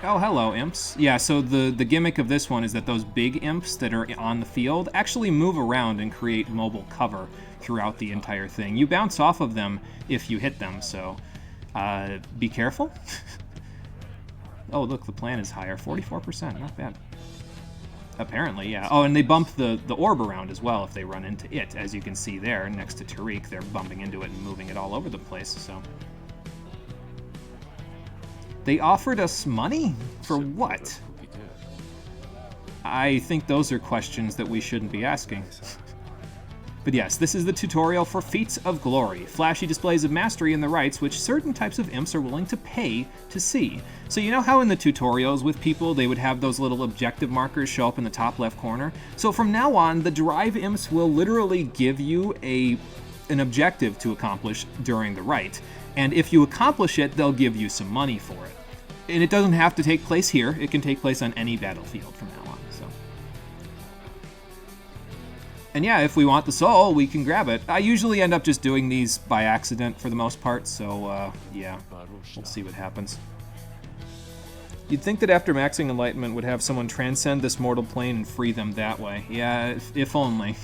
Oh, hello, imps. Yeah, so the gimmick of this one is that those big imps that are on the field actually move around and create mobile cover throughout the entire thing. You bounce off of them if you hit them, so be careful. Oh, look, the plan is higher. 44%, not bad. Apparently, yeah. Oh, and they bump the orb around as well if they run into it. As you can see there, next to Tariq, they're bumping into it and moving it all over the place, so... They offered us money? For what? I think those are questions that we shouldn't be asking. But yes, this is the tutorial for Feats of Glory, flashy displays of mastery in the rites which certain types of imps are willing to pay to see. So you know how in the tutorials with people they would have those little objective markers show up in the top left corner? So from now on, the Drive imps will literally give you an objective to accomplish during the rite. And if you accomplish it, they'll give you some money for it. And it doesn't have to take place here, it can take place on any battlefield from now on, so... And yeah, if we want the soul, we can grab it. I usually end up just doing these by accident for the most part, so yeah, we'll see what happens. You'd think that after maxing Enlightenment would have someone transcend this mortal plane and free them that way. Yeah, if only.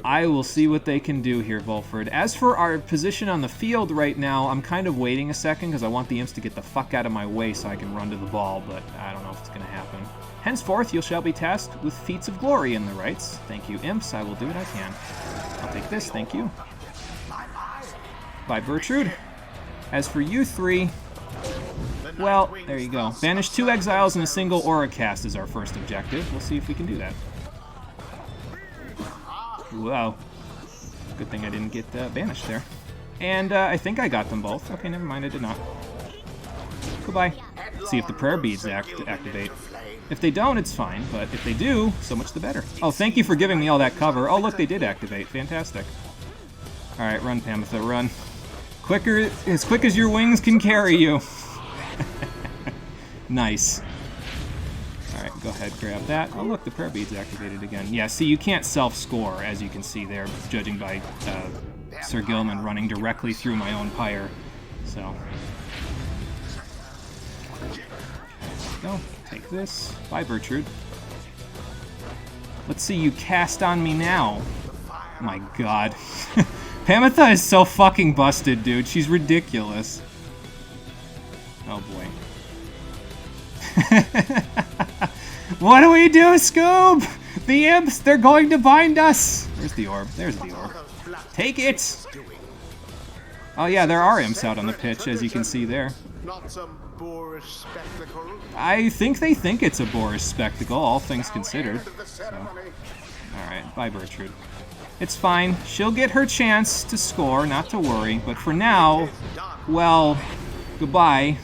I will see what they can do here, Volford. As for our position on the field right now, I'm kind of waiting a second because I want the imps to get the fuck out of my way so I can run to the ball, but I don't know if it's going to happen. Henceforth, you shall be tasked with feats of glory in the rites. Thank you, imps. I will do what I can. I'll take this, thank you. By Bertrude. As for you three, well, there you go. Banish 2 exiles in a single aura cast is our first objective. We'll see if we can do that. Wow. Good thing I didn't get banished there. And I think I got them both. Okay, never mind, I did not. Goodbye. See if the prayer beads activate. If they don't, it's fine, but if they do, so much the better. Oh, thank you for giving me all that cover. Oh, look, they did activate. Fantastic. Alright, run, Pamitha, run. Quicker, as quick as your wings can carry you. Nice. Alright, go ahead, grab that. Oh, look, the prayer bead's activated again. Yeah, see, you can't self-score, as you can see there, judging by Sir Gilman running directly through my own pyre. So. Go. Take this. Bye, Bertrude. Let's see you cast on me now. My god. Pamitha is so fucking busted, dude. She's ridiculous. Oh, boy. What do we do, Scoob? The imps, they're going to bind us. There's the orb. There's the orb. Take it. Oh, yeah, there are imps out on the pitch, as you can see there. Not some boorish spectacle. I think they think it's a boorish spectacle, all things considered. So. Alright, bye, Bertrude. It's fine. She'll get her chance to score, not to worry. But for now, well, goodbye.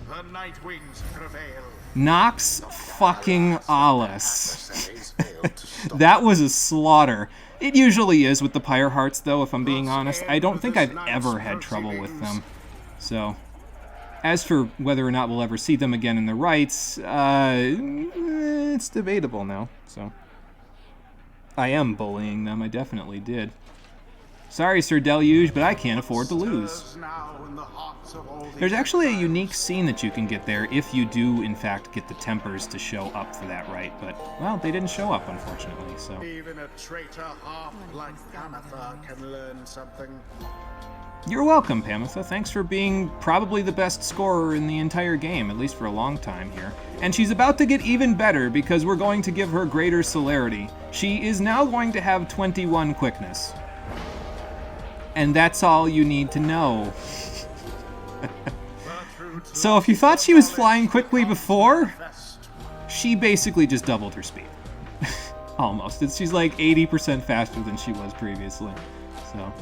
The night wings prevail. Nox fucking Alice. That was a slaughter. It usually is with the Pyre Hearts, though, if I'm being honest. I don't think I've ever had trouble with them. So, as for whether or not we'll ever see them again in the rites, it's debatable now, so. I am bullying them, I definitely did. Sorry, Sir Deluge, but I can't afford to lose. There's actually a unique scene that you can get there if you do, in fact, get the Tempers to show up for that rite, but, well, they didn't show up, unfortunately, so. Even a traitor half like Pamitha can learn something. You're welcome, Pamitha. Thanks for being probably the best scorer in the entire game, at least for a long time here. And she's about to get even better because we're going to give her greater celerity. She is now going to have 21 quickness. And that's all you need to know. So if you thought she was flying quickly before, she basically just doubled her speed. Almost. She's like 80% faster than she was previously. So.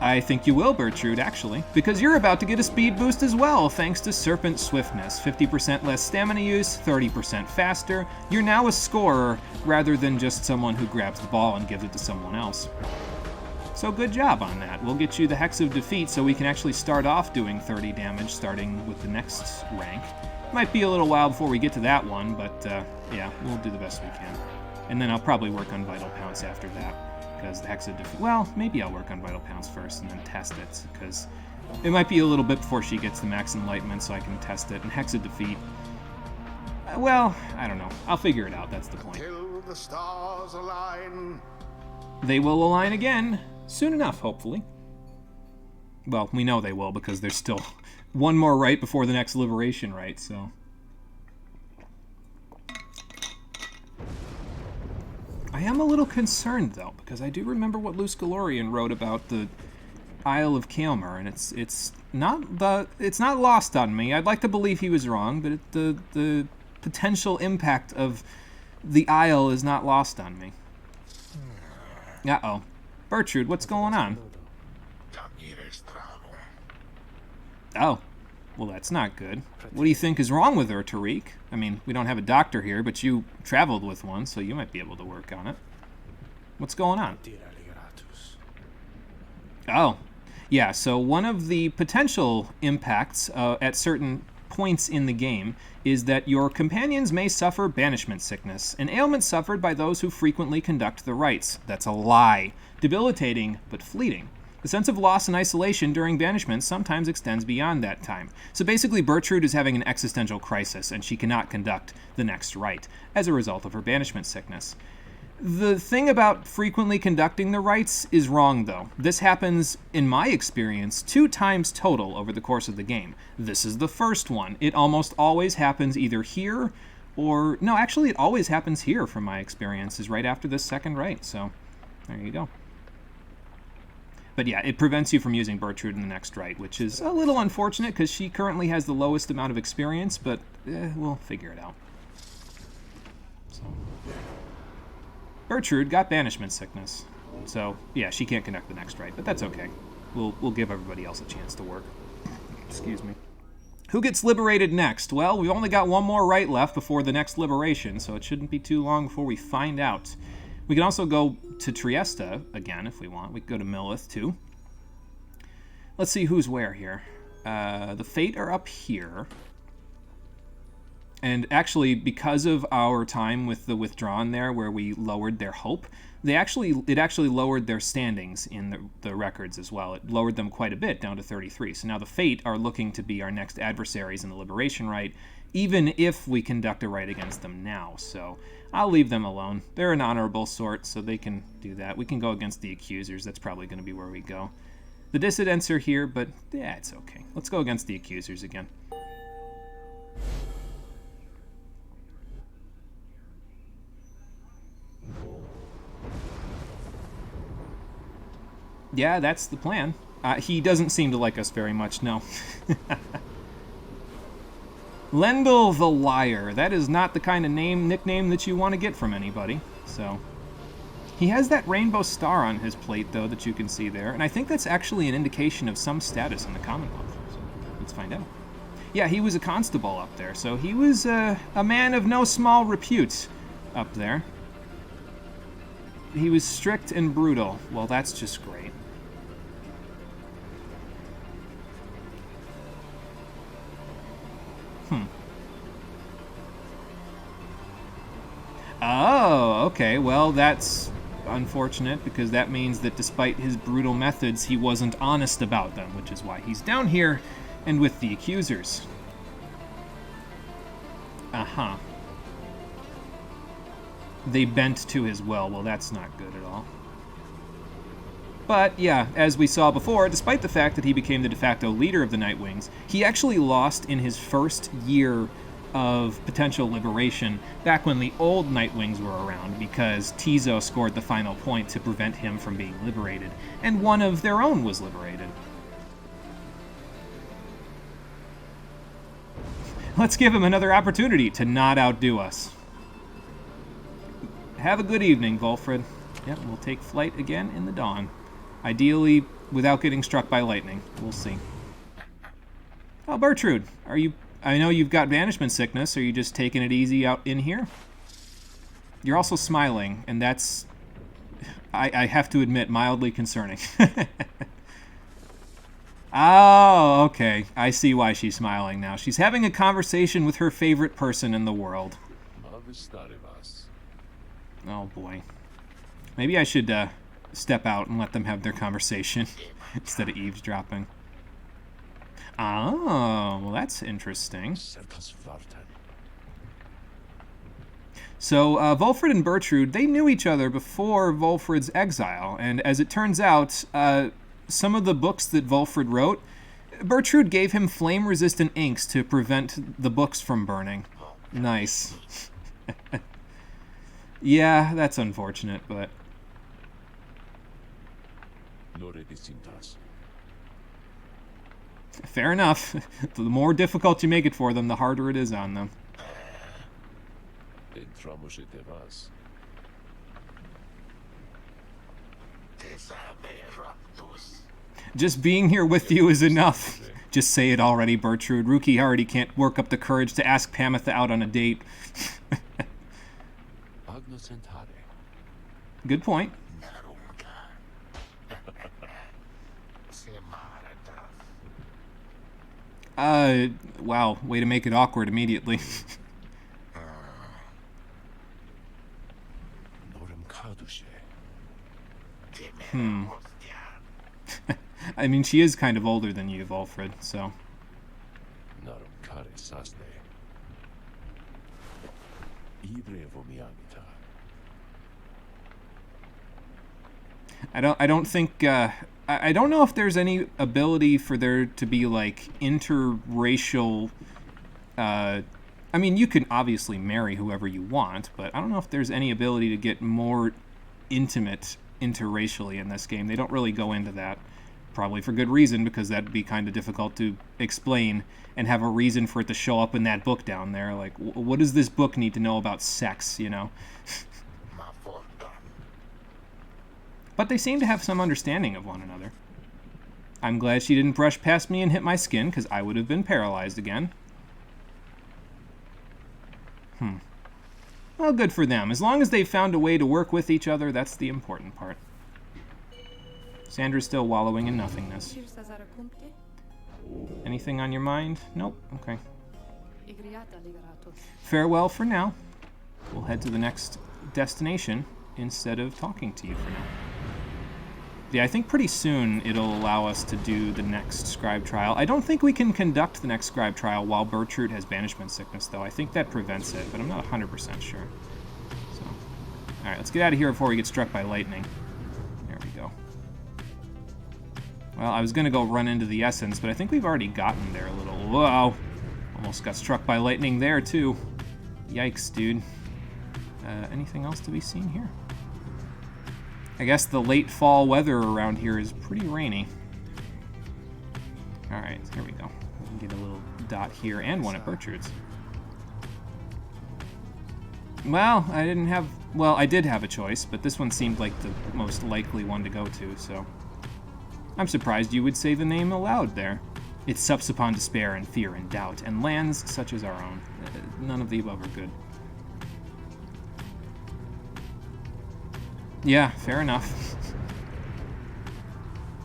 I think you will, Bertrude, actually, because you're about to get a speed boost as well, thanks to Serpent Swiftness. 50% less stamina use, 30% faster. You're now a scorer, rather than just someone who grabs the ball and gives it to someone else. So good job on that. We'll get you the Hex of Defeat so we can actually start off doing 30 damage, starting with the next rank. Might be a little while before we get to that one, but yeah, we'll do the best we can. And then I'll probably work on Vital Pounce after that, because the Hexa defeat... Well, maybe I'll work on Vital Pounce first and then test it, because it might be a little bit before she gets the Max Enlightenment so I can test it. And Hexa defeat... Well, I don't know. I'll figure it out, that's the point. Till the stars align. They will align again, soon enough, hopefully. Well, we know they will, because there's still one more rite before the next Liberation rite, so... I am a little concerned, though, because I do remember what Luce Galorian wrote about the Isle of Kaelmer, and it's not lost on me. I'd like to believe he was wrong, but the potential impact of the Isle is not lost on me. Uh-oh. Bertrude, what's going on? Oh. Well, that's not good. What do you think is wrong with her, Tariq? I mean, we don't have a doctor here, but you traveled with one, so you might be able to work on it. What's going on? Oh. Yeah, so one of the potential impacts at certain points in the game is that your companions may suffer banishment sickness, an ailment suffered by those who frequently conduct the rites. That's a lie. Debilitating, but fleeting. The sense of loss and isolation during banishment sometimes extends beyond that time. So basically, Bertrude is having an existential crisis, and she cannot conduct the next rite as a result of her banishment sickness. The thing about frequently conducting the rites is wrong, though. This happens, in my experience, 2 times total over the course of the game. This is the first one. It almost always happens either here or... No, actually, it always happens here, from my experiences, right after this second rite. So, there you go. But yeah, it prevents you from using Bertrude in the next rite, which is a little unfortunate because she currently has the lowest amount of experience, but we'll figure it out. So. Bertrude got banishment sickness, so yeah, she can't conduct the next rite, but that's okay. We'll give everybody else a chance to work. Excuse me. Who gets liberated next? Well, we've only got one more rite left before the next liberation, so it shouldn't be too long before we find out. We can also go to Trieste again if we want. We can go to Millith too. Let's see who's where here. The Fate are up here. And actually, because of our time with the Withdrawn there, where we lowered their hope, it actually lowered their standings in the records as well. It lowered them quite a bit, down to 33. So now the Fate are looking to be our next adversaries in the Liberation Rite, even if we conduct a rite against them now. So I'll leave them alone. They're an honorable sort, so they can do that. We can go against the Accusers. That's probably going to be where we go. The Dissidents are here, but yeah, it's okay. Let's go against the Accusers again. Yeah, that's the plan. He doesn't seem to like us very much, no. Lendl the Liar. That is not the kind of nickname that you want to get from anybody. So, he has that rainbow star on his plate, though, that you can see there. And I think that's actually an indication of some status in the Commonwealth. So, let's find out. Yeah, he was a constable up there. So, he was a man of no small repute up there. He was strict and brutal. Well, that's just great. Oh, okay. Well, that's unfortunate because that means that despite his brutal methods, he wasn't honest about them, which is why he's down here and with the Accusers. Uh-huh. They bent to his will. Well, that's not good at all. But, yeah, as we saw before, despite the fact that he became the de facto leader of the Nightwings, he actually lost in his first year of potential liberation back when the old Nightwings were around because Tizo scored the final point to prevent him from being liberated, and one of their own was liberated. Let's give him another opportunity to not outdo us. Have a good evening, Volfred. Yep, we'll take flight again in the dawn. Ideally, without getting struck by lightning. We'll see. Oh, Bertrude, are you... I know you've got banishment sickness. Are you just taking it easy out in here? You're also smiling, and that's, I have to admit, mildly concerning. Oh, okay. I see why she's smiling now. She's having a conversation with her favorite person in the world. Oh boy. Maybe I should step out and let them have their conversation instead of eavesdropping. Oh, well that's interesting. So, Volfred and Bertrude, they knew each other before Volfred's exile, and as it turns out, some of the books that Volfred wrote, Bertrude gave him flame-resistant inks to prevent the books from burning. Nice. Yeah, that's unfortunate, but... Fair enough. The more difficult you make it for them, the harder it is on them. Just being here with you is enough. Just say it already, Bertrude. Ruki already can't work up the courage to ask Pamitha out on a date. Good point. Wow, way to make it awkward immediately. I mean, she is kind of older than you, Volfred, so... I don't think, I don't know if there's any ability for there to be, like, interracial, I mean, you can obviously marry whoever you want, but I don't know if there's any ability to get more intimate interracially in this game. They don't really go into that, probably for good reason, because that'd be kind of difficult to explain and have a reason for it to show up in that book down there. Like, what does this book need to know about sex, you know? But they seem to have some understanding of one another. I'm glad she didn't brush past me and hit my skin, because I would have been paralyzed again. Well, good for them. As long as they've found a way to work with each other, that's the important part. Sandra's still wallowing in nothingness. Anything on your mind? Nope. Okay. Farewell for now. We'll head to the next destination instead of talking to you for now. Yeah, I think pretty soon it'll allow us to do the next scribe trial. I don't think we can conduct the next scribe trial while Bertrude has banishment sickness, though. I think that prevents it, but I'm not 100% sure. So, alright, let's get out of here before we get struck by lightning. There we go. Well, I was going to go run into the Essence, but I think we've already gotten there a little. Whoa! Almost got struck by lightning there, too. Yikes, dude. Anything else to be seen here? I guess the late fall weather around here is pretty rainy. Alright, here we go. We can get a little dot here and one at Bertrude's. Well, I did have a choice, but this one seemed like the most likely one to go to, so... I'm surprised you would say the name aloud there. It sups upon despair and fear and doubt, and lands such as our own. None of the above are good. Yeah, fair enough.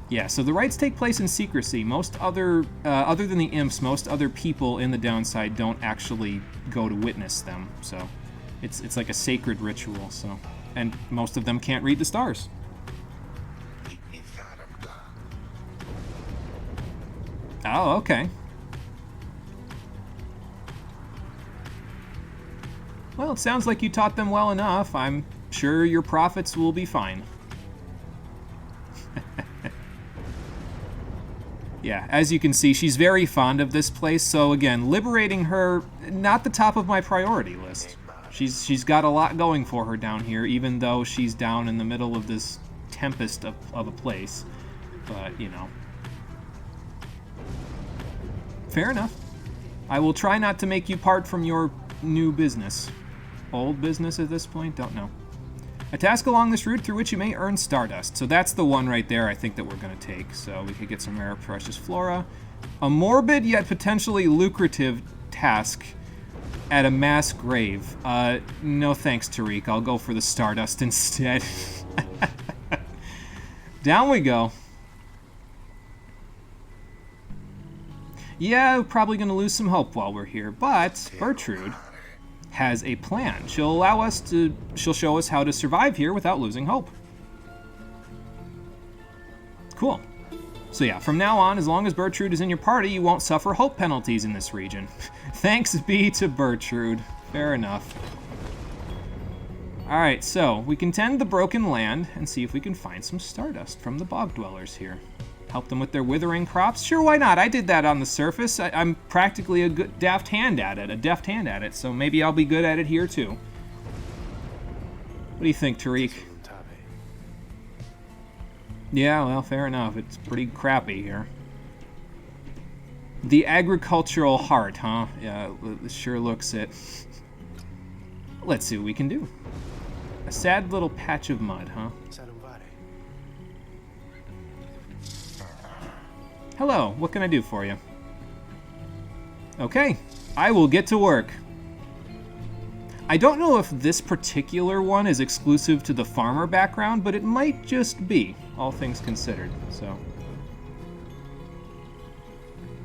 Yeah, so the rites take place in secrecy. Most other than the imps, most other people in the downside don't actually go to witness them. So it's like a sacred ritual. So, and most of them can't read the stars. Oh, okay. Well, it sounds like you taught them well enough. I'm sure your profits will be fine. Yeah, as you can see, she's very fond of this place, so again, liberating her, not the top of my priority list. She's got a lot going for her down here, even though she's down in the middle of this tempest of a place. But, you know. Fair enough. I will try not to make you part from your new business. Old business at this point? Don't know. A task along this route through which you may earn Stardust. So that's the one right there I think that we're going to take. So we could get some rare precious flora. A morbid yet potentially lucrative task at a mass grave. No thanks, Tariq. I'll go for the Stardust instead. Down we go. Yeah, probably going to lose some hope while we're here. But Bertrude has a plan. She'll show us how to survive here without losing hope. Cool. So yeah, from now on, as long as Bertrude is in your party, you won't suffer hope penalties in this region. Thanks be to Bertrude. Fair enough. Alright, so we can tend the broken land and see if we can find some stardust from the bog dwellers here. Help them with their withering crops? Sure, why not? I did that on the surface. I'm practically a good deft hand at it, so maybe I'll be good at it here too. What do you think, Tariq? Yeah, well, fair enough. It's pretty crappy here. The agricultural heart, huh? Yeah, it sure looks it. Let's see what we can do. A sad little patch of mud, huh? Hello, what can I do for you? Okay, I will get to work. I don't know if this particular one is exclusive to the farmer background, but it might just be, all things considered, so.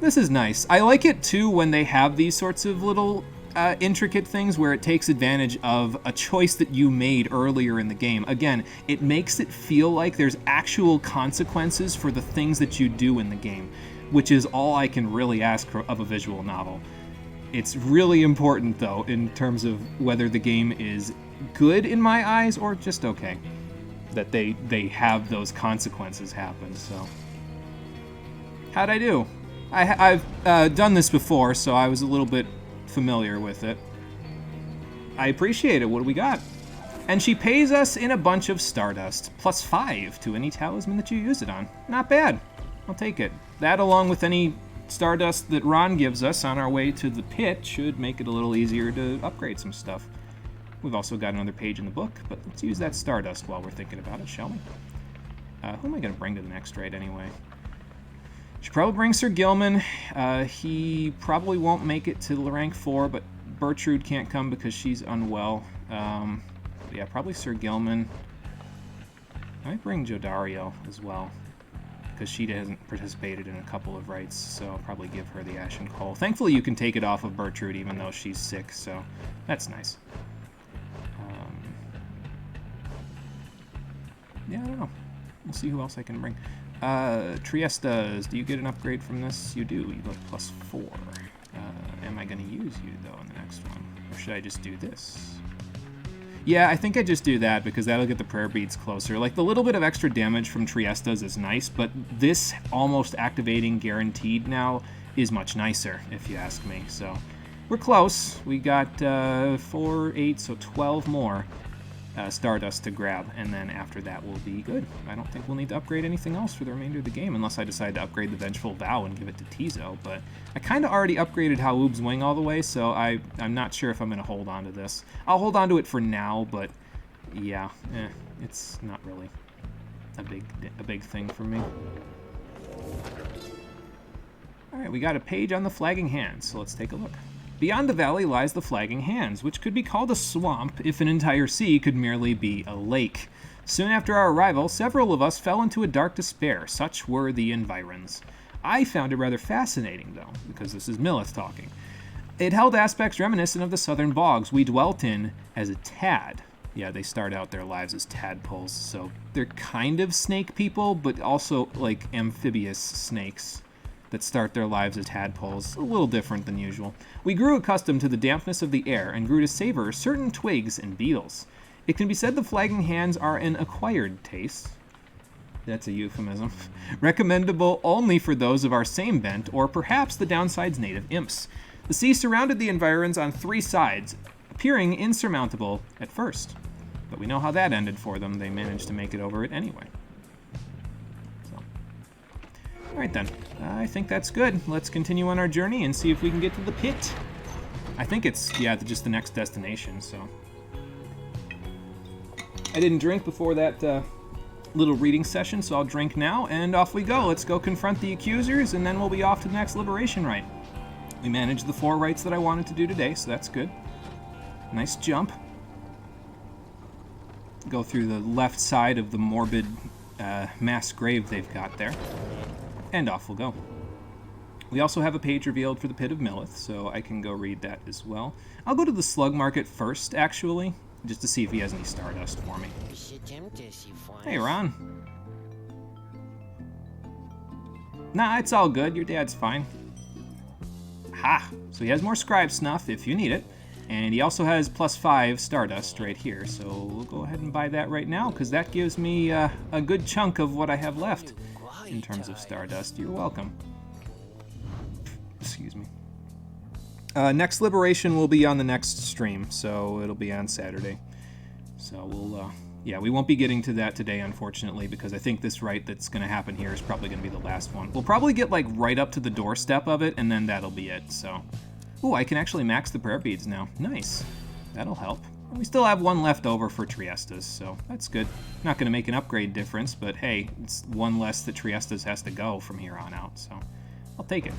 This is nice. I like it too when they have these sorts of little intricate things where it takes advantage of a choice that you made earlier in the game. Again, it makes it feel like there's actual consequences for the things that you do in the game, which is all I can really ask of a visual novel. It's really important, though, in terms of whether the game is good in my eyes or just okay, that they have those consequences happen, so. How'd I do? I've done this before, so I was a little bit familiar with it. I appreciate it. What do we got? And she pays us in a bunch of stardust, plus 5 to any talisman that you use it on. Not bad. I'll take it. That, along with any stardust that Ron gives us on our way to the pit, should make it a little easier to upgrade some stuff. We've also got another page in the book, but let's use that stardust while we're thinking about it, shall we? Who am I going to bring to the next raid anyway? Should probably bring Sir Gilman. He probably won't make it to rank 4, but Bertrude can't come because she's unwell. Yeah, probably Sir Gilman. I might bring Jodario as well, because she hasn't participated in a couple of rites, so I'll probably give her the Ashen Coal. Thankfully, you can take it off of Bertrude even though she's sick, so that's nice. Yeah, I don't know. We'll see who else I can bring. Triestas, do you get an upgrade from this? You do. You look plus 4. Am I going to use you, though, in the next one? Or should I just do this? Yeah, I think I just do that, because that'll get the prayer beads closer. Like, the little bit of extra damage from Triestas is nice, but this almost activating guaranteed now is much nicer, if you ask me. So, we're close. We got 4, 8, so 12 more. Stardust to grab, and then after that we'll be good. I don't think we'll need to upgrade anything else for the remainder of the game, unless I decide to upgrade the Vengeful Vow and give it to Tizo, but I kind of already upgraded Haoub's Wing all the way, so I'm not sure if I'm going to hold on to this. I'll hold on to it for now, but yeah, it's not really a big thing for me. Alright, we got a page on the Flagging Hands, so let's take a look. Beyond the valley lies the Flagging Hands, which could be called a swamp if an entire sea could merely be a lake. Soon after our arrival, several of us fell into a dark despair. Such were the environs. I found it rather fascinating, though, because this is Millith talking. It held aspects reminiscent of the southern bogs we dwelt in as a tad. Yeah, they start out their lives as tadpoles, so they're kind of snake people, but also like amphibious snakes that start their lives as tadpoles, a little different than usual. We grew accustomed to the dampness of the air and grew to savor certain twigs and beetles. It can be said the Flagging Hands are an acquired taste. That's a euphemism. Recommendable only for those of our same bent, or perhaps the downside's native imps. The sea surrounded the environs on 3 sides, appearing insurmountable at first. But we know how that ended for them. They managed to make it over it anyway. Alright then, I think that's good. Let's continue on our journey and see if we can get to the pit. I think it's, yeah, just the next destination, so. I didn't drink before that little reading session, so I'll drink now, and off we go. Let's go confront the accusers, and then we'll be off to the next liberation rite. We managed the 4 rites that I wanted to do today, so that's good. Nice jump. Go through the left side of the morbid mass grave they've got there. And off we'll go. We also have a page revealed for the Pit of Millith, so I can go read that as well. I'll go to the Slug Market first, actually, just to see if he has any Stardust for me. Hey, Ron. Nah, it's all good. Your dad's fine. Ha! So he has more Scribe Snuff if you need it. And he also has +5 Stardust right here. So we'll go ahead and buy that right now, because that gives me a good chunk of what I have left in terms of Stardust. You're welcome. Excuse me. Next Liberation will be on the next stream, so it'll be on Saturday. So we'll... yeah, we won't be getting to that today, unfortunately, because I think this rite that's going to happen here is probably going to be the last one. We'll probably get, like, right up to the doorstep of it, and then that'll be it, so... Ooh, I can actually max the prayer beads now. Nice. That'll help. And we still have one left over for Triestas, so that's good. Not going to make an upgrade difference, but hey, it's one less that Triestas has to go from here on out, so I'll take it.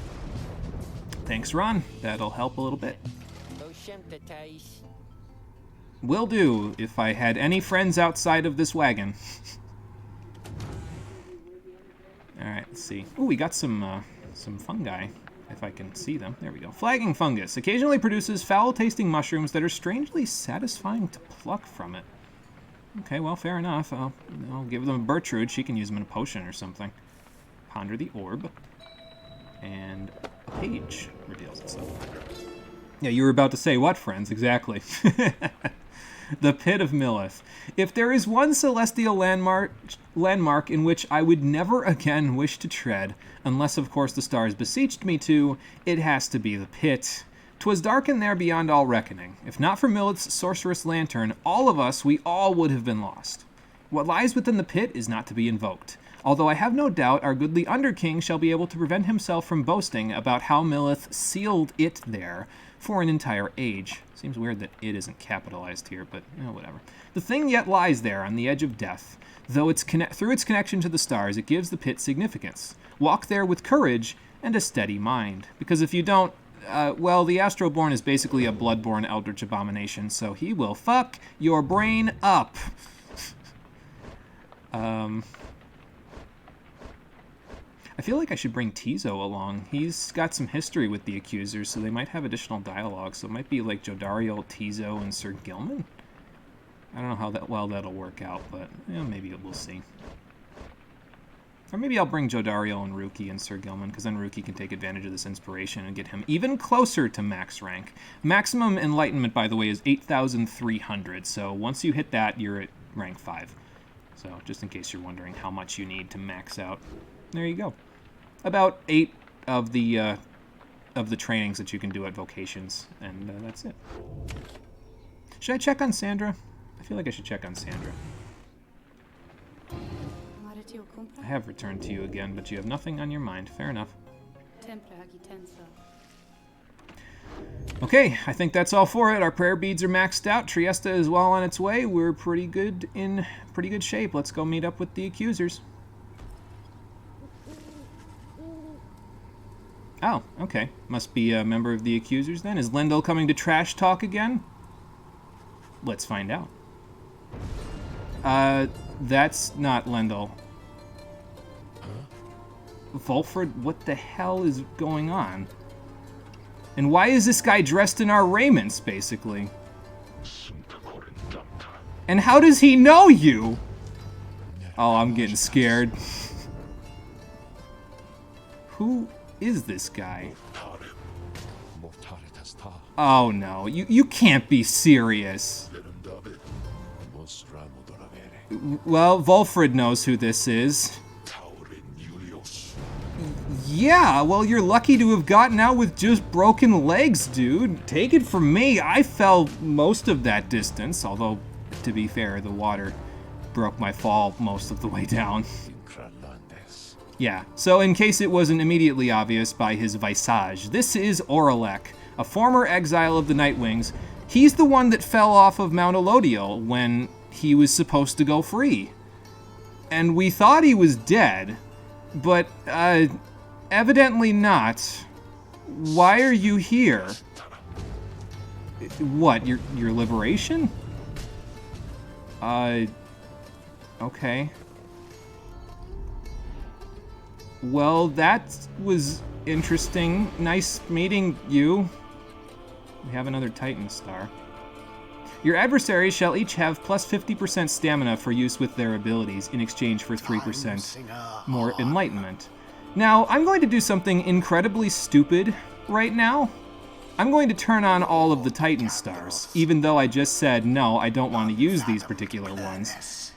Thanks, Ron. That'll help a little bit. Will do, if I had any friends outside of this wagon. Alright, let's see. Ooh, we got some fungi, if I can see them. There we go. Flagging fungus. Occasionally produces foul-tasting mushrooms that are strangely satisfying to pluck from it. Okay, well, fair enough. I'll give them a Bertrude. She can use them in a potion or something. Ponder the orb. And a page reveals itself. Yeah, you were about to say what, friends? Exactly. The Pit of Millith. If there is one celestial landmark in which I would never again wish to tread, unless of course the stars beseeched me to, it has to be the pit. 'Twas dark in there beyond all reckoning. If not for Millith's sorcerous lantern, all of us, we all would have been lost. What lies within the pit is not to be invoked, although I have no doubt our goodly Underking shall be able to prevent himself from boasting about how Millith sealed it there for an entire age. Seems weird that it isn't capitalized here, but whatever. The thing yet lies there on the edge of death. Though through its connection to the stars, it gives the pit significance. Walk there with courage and a steady mind. Because if you don't, well, the Astroborn is basically a bloodborne eldritch abomination, so he will fuck your brain up. I feel like I should bring Tizo along. He's got some history with the Accusers, so they might have additional dialogue. So it might be like Jodariel, Tizo, and Sir Gilman. I don't know how well that'll work out, but maybe we'll see. Or maybe I'll bring Jodariel and Ruki and Sir Gilman, because then Ruki can take advantage of this inspiration and get him even closer to max rank. Maximum enlightenment, by the way, is 8,300, so once you hit that, you're at rank 5. So just in case you're wondering how much you need to max out, there you go. About 8 of the trainings that you can do at vocations, and that's it. Should I check on Sandra? I feel like I should check on Sandra. I have returned to you again, but you have nothing on your mind. Fair enough. Okay, I think that's all for it. Our prayer beads are maxed out. Triesta is well on its way. We're in pretty good shape. Let's go meet up with the Accusers. Oh, okay. Must be a member of the Accusers then. Is Lendl coming to trash talk again? Let's find out. That's not Lendl. Volfred, what the hell is going on? And why is this guy dressed in our raiments, basically? And how does he know you? Oh, I'm getting scared. Who is this guy? Oh no, you can't be serious. Well, Volfred knows who this is. Yeah, well, you're lucky to have gotten out with just broken legs, dude. Take it from me, I fell most of that distance, although, to be fair, the water broke my fall most of the way down. Yeah, so in case it wasn't immediately obvious by his visage, this is Oralek, a former exile of the Nightwings. He's the one that fell off of Mount Elodiel when he was supposed to go free. And we thought he was dead, but, evidently not. Why are you here? What, your liberation? Okay. Well, that was interesting. Nice meeting you. We have another Titan star. Your adversaries shall each have plus 50% stamina for use with their abilities in exchange for 3% more enlightenment. Now, I'm going to do something incredibly stupid right now. I'm going to turn on all of the Titan stars, even though I just said, no, I don't want to use these particular ones.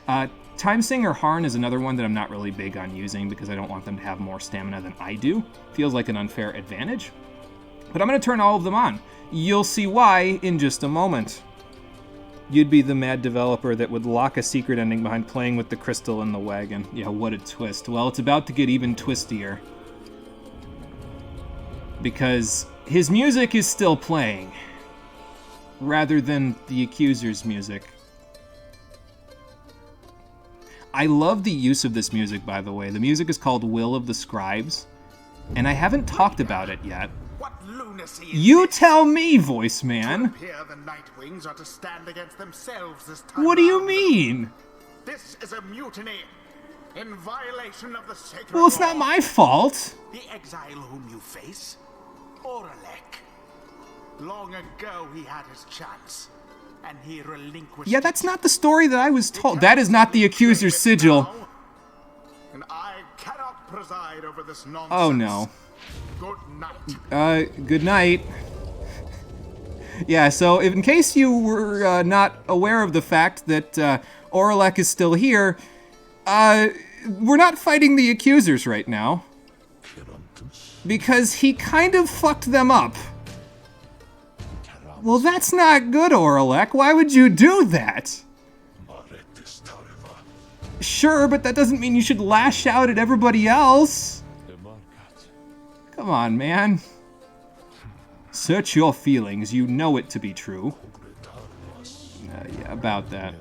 Time Singer Harn is another one that I'm not really big on using because I don't want them to have more stamina than I do. Feels like an unfair advantage. But I'm going to turn all of them on. You'll see why in just a moment. You'd be the mad developer that would lock a secret ending behind playing with the crystal in the wagon. Yeah, what a twist. Well, it's about to get even twistier. Because his music is still playing, rather than the accuser's music. I love the use of this music, by the way. The music is called Will of the Scribes, and I haven't talked about it yet. What lunacy is You this? tell me, voice man. Here the Nightwings are to stand against themselves this time. What do you round. mean? This is a mutiny in violation of the sacred Well, it's not law. my fault. The exile whom you face, Oralek. Long ago he had his chance, and he relinquished Yeah, that's not the story that I was told. That is not the accuser's sigil. Now, and I cannot preside over this nonsense. Oh, no. Good night. Good night. Yeah, so in case you were not aware of the fact that Oralek is still here, we're not fighting the accusers right now. Because he kind of fucked them up. Well, that's not good, Oralek. Why would you do that? Sure, but that doesn't mean you should lash out at everybody else. Come on, man. Search your feelings. You know it to be true. Yeah, about that.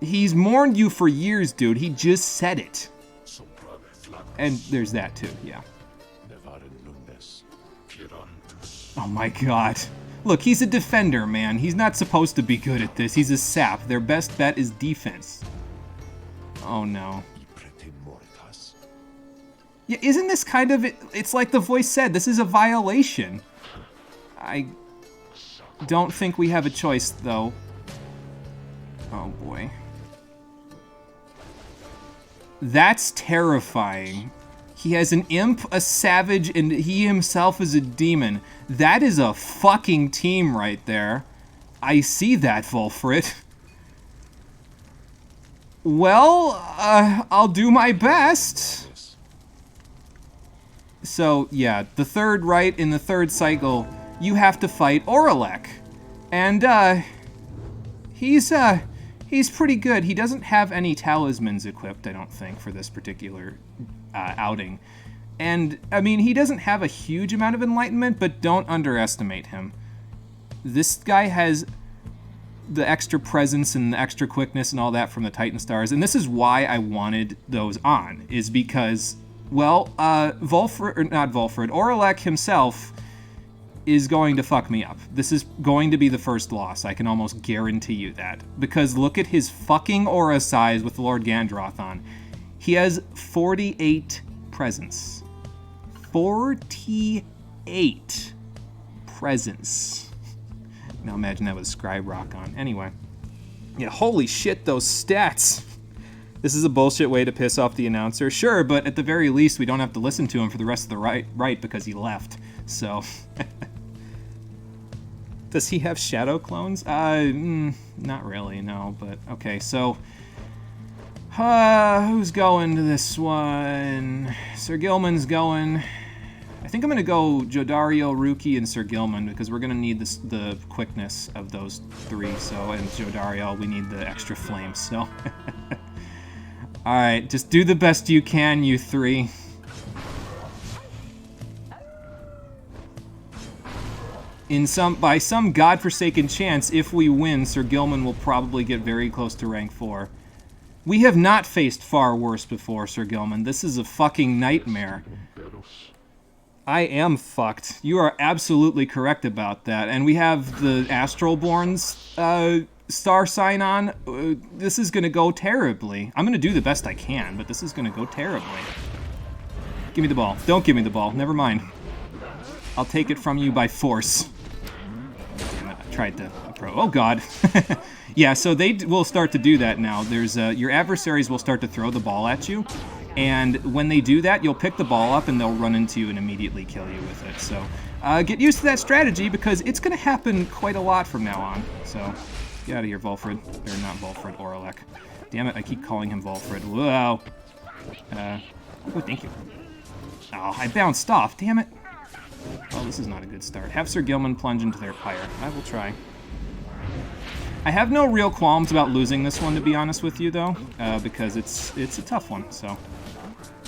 He's mourned you for years, dude. He just said it. And there's that, too, yeah. Oh my god. Look, he's a defender, man. He's not supposed to be good at this. He's a sap. Their best bet is defense. Oh, no. Yeah, isn't this kind of... It's like the voice said, this is a violation. I don't think we have a choice, though. Oh, boy. That's terrifying. He has an imp, a savage, and he himself is a demon. That is a fucking team right there. I see that, Volfred. Well, I'll do my best. So, yeah, the third right in the third cycle, you have to fight Oralek. And, he's pretty good. He doesn't have any talismans equipped, I don't think, for this particular outing. And, I mean, he doesn't have a huge amount of enlightenment, but don't underestimate him. This guy has the extra presence and the extra quickness and all that from the Titan Stars, and this is why I wanted those on, is because, well, Oralek himself is going to fuck me up. This is going to be the first loss, I can almost guarantee you that. Because look at his fucking aura size with Lord Gandroth on. He has 48 presence. 48 presence. Now imagine that with Scribe Rock on. Anyway. Yeah, holy shit, those stats. This is a bullshit way to piss off the announcer. Sure, but at the very least, we don't have to listen to him for the rest of the right because he left. So... Does he have shadow clones? Not really, no, but okay, so... who's going to this one? Sir Gilman's going. I think I'm going to go Jodario, Ruki, and Sir Gilman, because we're going to need the quickness of those three, so, and Jodario, we need the extra flames, so... Alright, just do the best you can, you three. By some godforsaken chance, if we win, Sir Gilman will probably get very close to rank 4. We have not faced far worse before, Sir Gilman. This is a fucking nightmare. I am fucked. You are absolutely correct about that. And we have the Astralborn's star sign on. This is going to go terribly. I'm going to do the best I can, but this is going to go terribly. Give me the ball. Don't give me the ball. Never mind. I'll take it from you by force. Damn it, I tried to approach. Oh, God. Yeah, so they will start to do that now. There's your adversaries will start to throw the ball at you. And when they do that, you'll pick the ball up and they'll run into you and immediately kill you with it. So get used to that strategy because it's going to happen quite a lot from now on. So get out of here, Volfred. Or not Volfred, Oralek. Damn it, I keep calling him Volfred. Whoa. Oh, thank you. Oh, I bounced off. Damn it. Well, this is not a good start. Have Sir Gilman plunge into their Pyre. I will try. I have no real qualms about losing this one, to be honest with you, though, because it's a tough one, so...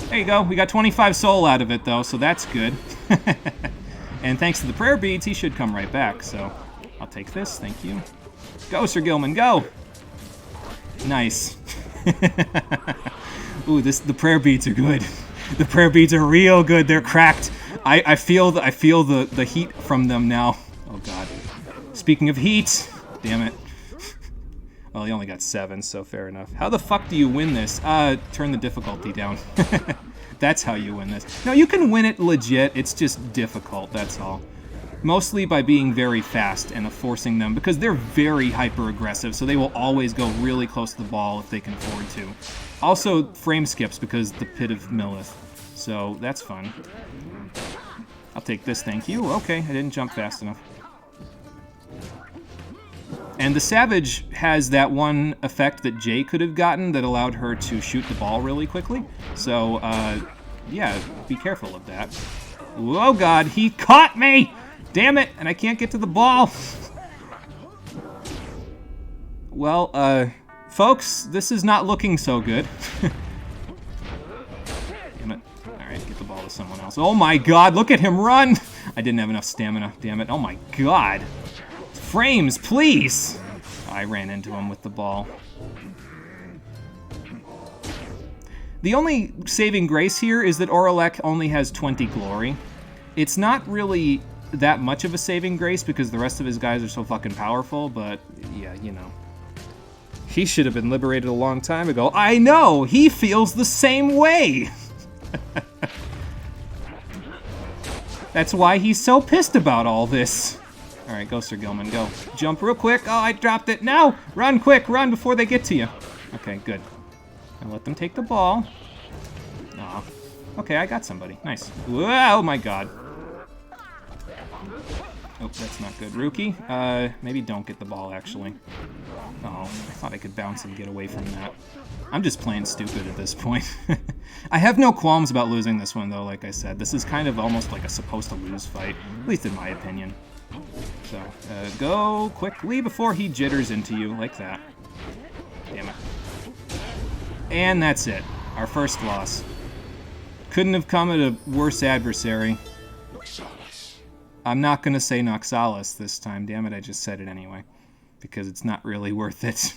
There you go. We got 25 soul out of it, though, so that's good. And thanks to the prayer beads, he should come right back, so I'll take this. Thank you. Go, Sir Gilman, go! Nice. Ooh, the prayer beads are good. The prayer beads are real good. They're cracked. I feel the heat from them now. Oh, God. Speaking of heat, damn it. Well, he only got 7, so fair enough. How the fuck do you win this? Turn the difficulty down. That's how you win this. No, you can win it legit. It's just difficult, that's all. Mostly by being very fast and forcing them, because they're very hyper-aggressive, so they will always go really close to the ball if they can afford to. Also, frame skips because the Pit of Millith. So, that's fun. I'll take this, thank you. Okay, I didn't jump fast enough. And the Savage has that one effect that Jay could have gotten that allowed her to shoot the ball really quickly. So, yeah, be careful of that. Oh, God, he caught me! Damn it, and I can't get to the ball. Well, folks, this is not looking so good. Damn it. Alright, get the ball to someone else. Oh, my God, look at him run! I didn't have enough stamina, damn it. Oh, my God. Frames, please! I ran into him with the ball. The only saving grace here is that Oralek only has 20 glory. It's not really that much of a saving grace because the rest of his guys are so fucking powerful, but yeah, you know. He should have been liberated a long time ago. I know! He feels the same way! That's why he's so pissed about all this. Alright, go, Sir Gilman, go. Jump real quick. Oh, I dropped it. No! Run quick, run before they get to you. Okay, good. Now let them take the ball. Aw. Okay, I got somebody. Nice. Whoa, oh my God. Oh, that's not good. Rookie, maybe don't get the ball, actually. Oh, I thought I could bounce and get away from that. I'm just playing stupid at this point. I have no qualms about losing this one, though, like I said. This is kind of almost like a supposed-to-lose fight, at least in my opinion. So, go quickly before he jitters into you, like that. Damn it. And that's it. Our first loss. Couldn't have come at a worse adversary. I'm not going to say Noxalis this time. Damn it, I just said it anyway. Because it's not really worth it.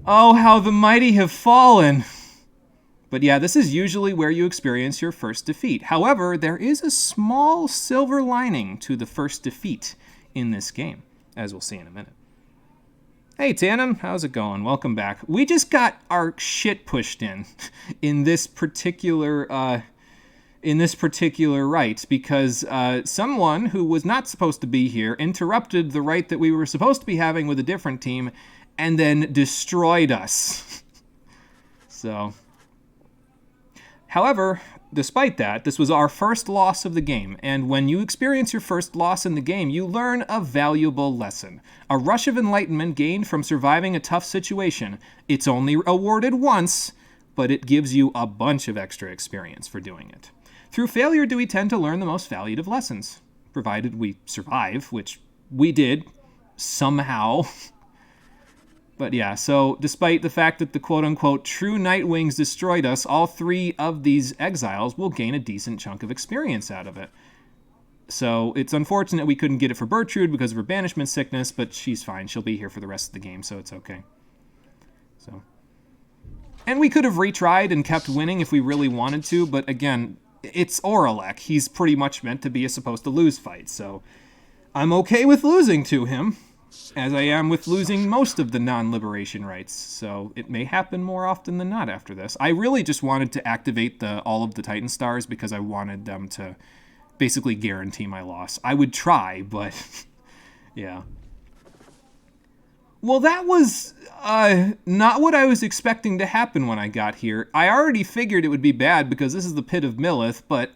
Oh, how the mighty have fallen! But yeah, this is usually where you experience your first defeat. However, there is a small silver lining to the first defeat in this game, as we'll see in a minute. Hey, Tandem, how's it going? Welcome back. We just got our shit pushed in this particular right, because someone who was not supposed to be here interrupted the right that we were supposed to be having with a different team, and then destroyed us. So... However, despite that, this was our first loss of the game, and when you experience your first loss in the game, you learn a valuable lesson. A rush of enlightenment gained from surviving a tough situation. It's only awarded once, but it gives you a bunch of extra experience for doing it. Through failure do we tend to learn the most valued of lessons, provided we survive, which we did, somehow. But yeah, so despite the fact that the quote-unquote true Nightwings destroyed us, all 3 of these exiles will gain a decent chunk of experience out of it. So it's unfortunate we couldn't get it for Bertrude because of her banishment sickness, but she's fine. She'll be here for the rest of the game, so it's okay. So, and we could have retried and kept winning if we really wanted to, but again, it's Oralek. He's pretty much meant to be a supposed-to-lose fight, so I'm okay with losing to him. as I am with losing most of the non-liberation rights, so it may happen more often than not after this. I really just wanted to activate all of the Titan Stars because I wanted them to basically guarantee my loss. I would try, but yeah. Well, that was not what I was expecting to happen when I got here. I already figured it would be bad because this is the Pit of Millith, but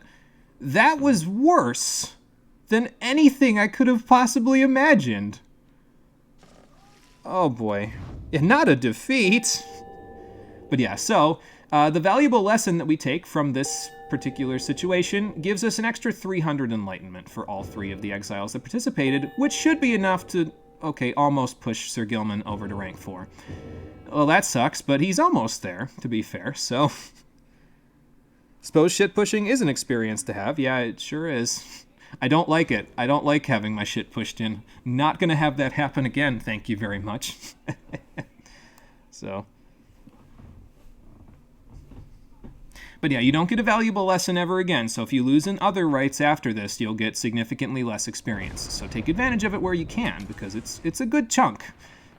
that was worse than anything I could have possibly imagined. Oh boy. Yeah, not a defeat. But yeah, so the valuable lesson that we take from this particular situation gives us an extra 300 enlightenment for all 3 of the exiles that participated, which should be enough to, okay, almost push Sir Gilman over to rank 4. Well, that sucks, but he's almost there, to be fair, so... Suppose shit pushing is an experience to have. Yeah, it sure is. I don't like it. I don't like having my shit pushed in. Not gonna have that happen again, thank you very much. So... But yeah, you don't get a valuable lesson ever again, so if you lose in other rights after this, you'll get significantly less experience. So take advantage of it where you can, because it's a good chunk.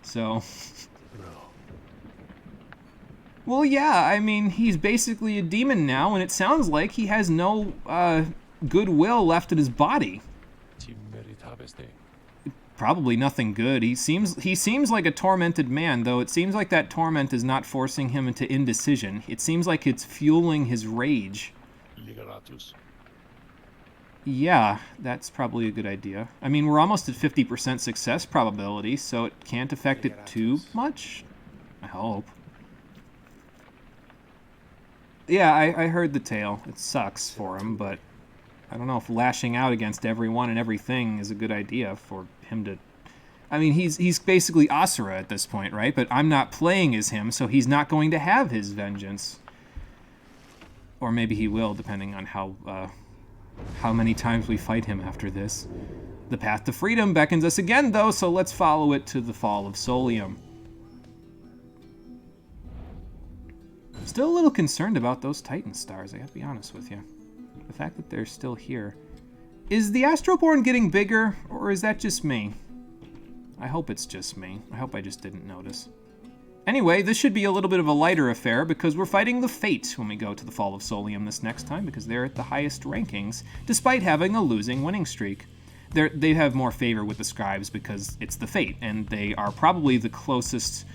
So... Well, yeah, I mean, he's basically a demon now, and it sounds like he has no goodwill left in his body. Probably nothing good. He seems like a tormented man, though it seems like that torment is not forcing him into indecision. It seems like it's fueling his rage. Yeah, that's probably a good idea. I mean, we're almost at 50% success probability, so it can't affect it too much? I hope. Yeah, I heard the tale. It sucks for him, but I don't know if lashing out against everyone and everything is a good idea for him to... I mean, he's basically Asura at this point, right? But I'm not playing as him, so he's not going to have his vengeance. Or maybe he will, depending on how many times we fight him after this. The path to freedom beckons us again, though, so let's follow it to the fall of Solium. I'm still a little concerned about those Titan Stars, I gotta be honest with you. The fact that they're still here. Is the Astroborn getting bigger, or is that just me? I hope it's just me. I hope I just didn't notice. Anyway, this should be a little bit of a lighter affair, because we're fighting the Fate when we go to the Fall of Solium this next time, because they're at the highest rankings, despite having a losing winning streak. They have more favor with the Scribes because it's the Fate, and they are probably the closest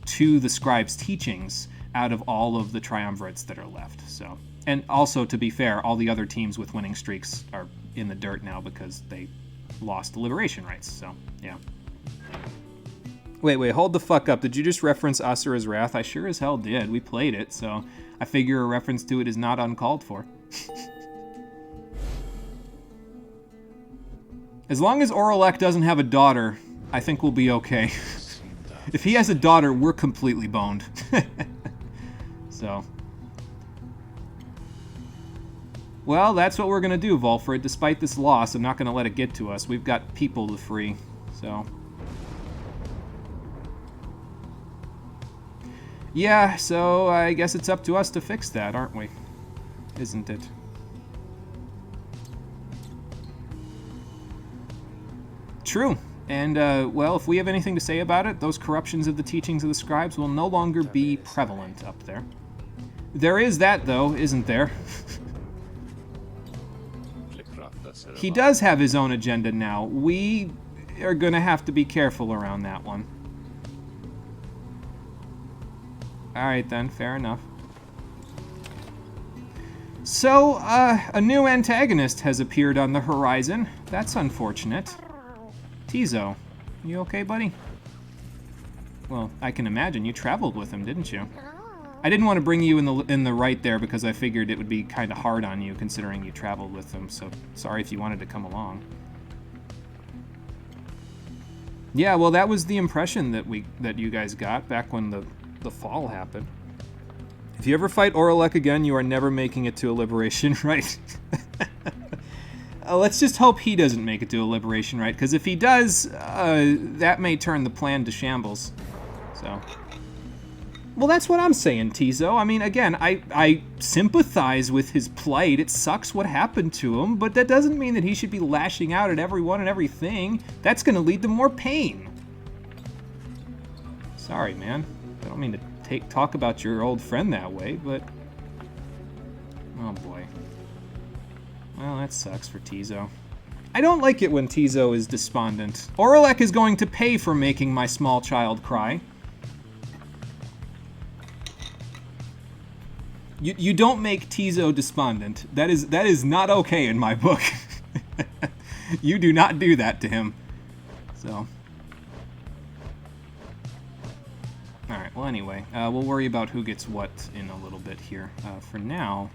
to the Scribes' teachings out of all of the triumvirates that are left. So, and also, to be fair, all the other teams with winning streaks are in the dirt now because they lost the liberation rights. So, yeah. Wait, hold the fuck up. Did you just reference Asura's Wrath? I sure as hell did. We played it, so I figure a reference to it is not uncalled for. As long as Oralek doesn't have a daughter, I think we'll be okay. If he has a daughter, we're completely boned. So. Well, that's what we're going to do, Volfred. Despite this loss, I'm not going to let it get to us. We've got people to free, so. Yeah, so I guess it's up to us to fix that, aren't we? Isn't it? True. And, well, if we have anything to say about it, those corruptions of the teachings of the scribes will no longer be prevalent up there. There is that, though, isn't there? He does have his own agenda now. We are going to have to be careful around that one. Alright then, fair enough. So, a new antagonist has appeared on the horizon. That's unfortunate. Tizo, you okay, buddy? Well, I can imagine you traveled with him, didn't you? I didn't want to bring you in the right there because I figured it would be kind of hard on you considering you traveled with him, so sorry if you wanted to come along. Yeah, well, that was the impression that you guys got back when the fall happened. If you ever fight Oralek again, you are never making it to a liberation, right? Let's just hope he doesn't make it to a liberation, right? Because if he does, that may turn the plan to shambles. So, well, that's what I'm saying, Tizo. I mean, again, I sympathize with his plight. It sucks what happened to him, but that doesn't mean that he should be lashing out at everyone and everything. That's going to lead to more pain. Sorry, man. I don't mean to talk about your old friend that way, but... Oh, boy. Well, that sucks for Tizo. I don't like it when Tizo is despondent. Oralek is going to pay for making my small child cry. You don't make Tizo despondent. That is not okay in my book. You do not do that to him. So. Alright, well anyway, we'll worry about who gets what in a little bit here. For now,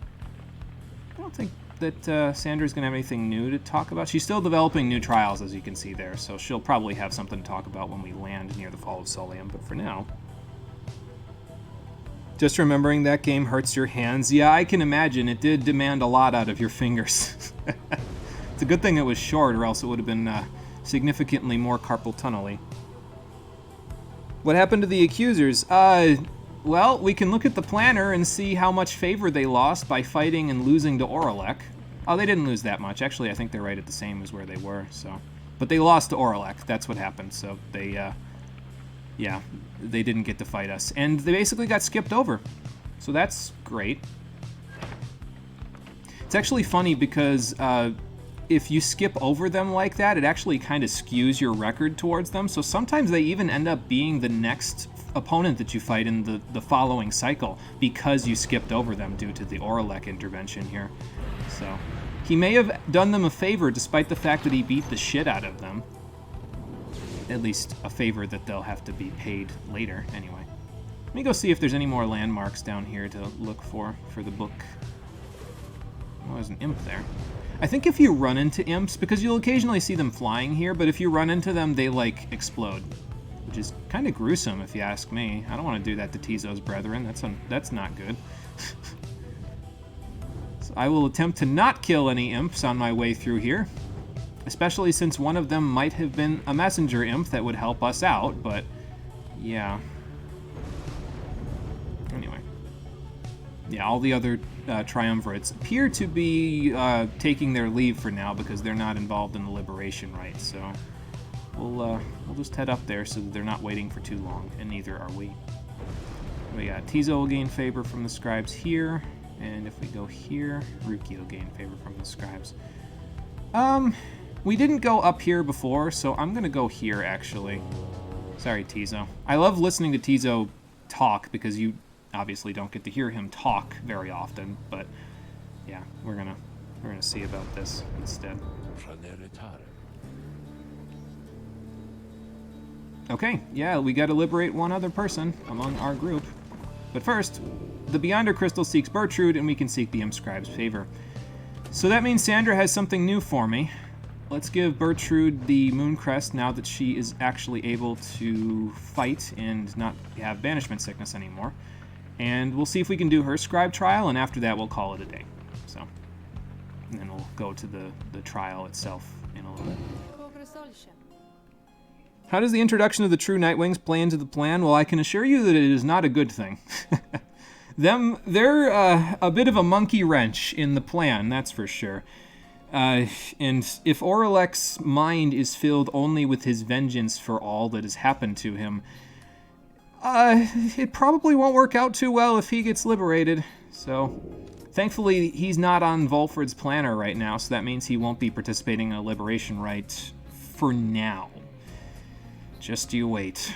I don't think that Sandra's going to have anything new to talk about. She's still developing new trials, as you can see there, so she'll probably have something to talk about when we land near the Fall of Solium, but for now... Just remembering that game hurts your hands. Yeah, I can imagine. It did demand a lot out of your fingers. It's a good thing it was short, or else it would have been significantly more carpal tunnel-y. What happened to the accusers? Well, we can look at the planner and see how much favor they lost by fighting and losing to Oralek. Oh, they didn't lose that much. Actually, I think they're right at the same as where they were, so... But they lost to Oralek. That's what happened, so they, yeah, they didn't get to fight us. And they basically got skipped over. So that's great. It's actually funny because if you skip over them like that, it actually kind of skews your record towards them. So sometimes they even end up being the next opponent that you fight in the following cycle because you skipped over them due to the Oralek intervention here. So he may have done them a favor despite the fact that he beat the shit out of them. At least a favor that they'll have to be paid later, anyway. Let me go see if there's any more landmarks down here to look for the book. Oh, there's an imp there. I think if you run into imps, because you'll occasionally see them flying here, but if you run into them, they, like, explode. Which is kind of gruesome, if you ask me. I don't want to do that to Tizo's brethren. That's not good. So I will attempt to not kill any imps on my way through here. Especially since one of them might have been a messenger imp that would help us out, but yeah. Anyway. Yeah, all the other triumvirates appear to be taking their leave for now because they're not involved in the liberation rite, so we'll just head up there so that they're not waiting for too long, and neither are we. We got Tizo will gain favor from the scribes here, and if we go here, Ruki will gain favor from the scribes. We didn't go up here before, so I'm gonna go here, actually. Sorry, Tizo. I love listening to Tizo talk, because you obviously don't get to hear him talk very often, but yeah, we're gonna see about this instead. Okay, yeah, we gotta liberate one other person among our group. But first, the Beyonder Crystal seeks Bertrude, and we can seek the Imp Scribe's favor. So that means Sandra has something new for me. Let's give Bertrude the Moon Crest now that she is actually able to fight and not have banishment sickness anymore. And we'll see if we can do her scribe trial, and after that we'll call it a day. So, and then we'll go to the trial itself in a little bit. How does the introduction of the true Nightwings play into the plan? Well, I can assure you that it is not a good thing. They're a bit of a monkey wrench in the plan, that's for sure. And if Oralek's mind is filled only with his vengeance for all that has happened to him, it probably won't work out too well if he gets liberated. So, thankfully, he's not on Volfred's planner right now, so that means he won't be participating in a liberation rite for now. Just you wait.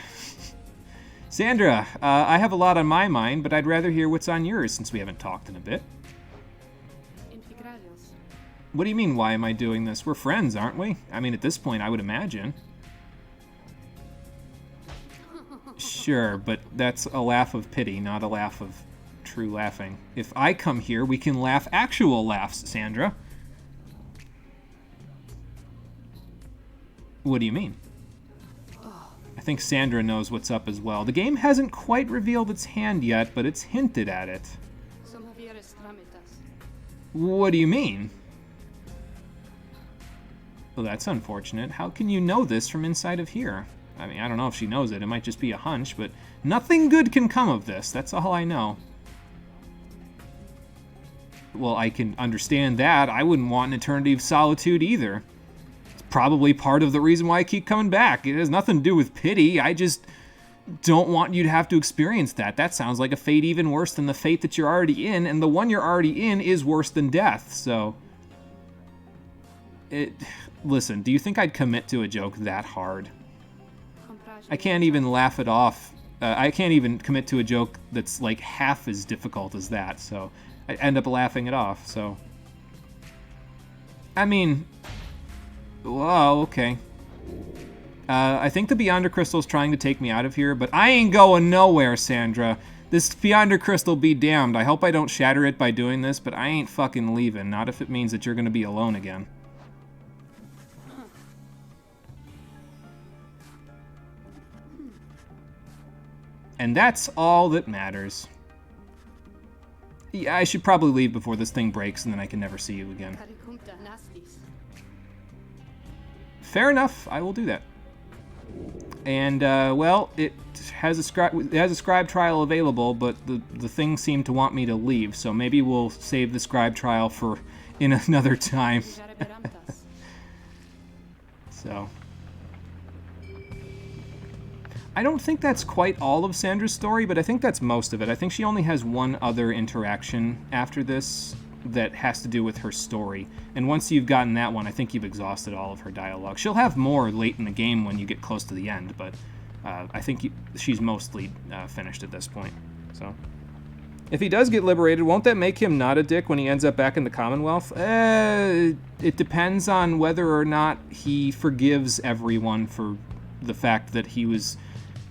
Sandra, I have a lot on my mind, but I'd rather hear what's on yours since we haven't talked in a bit. What do you mean, why am I doing this? We're friends, aren't we? I mean, at this point, I would imagine. Sure, but that's a laugh of pity, not a laugh of true laughing. If I come here, we can laugh actual laughs, Sandra. What do you mean? I think Sandra knows what's up as well. The game hasn't quite revealed its hand yet, but it's hinted at it. What do you mean? Well, that's unfortunate. How can you know this from inside of here? I mean, I don't know if she knows it. It might just be a hunch, but nothing good can come of this. That's all I know. Well, I can understand that. I wouldn't want an eternity of solitude either. It's probably part of the reason why I keep coming back. It has nothing to do with pity. I just... don't want you to have to experience that. That sounds like a fate even worse than the fate that you're already in, and the one you're already in is worse than death, so... Listen, do you think I'd commit to a joke that hard? I can't even laugh it off. I can't even commit to a joke that's like half as difficult as that, so I end up laughing it off, so... I mean... Whoa, okay. I think the Beyonder Crystal's trying to take me out of here, but I ain't going nowhere, Sandra. This Beyonder Crystal be damned. I hope I don't shatter it by doing this, but I ain't fucking leaving. Not if it means that you're gonna be alone again. And that's all that matters. Yeah, I should probably leave before this thing breaks and then I can never see you again. Fair enough, I will do that. And, well, it has a scribe trial available, but the thing seemed to want me to leave, so maybe we'll save the scribe trial for in another time. So... I don't think that's quite all of Sandra's story, but I think that's most of it. I think she only has one other interaction after this that has to do with her story. And once you've gotten that one, I think you've exhausted all of her dialogue. She'll have more late in the game when you get close to the end, but I think she's mostly finished at this point. So, if he does get liberated, won't that make him not a dick when he ends up back in the Commonwealth? It depends on whether or not he forgives everyone for the fact that he was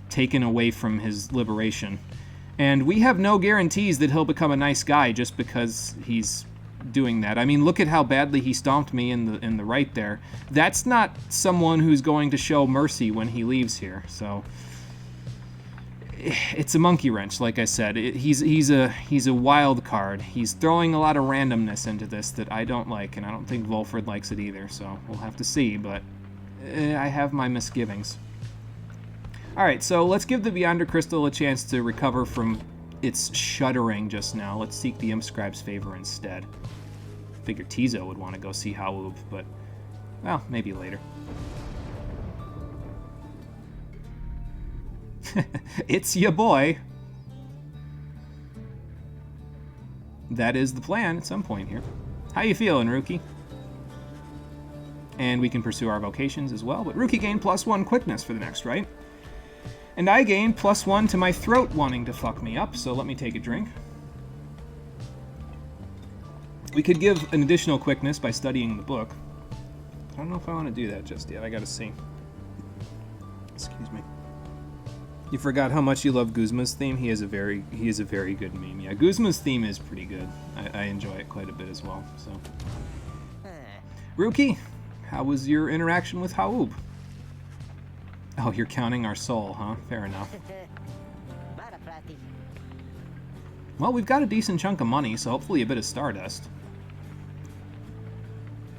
taken away from his liberation. And we have no guarantees that he'll become a nice guy just because he's doing that. I mean, look at how badly he stomped me in the right there. That's not someone who's going to show mercy when he leaves here. So it's a monkey wrench, like I said. He's a wild card. He's throwing a lot of randomness into this that I don't like, and I don't think Volfred likes it either. So we'll have to see, but I have my misgivings. Alright, so let's give the Beyonder Crystal a chance to recover from its shuddering just now. Let's seek the Imp Scribe's favor instead. Figure Tizo would want to go see Haub, but, well, maybe later. It's ya boy! That is the plan at some point here. How you feeling, Rookie? And we can pursue our vocations as well, but Rookie gained +1 quickness for the next, right? And I gained +1 to my throat wanting to fuck me up, so let me take a drink. We could give an additional quickness by studying the book. I don't know if I want to do that just yet. I gotta see. Excuse me. You forgot how much you love Guzma's theme? He is a very good meme. Yeah, Guzma's theme is pretty good. I enjoy it quite a bit as well, so. Rookie, how was your interaction with Haub? Oh, you're counting our soul, huh? Fair enough. Well, we've got a decent chunk of money, so hopefully a bit of stardust.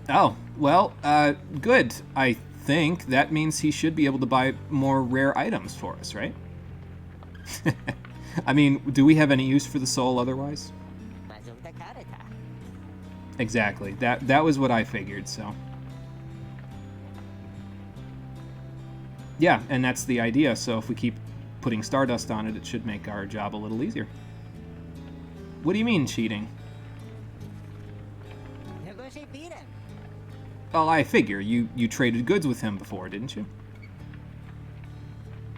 Oh, well, good. I think that means he should be able to buy more rare items for us, right? I mean, do we have any use for the soul otherwise? Exactly. That was what I figured, so... Yeah, and that's the idea, so if we keep putting stardust on it, it should make our job a little easier. What do you mean, cheating? Well, I figure. You traded goods with him before, didn't you?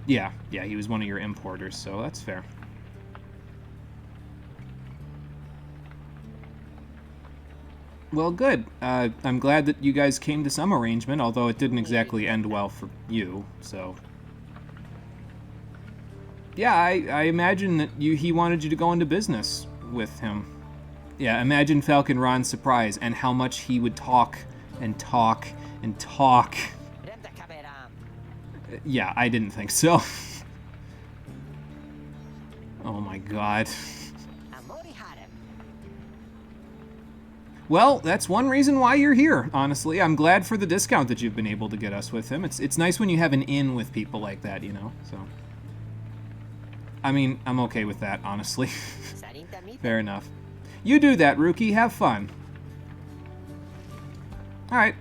Yeah, he was one of your importers, so that's fair. Well, good. I'm glad that you guys came to some arrangement, although it didn't exactly end well for you, so... Yeah, I imagine that he wanted you to go into business with him. Yeah, imagine Falcon Ron's surprise, and how much he would talk, and talk, and talk. Yeah, I didn't think so. Oh my god. Well, that's one reason why you're here, honestly. I'm glad for the discount that you've been able to get us with him. It's nice when you have an in with people like that, you know, so... I mean, I'm okay with that, honestly. Fair enough. You do that, Rookie. Have fun. Alright,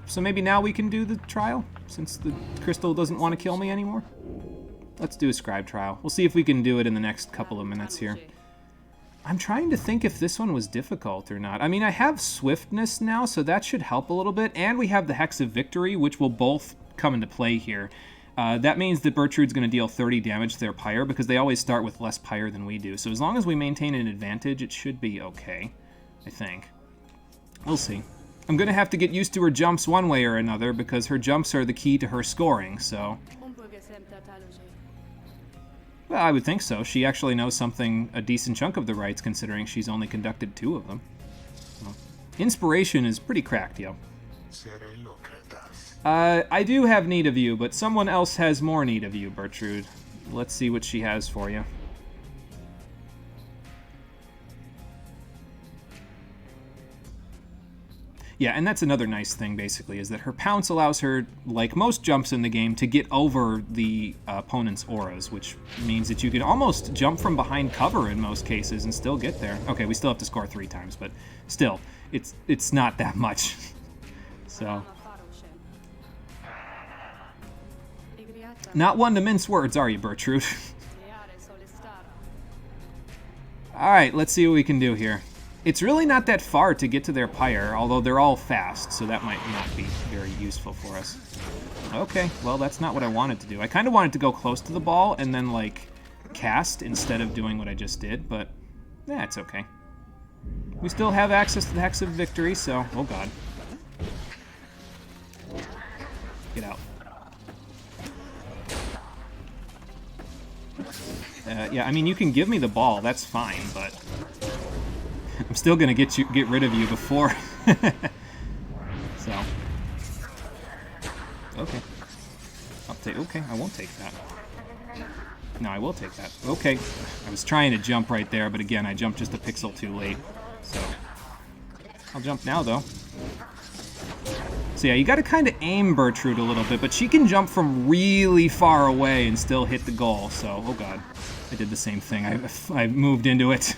so maybe now we can do the trial, since the crystal doesn't want to kill me anymore? Let's do a scribe trial. We'll see if we can do it in the next couple of minutes here. I'm trying to think if this one was difficult or not. I mean, I have swiftness now, so that should help a little bit. And we have the Hex of Victory, which will both come into play here. That means that Bertrude's going to deal 30 damage to their Pyre, because they always start with less Pyre than we do. So as long as we maintain an advantage, it should be okay, I think. We'll see. I'm going to have to get used to her jumps one way or another, because her jumps are the key to her scoring, so... Well, I would think so. She actually knows a decent chunk of the rites, considering she's only conducted 2 of them. Well, inspiration is pretty cracked, yo. I do have need of you, but someone else has more need of you, Bertrude. Let's see what she has for you. Yeah, and that's another nice thing, basically, is that her pounce allows her, like most jumps in the game, to get over the opponent's auras, which means that you can almost jump from behind cover in most cases and still get there. Okay, we still have to score 3 times, but still, it's not that much. So, not one to mince words, are you, Bertrude? Alright, let's see what we can do here. It's really not that far to get to their Pyre, although they're all fast, so that might not be very useful for us. Okay, well, that's not what I wanted to do. I kind of wanted to go close to the ball and then, like, cast instead of doing what I just did, but it's okay. We still have access to the Hex of Victory, so... Oh, God. Get out. Yeah, I mean, you can give me the ball, that's fine, but... I'm still gonna get rid of you before. So. Okay. Okay, I won't take that. No, I will take that. Okay. I was trying to jump right there, but again, I jumped just a pixel too late. So. I'll jump now, though. So yeah, you gotta kind of aim Bertrude a little bit, but she can jump from really far away and still hit the goal, so, oh god. I did the same thing. I moved into it.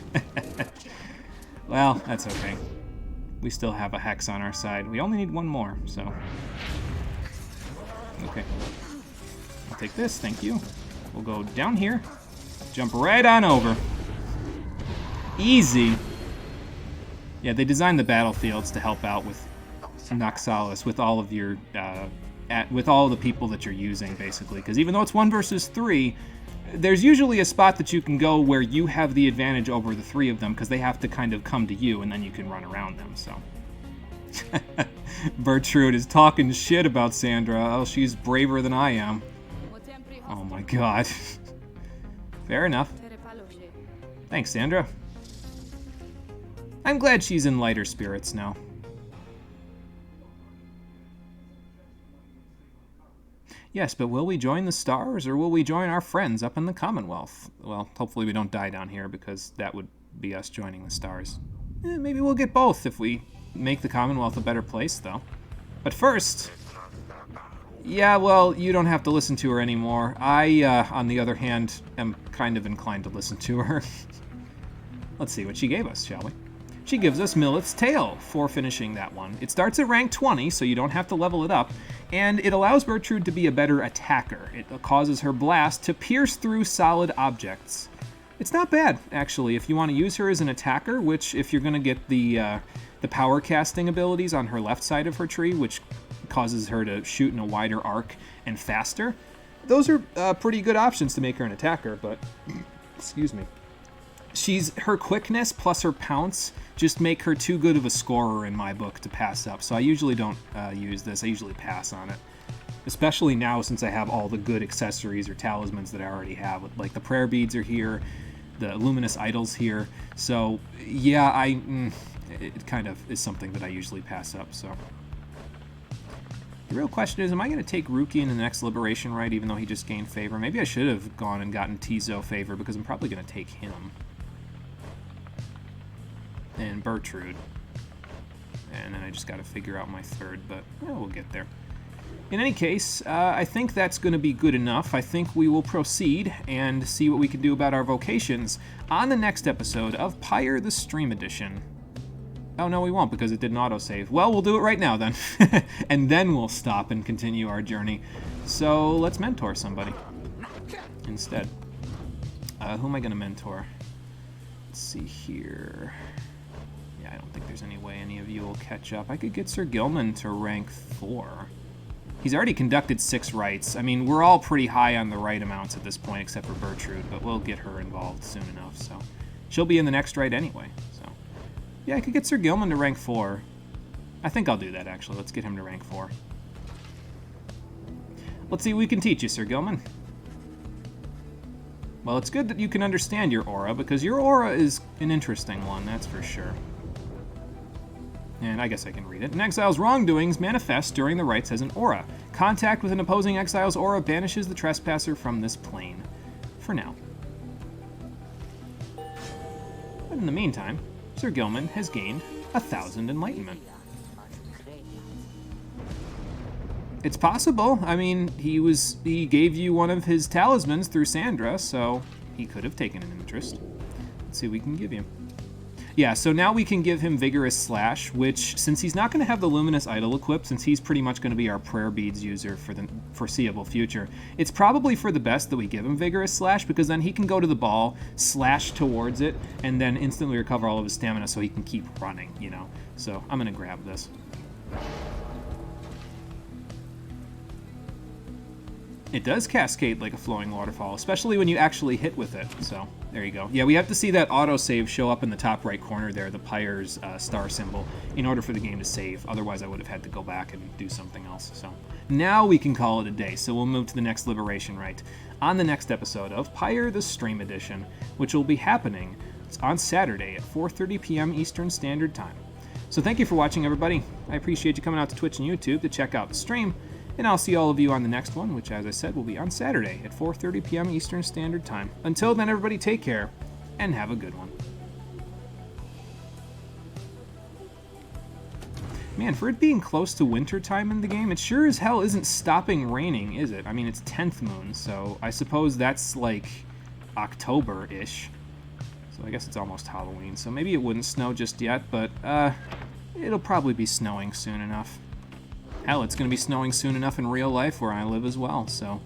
Well, that's okay. We still have a hex on our side. We only need 1 more, so... Okay. I'll take this, thank you. We'll go down here. Jump right on over. Easy. Yeah, they designed the battlefields to help out with Noxalis, with all of your... with all the people that you're using, basically. Because even though it's 1 versus 3... There's usually a spot that you can go where you have the advantage over the 3 of them, because they have to kind of come to you, and then you can run around them, so. Bertrude is talking shit about Sandra. Oh, she's braver than I am. Oh my god. Fair enough. Thanks, Sandra. I'm glad she's in lighter spirits now. Yes, but will we join the stars, or will we join our friends up in the Commonwealth? Well, hopefully we don't die down here, because that would be us joining the stars. Maybe we'll get both if we make the Commonwealth a better place, though. But first... Yeah, well, you don't have to listen to her anymore. I, on the other hand, am kind of inclined to listen to her. Let's see what she gave us, shall we? She gives us Millet's Tail for finishing that one. It starts at rank 20, so you don't have to level it up, and it allows Bertrude to be a better attacker. It causes her blast to pierce through solid objects. It's not bad, actually, if you want to use her as an attacker, which, if you're going to get the power casting abilities on her left side of her tree, which causes her to shoot in a wider arc and faster, those are pretty good options to make her an attacker, but... Excuse me. Her quickness plus her pounce just make her too good of a scorer in my book to pass up, so I usually don't use this. I usually pass on it. Especially now, since I have all the good accessories or talismans that I already have. Like, the prayer beads are here, the luminous idols here, so yeah, it kind of is something that I usually pass up, so... The real question is, am I going to take Ruki in the next Liberation Rite, even though he just gained favor? Maybe I should have gone and gotten Tizo favor, because I'm probably going to take him. And Bertrude. And then I just got to figure out my third, but we'll get there. In any case, I think that's going to be good enough. I think we will proceed and see what we can do about our vocations on the next episode of Pyre the Stream Edition. Oh, no, we won't, because it didn't autosave. Well, we'll do it right now, then. And then we'll stop and continue our journey. So, let's mentor somebody. instead. Who am I going to mentor? Let's see here. Yeah, I don't think there's any way any of you will catch up. I could get Sir Gilman to rank 4. He's already conducted 6 rites. I mean, we're all pretty high on the rite amounts at this point, except for Bertrude, but we'll get her involved soon enough, so. She'll be in the next rite anyway, so. Yeah, I could get Sir Gilman to rank 4. I think I'll do that, actually. Let's get him to rank 4. Let's see what we can teach you, Sir Gilman. Well, it's good that you can understand your aura, because your aura is an interesting one, that's for sure. And I guess I can read it. An exile's wrongdoings manifest during the rites as an aura. Contact with an opposing exile's aura banishes the trespasser from this plane. For now. But in the meantime, Sir Gilman has gained 1,000 enlightenment. It's possible. I mean, he gave you one of his talismans through Sandra, so he could have taken an interest. Let's see what we can give you. Yeah, so now we can give him Vigorous Slash, which, since he's not going to have the Luminous Idol equipped, since he's pretty much going to be our prayer beads user for the foreseeable future, it's probably for the best that we give him Vigorous Slash, because then he can go to the ball, slash towards it, and then instantly recover all of his stamina so he can keep running, you know? So I'm going to grab this. It does cascade like a flowing waterfall, especially when you actually hit with it. So, there you go. Yeah, we have to see that autosave show up in the top right corner there, the Pyre's star symbol, in order for the game to save. Otherwise, I would have had to go back and do something else. So, now we can call it a day. So, we'll move to the next Liberation Rite on the next episode of Pyre the Stream Edition, which will be happening on Saturday at 4:30 p.m. Eastern Standard Time. So, thank you for watching, everybody. I appreciate you coming out to Twitch and YouTube to check out the stream. And I'll see all of you on the next one, which, as I said, will be on Saturday at 4:30 p.m. Eastern Standard Time. Until then, everybody, take care, and have a good one. Man, for it being close to winter time in the game, it sure as hell isn't stopping raining, is it? I mean, it's 10th moon, so I suppose that's, like, October-ish. So I guess it's almost Halloween, so maybe it wouldn't snow just yet, but, it'll probably be snowing soon enough. Hell, it's going to be snowing soon enough in real life where I live as well, so